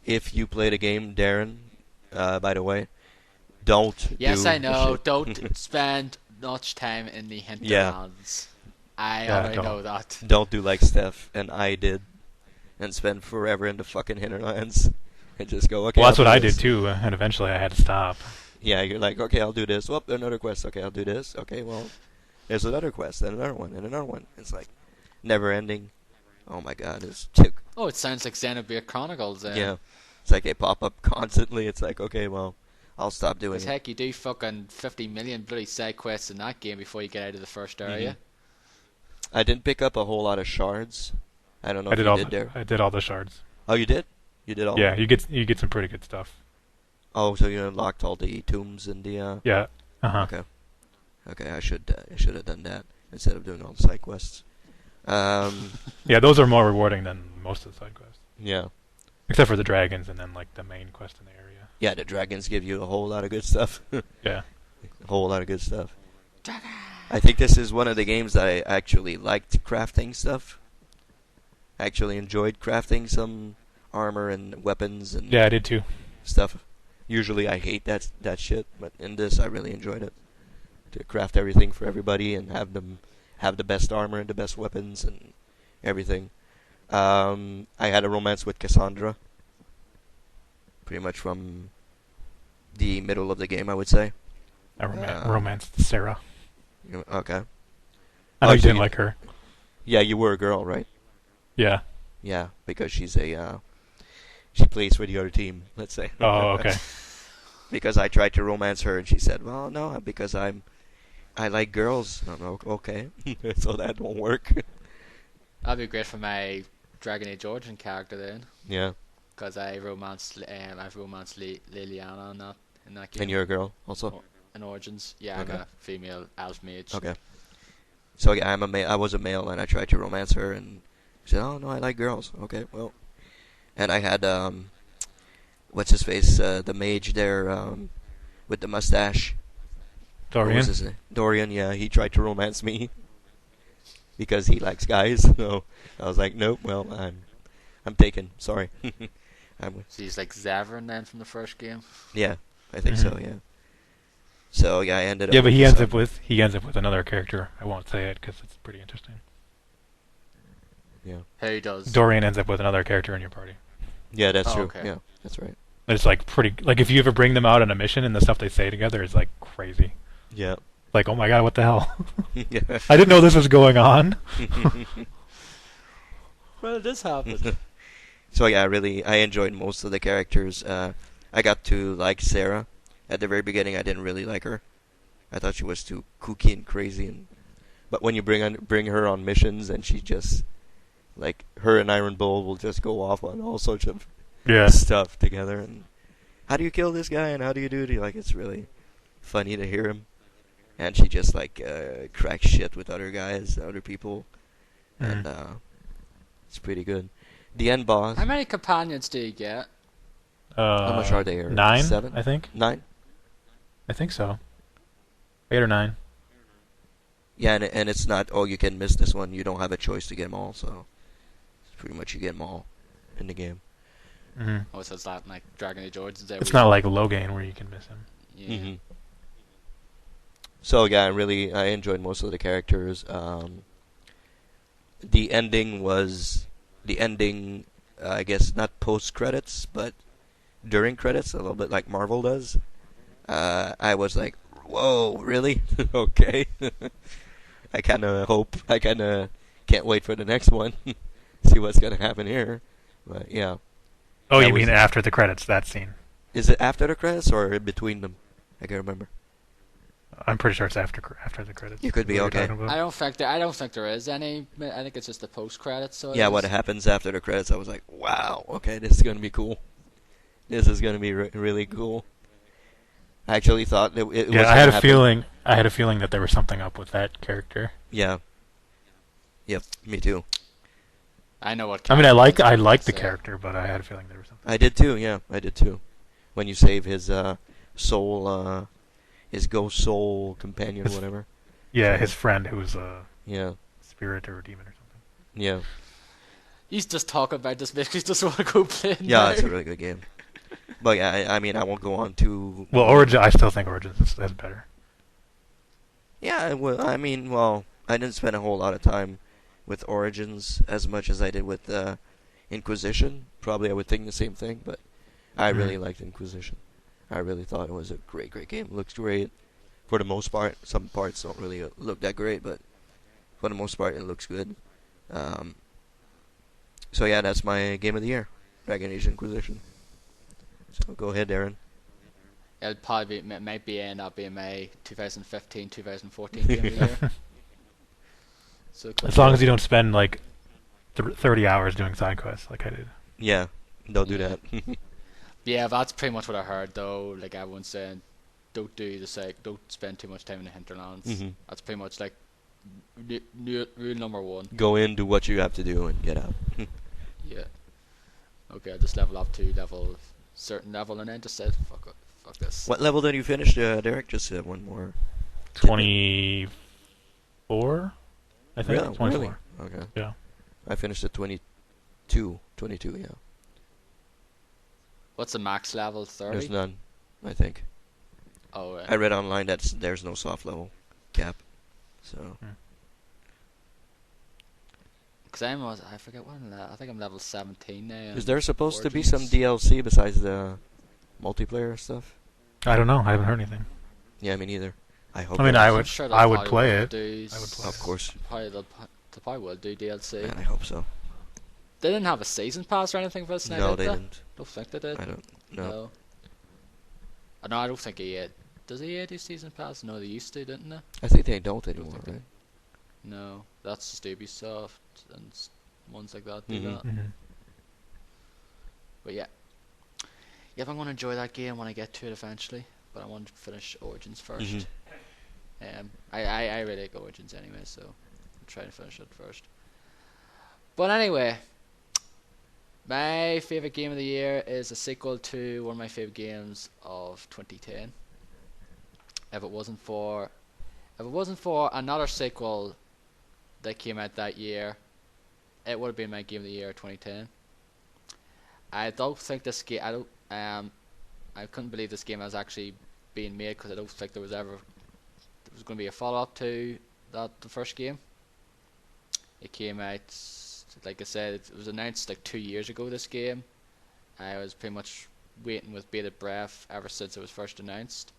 If you play the game, Darren, by the way, don't Yes, do I know. shit. Don't spend much time in the Yeah. hinterlands. I Yeah, already don't. know that. Don't do like Steph and I did, and spend forever in the fucking hinterlands, and just go, okay. Well, that's I'll what do I this. did too, and eventually I had to stop. Yeah, you're like, okay, I'll do this. Whoop, another quest. Okay, I'll do this. Okay, well, there's another quest, and another one, and another one. It's like never ending. Oh my god, it's too. Oh, it sounds like Xenoblade Chronicles. Yeah, it's like they pop up constantly. It's like, okay, well, I'll stop doing Because it. heck, you do fucking 50 million bloody side quests in that game before you get out of the first area. I didn't pick up a whole lot of shards. I don't know if you did there. I did all the shards. Oh, you did? You did all? Yeah, you get some pretty good stuff. Oh, so you unlocked all the tombs and the. Yeah. Uh-huh. Okay. Okay, I should have done that instead of doing all the side quests. Yeah, those are more rewarding than most of the side quests. Yeah. Except for the dragons and then like the main quest in the area. Yeah, the dragons give you a whole lot of good stuff. Yeah. A whole lot of good stuff. I think this is one of the games that I actually liked crafting stuff. I actually enjoyed crafting some armor and weapons and Yeah, I did too. stuff. Usually I hate that shit, but in this I really enjoyed it. To craft everything for everybody and have them have the best armor and the best weapons and everything. I had a romance with Cassandra. Pretty much from the middle of the game, I would say. I romanced Sarah. Okay. I know Oh, you so didn't like her. Yeah, you were a girl, right? Yeah. Yeah, because she's a she plays for the other team. Let's say. Oh, okay. Because I tried to romance her, and she said, "Well, no, because I like girls." I'm like, okay, so that won't work. That'd be great for my Dragon Age Origin character then, Yeah, because I've romanced Liliana in that game. and you're a girl also. Oh, in Origins, yeah, Okay. I'm a female elf mage. Okay. So yeah, I'm a I was a male, and I tried to romance her, and she said, "Oh no, I like girls." Okay, well, and I had what's his face, the mage there, with the mustache. What Dorian. was his name? Dorian. Yeah, he tried to romance me because he likes guys. So I was like, nope. Well, I'm taken. Sorry. So he's like Zavern then from the first game. Yeah, I think so. Yeah. So yeah, I ended up. Yeah, but with he this, ends up with another character. I won't say it because it's pretty interesting. Yeah. Hey, he does. Dorian ends up with another character in your party. Yeah, that's Oh, true. okay. Yeah, that's right. And it's like pretty. Like if you ever bring them out on a mission and the stuff they say together is like crazy. Yeah. Like, oh my god, what the hell? Yeah. I didn't know this was going on. Well, this happened. So yeah, I enjoyed most of the characters. I got to like Sarah. At the very beginning, I didn't really like her. I thought she was too kooky and crazy. But when you bring her on missions, and she just like her and Iron Bull will just go off on all sorts of Yeah. stuff together. And how do you kill this guy? And how do you do it? Like it's really funny to hear him. And she just like cracks shit with other guys, other people, and it's pretty good. The end boss. How many companions do you get? How much are they? 9, 7? I think. 9? I think so. 8 or 9. Yeah, and it's not, oh, you can miss this one. You don't have a choice to get them all, so it's pretty much you get them all in the game. Mm-hmm. Oh, so it's not like Dragon Age Origins. It's not like Logain where you can miss him. Yeah. Mm-hmm. So yeah, I enjoyed most of the characters. The ending, I guess not post credits, but during credits, a little bit like Marvel does. I was like, whoa, really? Okay. I kind of can't wait for the next one. See what's gonna happen here. But yeah. Oh, That you mean was- after the credits, that scene? Is it after the credits or in between them? I can't remember. I'm pretty sure it's after the credits. You could be What are you okay. talking about? I don't think there is any. I think it's just the post credits. So Yeah, what happens after the credits, I was like, wow, okay, this is going to be cool. This is going to be really cool. I actually thought it was Yeah, I had gonna a happen. feeling. I had a feeling that there was something up with that character. Yeah. Yep, me too. I know what. I mean, I like the so- character, but I had a feeling there was something. I did too, yeah, I did too. When you save his soul, his ghost soul companion, His- whatever. Yeah, his friend who was a Yeah, spirit or a demon or something. yeah. He's just talking about this because he just want to go play. it Yeah, now. it's a really good game. But yeah, I mean, I won't go on to... Well, Origin. I still think Origins is better. Yeah, well, I mean, well, I didn't spend a whole lot of time with Origins as much as I did with Inquisition. Probably I would think the same thing, but I really liked Inquisition. I really thought it was a great, great game. Looks great. For the most part, some parts don't really look that great, but for the most part, it looks good. So yeah, that's my game of the year, Dragon Age Inquisition. So go ahead, Aaron. It'll probably might be end up being my 2015-2014 game of the year. So As long as you don't spend like 30 hours doing side quests like I did. Yeah, don't do Yeah. that. Yeah, that's pretty much what I heard though. Like everyone's saying, don't do the don't spend too much time in the hinterlands. Mhm. That's pretty much like rule number 1. Go in, do what you have to do, and get out. Yeah. Okay, just level up to certain level and then just said fuck this. What level did you finish, Derek? Just one more. 24, I think. Really? 24. Really? Okay. Yeah. I finished at 22. 22, yeah. What's the max level? 30? There's none, I think. Oh, I read online that there's no soft level cap. So, because I forget what I think I'm level 17 now. is there supposed to be Origins. some DLC besides the multiplayer stuff? I don't know. I haven't heard anything. Yeah, me neither. I hope. I mean, it I is. I'm would, sure I they'll would probably play will it. do. I would play Of course. They probably will do DLC. Man, I hope so. They didn't have a season pass or anything for this now, No, did they they? didn't. Don't think they did. I don't. No. No. No, I don't think EA. Does EA do season pass? No, they used to, didn't they? I think they don't I don't anymore, think they. right? No, that's just Ubisoft and ones like that do Mhm. that. Mm-hmm. But yeah, I'm gonna enjoy that game when I get to it eventually. But I want to finish Origins first. Mhm. I really like Origins anyway, so I'm trying to finish it first. But anyway, my favorite game of the year is a sequel to one of my favorite games of 2010. If it wasn't for another sequel that came out that year, it would have been my game of the year 2010. I don't think this game. I couldn't believe this game was actually being made because I don't think there was going to be a follow up to the first game. It came out, like I said, it was announced like 2 years ago. This game, I was pretty much waiting with bated breath ever since it was first announced.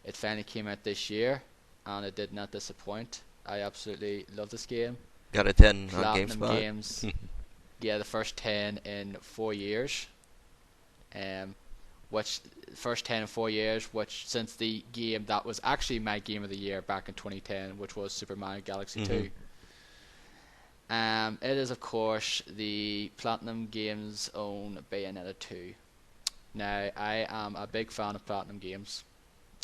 It finally came out this year, and it did not disappoint. I absolutely love this game. Got a 10 on Platinum GameSpot. Games, yeah, the first 10 in 4 years. Which first 10 in 4 years, which since the game that was actually my game of the year back in 2010, which was Super Mario Galaxy 2. It is of course the Platinum Games own Bayonetta 2. Now I am a big fan of Platinum Games.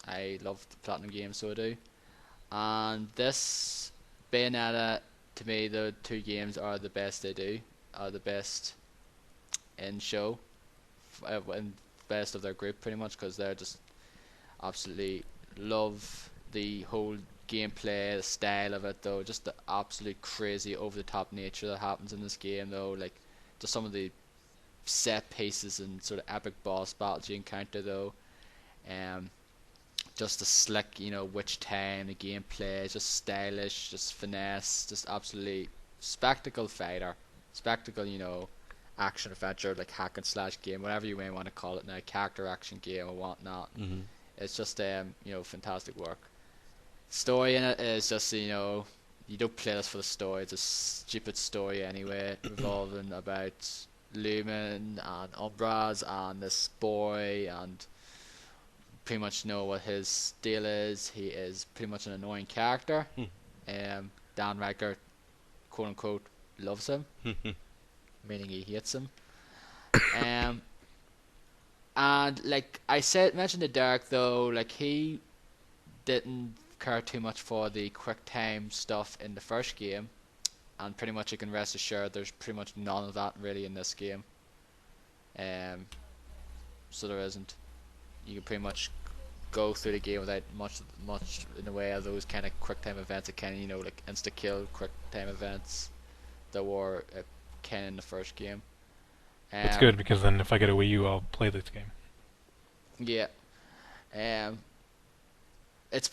I love the Platinum Games, so I do. And this Bayonetta, to me, the two games are the best they do, are the best in show, and best of their group pretty much, because they're just absolutely love the whole gameplay, the style of it though, just the absolute crazy over the top nature that happens in this game though, like just some of the set pieces and sort of epic boss battles you encounter though, just the slick, witch time, the gameplay, just stylish, just finesse, just absolutely spectacle fighter, spectacle, action adventure, like hack and slash game, whatever you may want to call it now, character action game or whatnot. It's just fantastic work. Story in it is just you don't play this for the story. It's a stupid story anyway, revolving about Lumen and Umbras and this boy, and pretty much know what his deal is. He is pretty much an annoying character. Dan Riker, quote unquote, loves him, meaning he hates him. And like I mentioned to Derek though, like he didn't care too much for the quick time stuff in the first game, and pretty much you can rest assured there's pretty much none of that really in this game. So there isn't. You can pretty much go through the game without much in the way of those kind of quick time events, that kind of like insta kill quick time events that were kind of in the first game. It's good because then if I get a Wii U, I'll play this game. Yeah.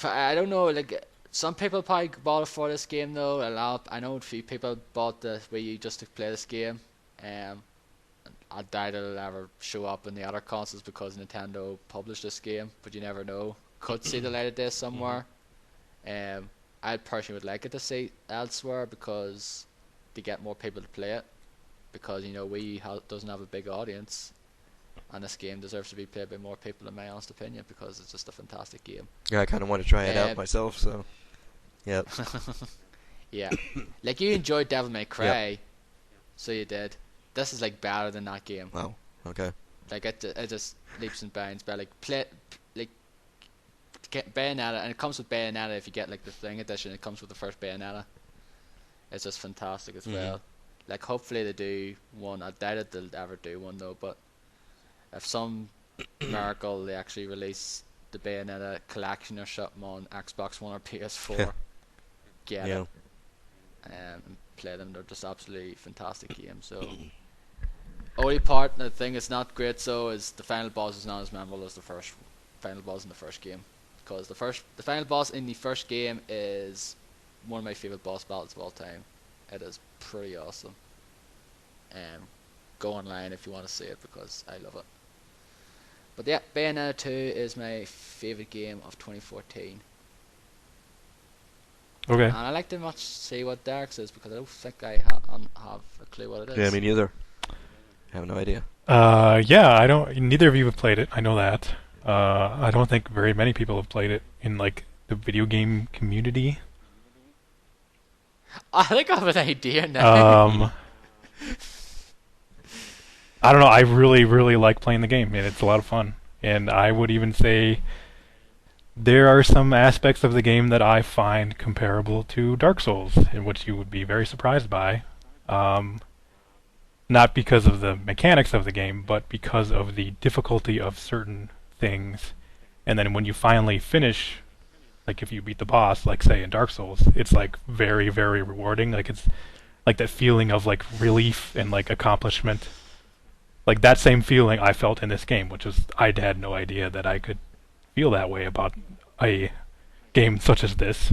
I don't know, like some people probably bought it for this game though. I know a few people bought the Wii U just to play this game. I doubt it'll ever show up in the other consoles because Nintendo published this game, but you never know. Could see the light of day somewhere. I personally would like it to see elsewhere because to get more people to play it, because Wii U doesn't have a big audience, and this game deserves to be played by more people in my honest opinion because it's just a fantastic game. Yeah, I kind of want to try it out myself, so yep. Yeah, like you enjoyed Devil May Cry, Yep. so you did. This is like better than that game. Wow. Okay. Like it just leaps and bounds. But get Bayonetta, and it comes with Bayonetta. If you get like the thing edition, it comes with the first Bayonetta. It's just fantastic as well. Like hopefully they do one. I doubt it they'll ever do one though. But if some miracle they actually release the Bayonetta collection or something on Xbox One or PS4, get it and play them. They're just absolutely fantastic games. So. Only part, the thing that's not great so is the final boss is not as memorable as the first final boss in the first game, because the final boss in the first game is one of my favorite boss battles of all time. It is pretty awesome. Go online if you want to see it because I love it. But yeah, Bayonetta 2 is my favorite game of 2014. Okay. And I like to much see what Darks is because I don't think I have a clue what it is. Yeah, me neither. I have no idea. Yeah, I don't. Neither of you have played it. I know that. I don't think very many people have played it in like the video game community. I think I have an idea now. I don't know. I really, really like playing the game, and it's a lot of fun. And I would even say there are some aspects of the game that I find comparable to Dark Souls, in which you would be very surprised by. Not because of the mechanics of the game, but because of the difficulty of certain things. And then when you finally finish, like if you beat the boss, like say in Dark Souls, it's like very, very rewarding. Like it's like that feeling of like relief and like accomplishment. Like that same feeling I felt in this game, which was I had no idea that I could feel that way about a game such as this.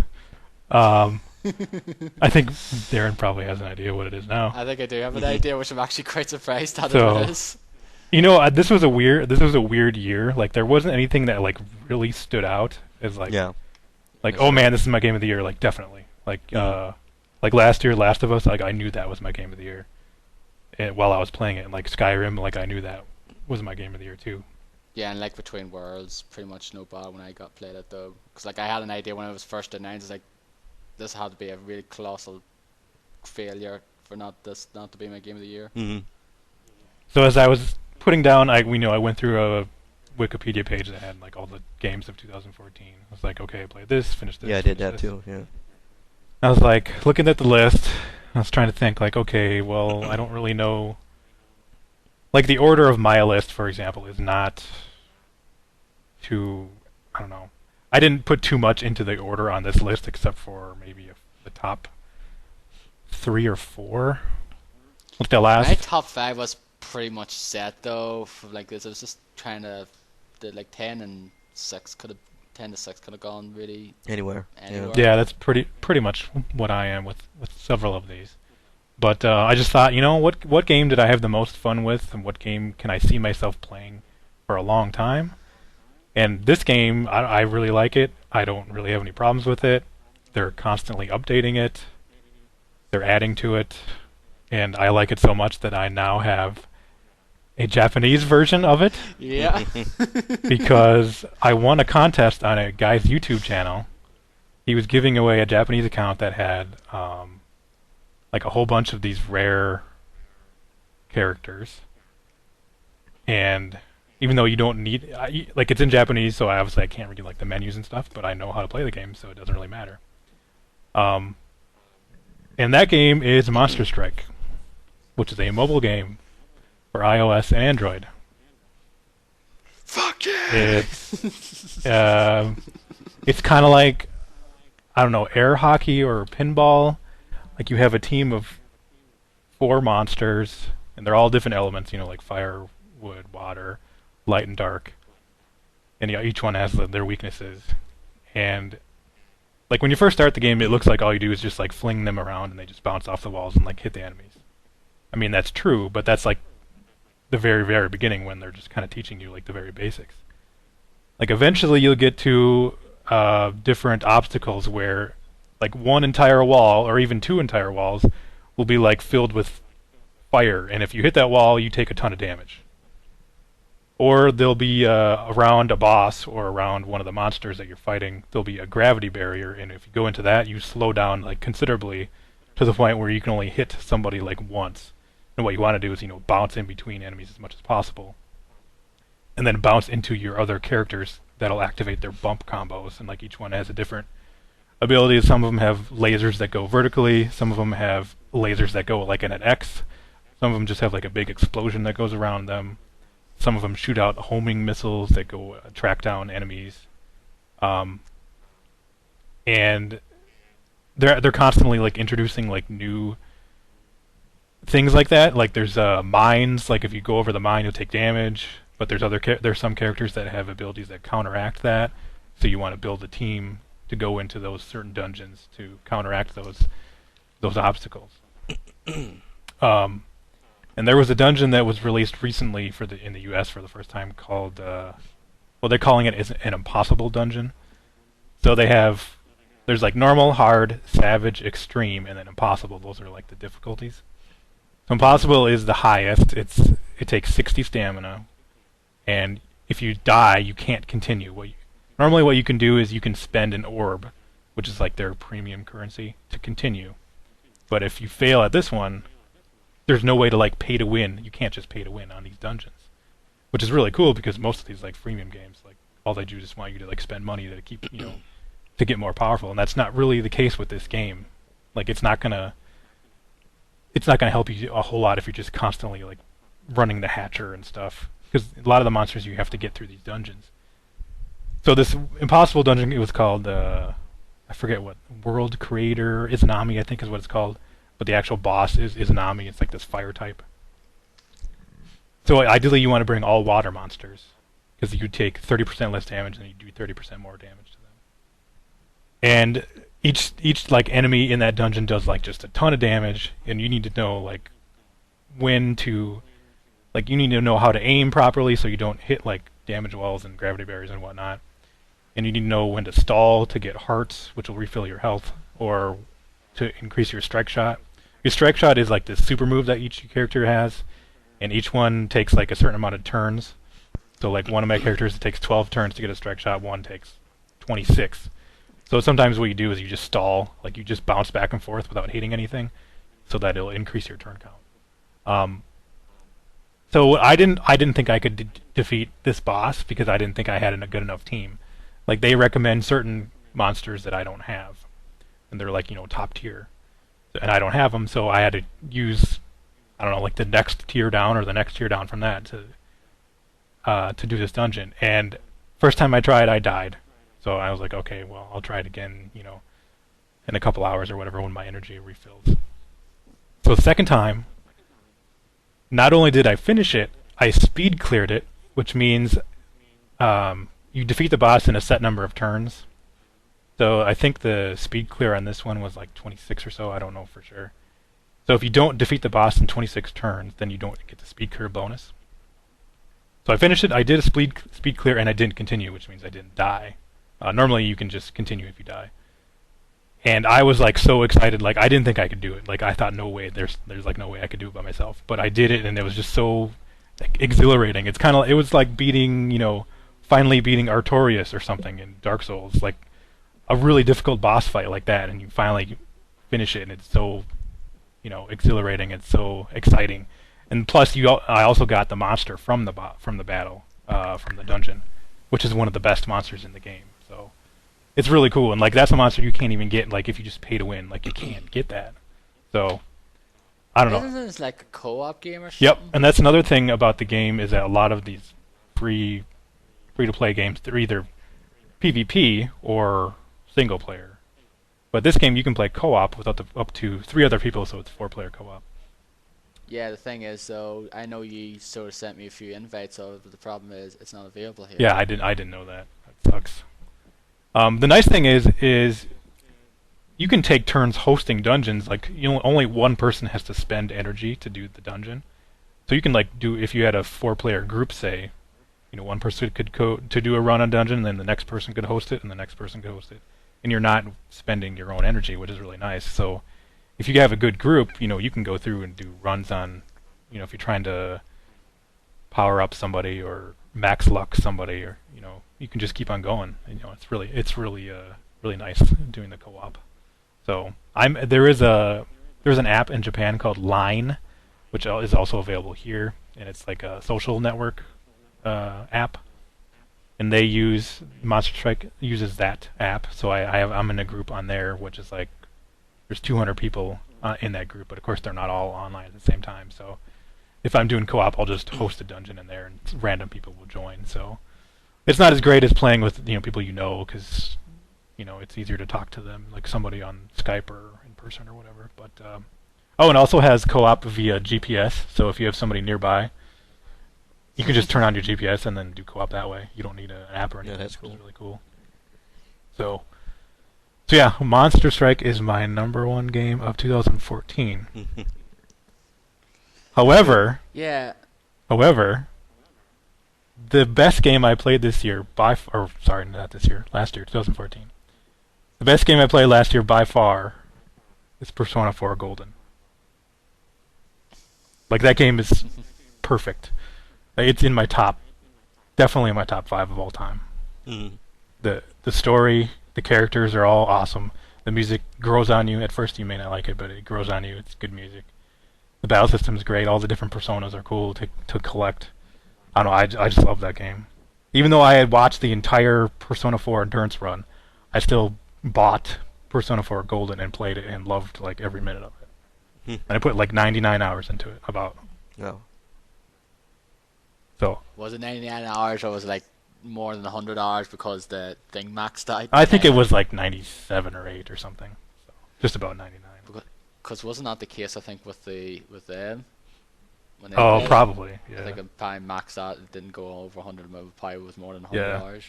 I think Darren probably has an idea what it is now. I think I do have an idea, which I'm actually quite surprised at So- what it is. You know, this was a weird year. Like there wasn't anything that like really stood out as like Yeah. like oh man, this is my game of the year. Like definitely. Like like last year, Last of Us. Like I knew that was my game of the year. And while I was playing it, and like Skyrim, like I knew that was my game of the year too. Yeah, and like Between Worlds, pretty much no bad when I played it though, because like I had an idea when it was first announced, like this had to be a really colossal failure for not to be my game of the year. Hmm. So as I was putting down, I went through a Wikipedia page that had like all the games of 2014. I was like, okay, I played this, finished this. Yeah, I did finished that this. too. Yeah. I was like looking at the list. I was trying to think like, okay, well, I don't really know. Like the order of my list, for example, is not too. I don't know. I didn't put too much into the order on this list, except for maybe the top 3 or 4. Like the last. My top 5 was pretty much set though. For like this, I was just trying to, like 10 and 6 could have gone really Anywhere. anywhere. Yeah, that's pretty much what I am with several of these. But I just thought, what game did I have the most fun with, and what game can I see myself playing for a long time? And this game, I really like it. I don't really have any problems with it. They're constantly updating it. They're adding to it. And I like it so much that I now have a Japanese version of it. Yeah. Because I won a contest on a guy's YouTube channel. He was giving away a Japanese account that had like a whole bunch of these rare characters. And even though you don't need like it's in Japanese, so obviously I can't read like the menus and stuff, but I know how to play the game, so it doesn't really matter. And that game is Monster Strike, which is a mobile game for iOS and Android. Fuck yeah! It's kind of like, I don't know, air hockey or pinball. Like you have a team of 4 monsters, and they're all different elements, like fire, wood, water, light and dark. And each one has their weaknesses. And like when you first start the game, it looks like all you do is just like fling them around and they just bounce off the walls and like hit the enemies. I mean, that's true, but that's like the very, very beginning when they're just kind of teaching you like the very basics. Like eventually you'll get to different obstacles where like one entire wall or even 2 entire walls will be like filled with fire, and if you hit that wall, you take a ton of damage. Or there'll be around a boss or around one of the monsters that you're fighting, there'll be a gravity barrier, and if you go into that, you slow down like considerably to the point where you can only hit somebody like once. And what you want to do is, bounce in between enemies as much as possible. And then bounce into your other characters that'll activate their bump combos, and like each one has a different ability. Some of them have lasers that go vertically, some of them have lasers that go like in an X, some of them just have like a big explosion that goes around them. Some of them shoot out homing missiles that go track down enemies, and they're constantly like introducing like new things like that. Like there's mines. Like if you go over the mine, you'll take damage. But there's some characters that have abilities that counteract that. So you want to build a team to go into those certain dungeons to counteract those obstacles. And there was a dungeon that was released recently in the U.S. for the first time called, they're calling it an impossible dungeon. So they have There's like normal, hard, savage, extreme, and then impossible. Those are like the difficulties. So impossible is the highest. It takes 60 stamina, and if you die, you can't continue. Normally what you can do is you can spend an orb, which is like their premium currency, to continue. But if you fail at this one, there's no way to like pay to win. You can't just pay to win on these dungeons, which is really cool because most of these like freemium games, like all they do is just want you to like spend money to keep to get more powerful, and that's not really the case with this game. Like it's not gonna help you a whole lot if you're just constantly like running the hatcher and stuff, because a lot of the monsters you have to get through these dungeons. So this impossible dungeon, it was called I forget what, World Creator Izanami, I think is what it's called, but the actual boss is Izanami. It's like this fire type. So ideally you want to bring all water monsters, because you take 30% less damage and you do 30% more damage to them. And each like enemy in that dungeon does like just a ton of damage, and you need to know like when to, like you need to know how to aim properly so you don't hit like damage walls and gravity barriers and whatnot. And you need to know when to stall to get hearts, which will refill your health, or to increase your strike shot. Your strike shot is like this super move that each character has, and each one takes like a certain amount of turns. So like one of my characters, it takes 12 turns to get a strike shot, one takes 26. So sometimes what you do is you just stall, like you just bounce back and forth without hitting anything, so that it'll increase your turn count. So I didn't think I could defeat this boss because I didn't think I had a good enough team. Like they recommend certain monsters that I don't have, and they're like top tier, and I don't have them, so I had to use, I don't know, like the next tier down or the next tier down from that to do this dungeon. And first time I tried, I died. So I was like, okay, well, I'll try it again, in a couple hours or whatever when my energy refills. So the second time, not only did I finish it, I speed cleared it, which means you defeat the boss in a set number of turns. So I think the speed clear on this one was like 26 or so, I don't know for sure. So if you don't defeat the boss in 26 turns, then you don't get the speed clear bonus. So I finished it, I did a speed clear, and I didn't continue, which means I didn't die. Normally you can just continue if you die. And I was like so excited, like I didn't think I could do it. Like I thought, no way, there's like no way I could do it by myself. But I did it, and it was just so like exhilarating. It was like finally beating Artorias or something in Dark Souls, like a really difficult boss fight like that, and you finally finish it, and it's so exhilarating. It's so exciting. And plus, I also got the monster from the battle, from the dungeon, which is one of the best monsters in the game. So it's really cool, and like that's a monster you can't even get like if you just pay to win. Like you can't get that. So I don't know. Isn't this like a co-op game or something? Yep, and that's another thing about the game is that a lot of these free-to-play games, they're either PvP or single player. But this game you can play co-op with up to 3 other people, so it's 4-player co-op. Yeah, the thing is, though, I know you sort of sent me a few invites, but the problem is it's not available here. Yeah, I didn't know that. That sucks. The nice thing is you can take turns hosting dungeons. Like only one person has to spend energy to do the dungeon. So you can like do, if you had a 4-player group, say, one person could to do a run on dungeon, and then the next person could host it, and the next person could host it, and you're not spending your own energy, which is really nice. So if you have a good group, you can go through and do runs on, if you're trying to power up somebody or max luck somebody, or you can just keep on going. And, it's really nice doing the co-op. So there's an app in Japan called Line, which is also available here, and it's like a social network app, and they use Monster Strike uses that app. So I'm in a group on there, which is like there's 200 people in that group, but of course they're not all online at the same time. So if I'm doing co-op, I'll just host a dungeon in there, and random people will join. So it's not as great as playing with people because it's easier to talk to them, like somebody on Skype or in person or whatever. But oh, and it also has co-op via GPS. So if you have somebody nearby, you can just turn on your GPS and then do co-op that way. You don't need an app or anything. Yeah, that's cool. Which is really cool. So yeah, Monster Strike is my number 1 game of 2014. However, the best game I played this year last year, 2014. The The best game I played last year by far is Persona 4 Golden. Like, that game is perfect. Like, it's in my top, definitely in my top 5 of all time. Mm. The story, the characters are all awesome. The music grows on you. At first you may not like it, but it grows on you. It's good music. The battle system is great. All the different personas are cool to collect. I don't know. I just love that game. Even though I had watched the entire Persona 4 Endurance run, I still bought Persona 4 Golden and played it and loved like every minute of it. And I put like 99 hours into it. About. No. So. Was it 99 hours or was it like more than 100 hours because the thing maxed out? I think it was like 97 or 8 or something. So just about 99. Because wasn't that the case? I think with them. When they Oh, played, probably. Yeah. I think it probably maxed out. It didn't go over 100. It probably was more than 100 hours.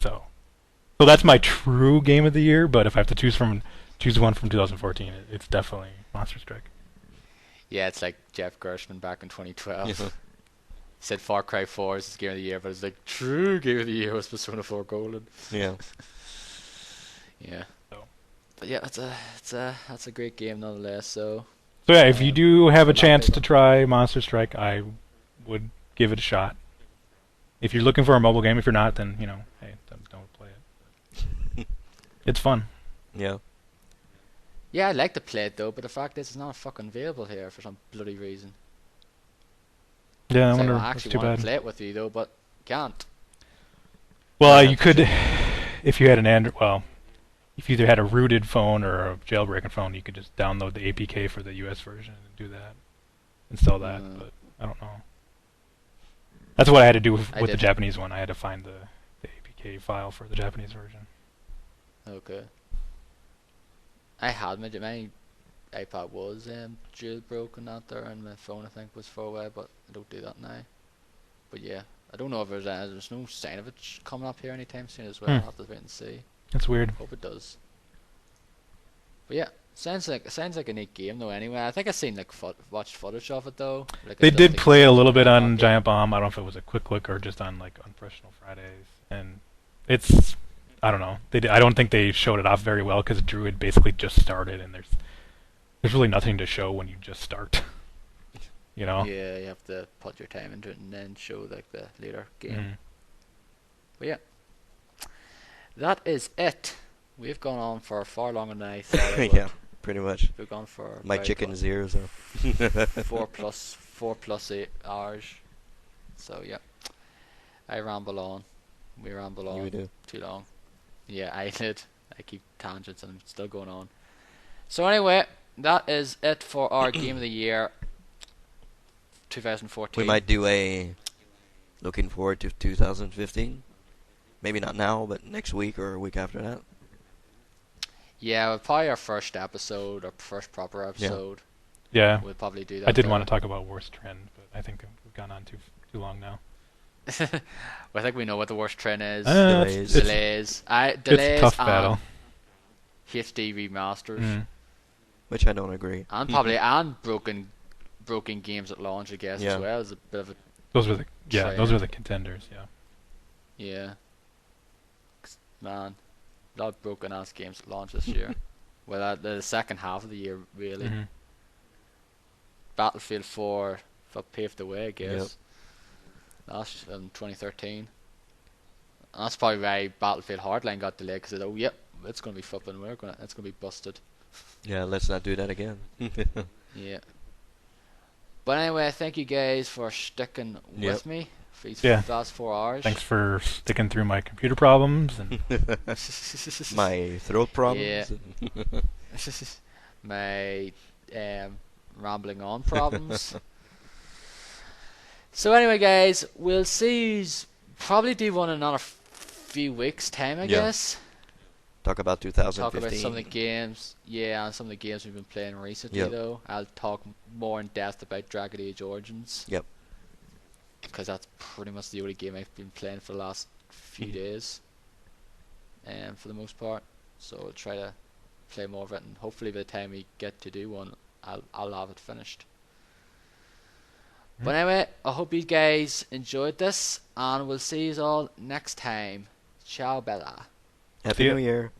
So that's my true game of the year. But if I have to choose one from 2014, it's definitely Monster Strike. Yeah, it's like Jeff Gershman back in 2012. Yeah. He said Far Cry 4 is his game of the year, but it's like true game of the year was Persona 4 Golden. Yeah. Yeah. So. But yeah, that's a great game nonetheless. So yeah, if you do have a chance to try Monster Strike, I would give it a shot. If you're looking for a mobile game, if you're not, then hey, don't play it. It's fun. Yeah. yeah, I'd like to play it though, but the fact is, it's not fucking available here for some bloody reason. Yeah, I So wonder. I That's actually too want bad. to play it with you though, but can't. Well, Yeah, you could, if you had an Android. Well, if you either had a rooted phone or a jailbroken phone, you could just download the APK for the US version and do that, install that. But I don't know. That's what I had to do with the did. Japanese one. I had to find the APK file for the Japanese version. Okay. I had my iPad was jailbroken out there, and my phone I think was far away, but I don't do that now. But yeah, I don't know if there's no sign of it coming up here anytime soon as well. I'll have to wait and see. That's weird. Hope it does. But yeah, sounds like a neat game though. Anyway, I think I seen like watched footage of it though. Like, They it does did look play a little good bit on game. Giant Bomb. I don't know if it was a quick look or just on like Unprofessional Fridays. And it's, I don't know. I don't think they showed it off very well because Drew had basically just started, and there's really nothing to show when you just start. Yeah, you have to put your time into it and then show like the later game. Mm. But yeah, that is it. We've gone on for far longer than I thought we would. Yeah, pretty much. We've gone for My about chicken's ears are. 4 plus 8 hours. So yeah, I ramble on. We ramble on. You do. Too long. Yeah, I did. I keep tangents and I'm still going on. So anyway, that is it for our game of the year 2014. We might do a looking forward to 2015. Maybe not now, but next week or a week after that. Yeah, well, probably our first episode, our first proper episode. Yeah. We'll probably do that. I did want to talk about worst trend, but I think we've gone on too long now. Well, I think we know what the worst trend is. Delays. Delays. It's Delays a tough and battle. HD remasters. Mm. Which I don't agree. And probably broken games at launch, I guess, Yeah. as well. Is a bit of a Those were trend. the contenders. Yeah. Yeah. Man, a lot of broken ass games at launch this year. Well, the second half of the year, really. Mhm. Battlefield 4 paved the way, I guess. Yep. That's in 2013. And that's probably why Battlefield Hardline got delayed, because it's going to be flipping. It's going to be busted. Yeah, let's not do that again. Yeah. But anyway, thank you guys for sticking with me for these last 4 hours. Thanks for sticking through my computer problems and My throat problems. Yeah. My rambling on problems. So anyway, guys, we'll see yous probably do one in another few weeks' time, I guess. Talk about 2015. Talk about some of the games. Yeah, and some of the games we've been playing recently, though. I'll talk more in depth about Dragon Age Origins. Yep. Because that's pretty much the only game I've been playing for the last few days. For the most part. So I'll try to play more of it, and hopefully by the time we get to do one, I'll have it finished. But anyway, I hope you guys enjoyed this, and we'll see you all next time. Ciao, Bella. Happy See ya. New Year.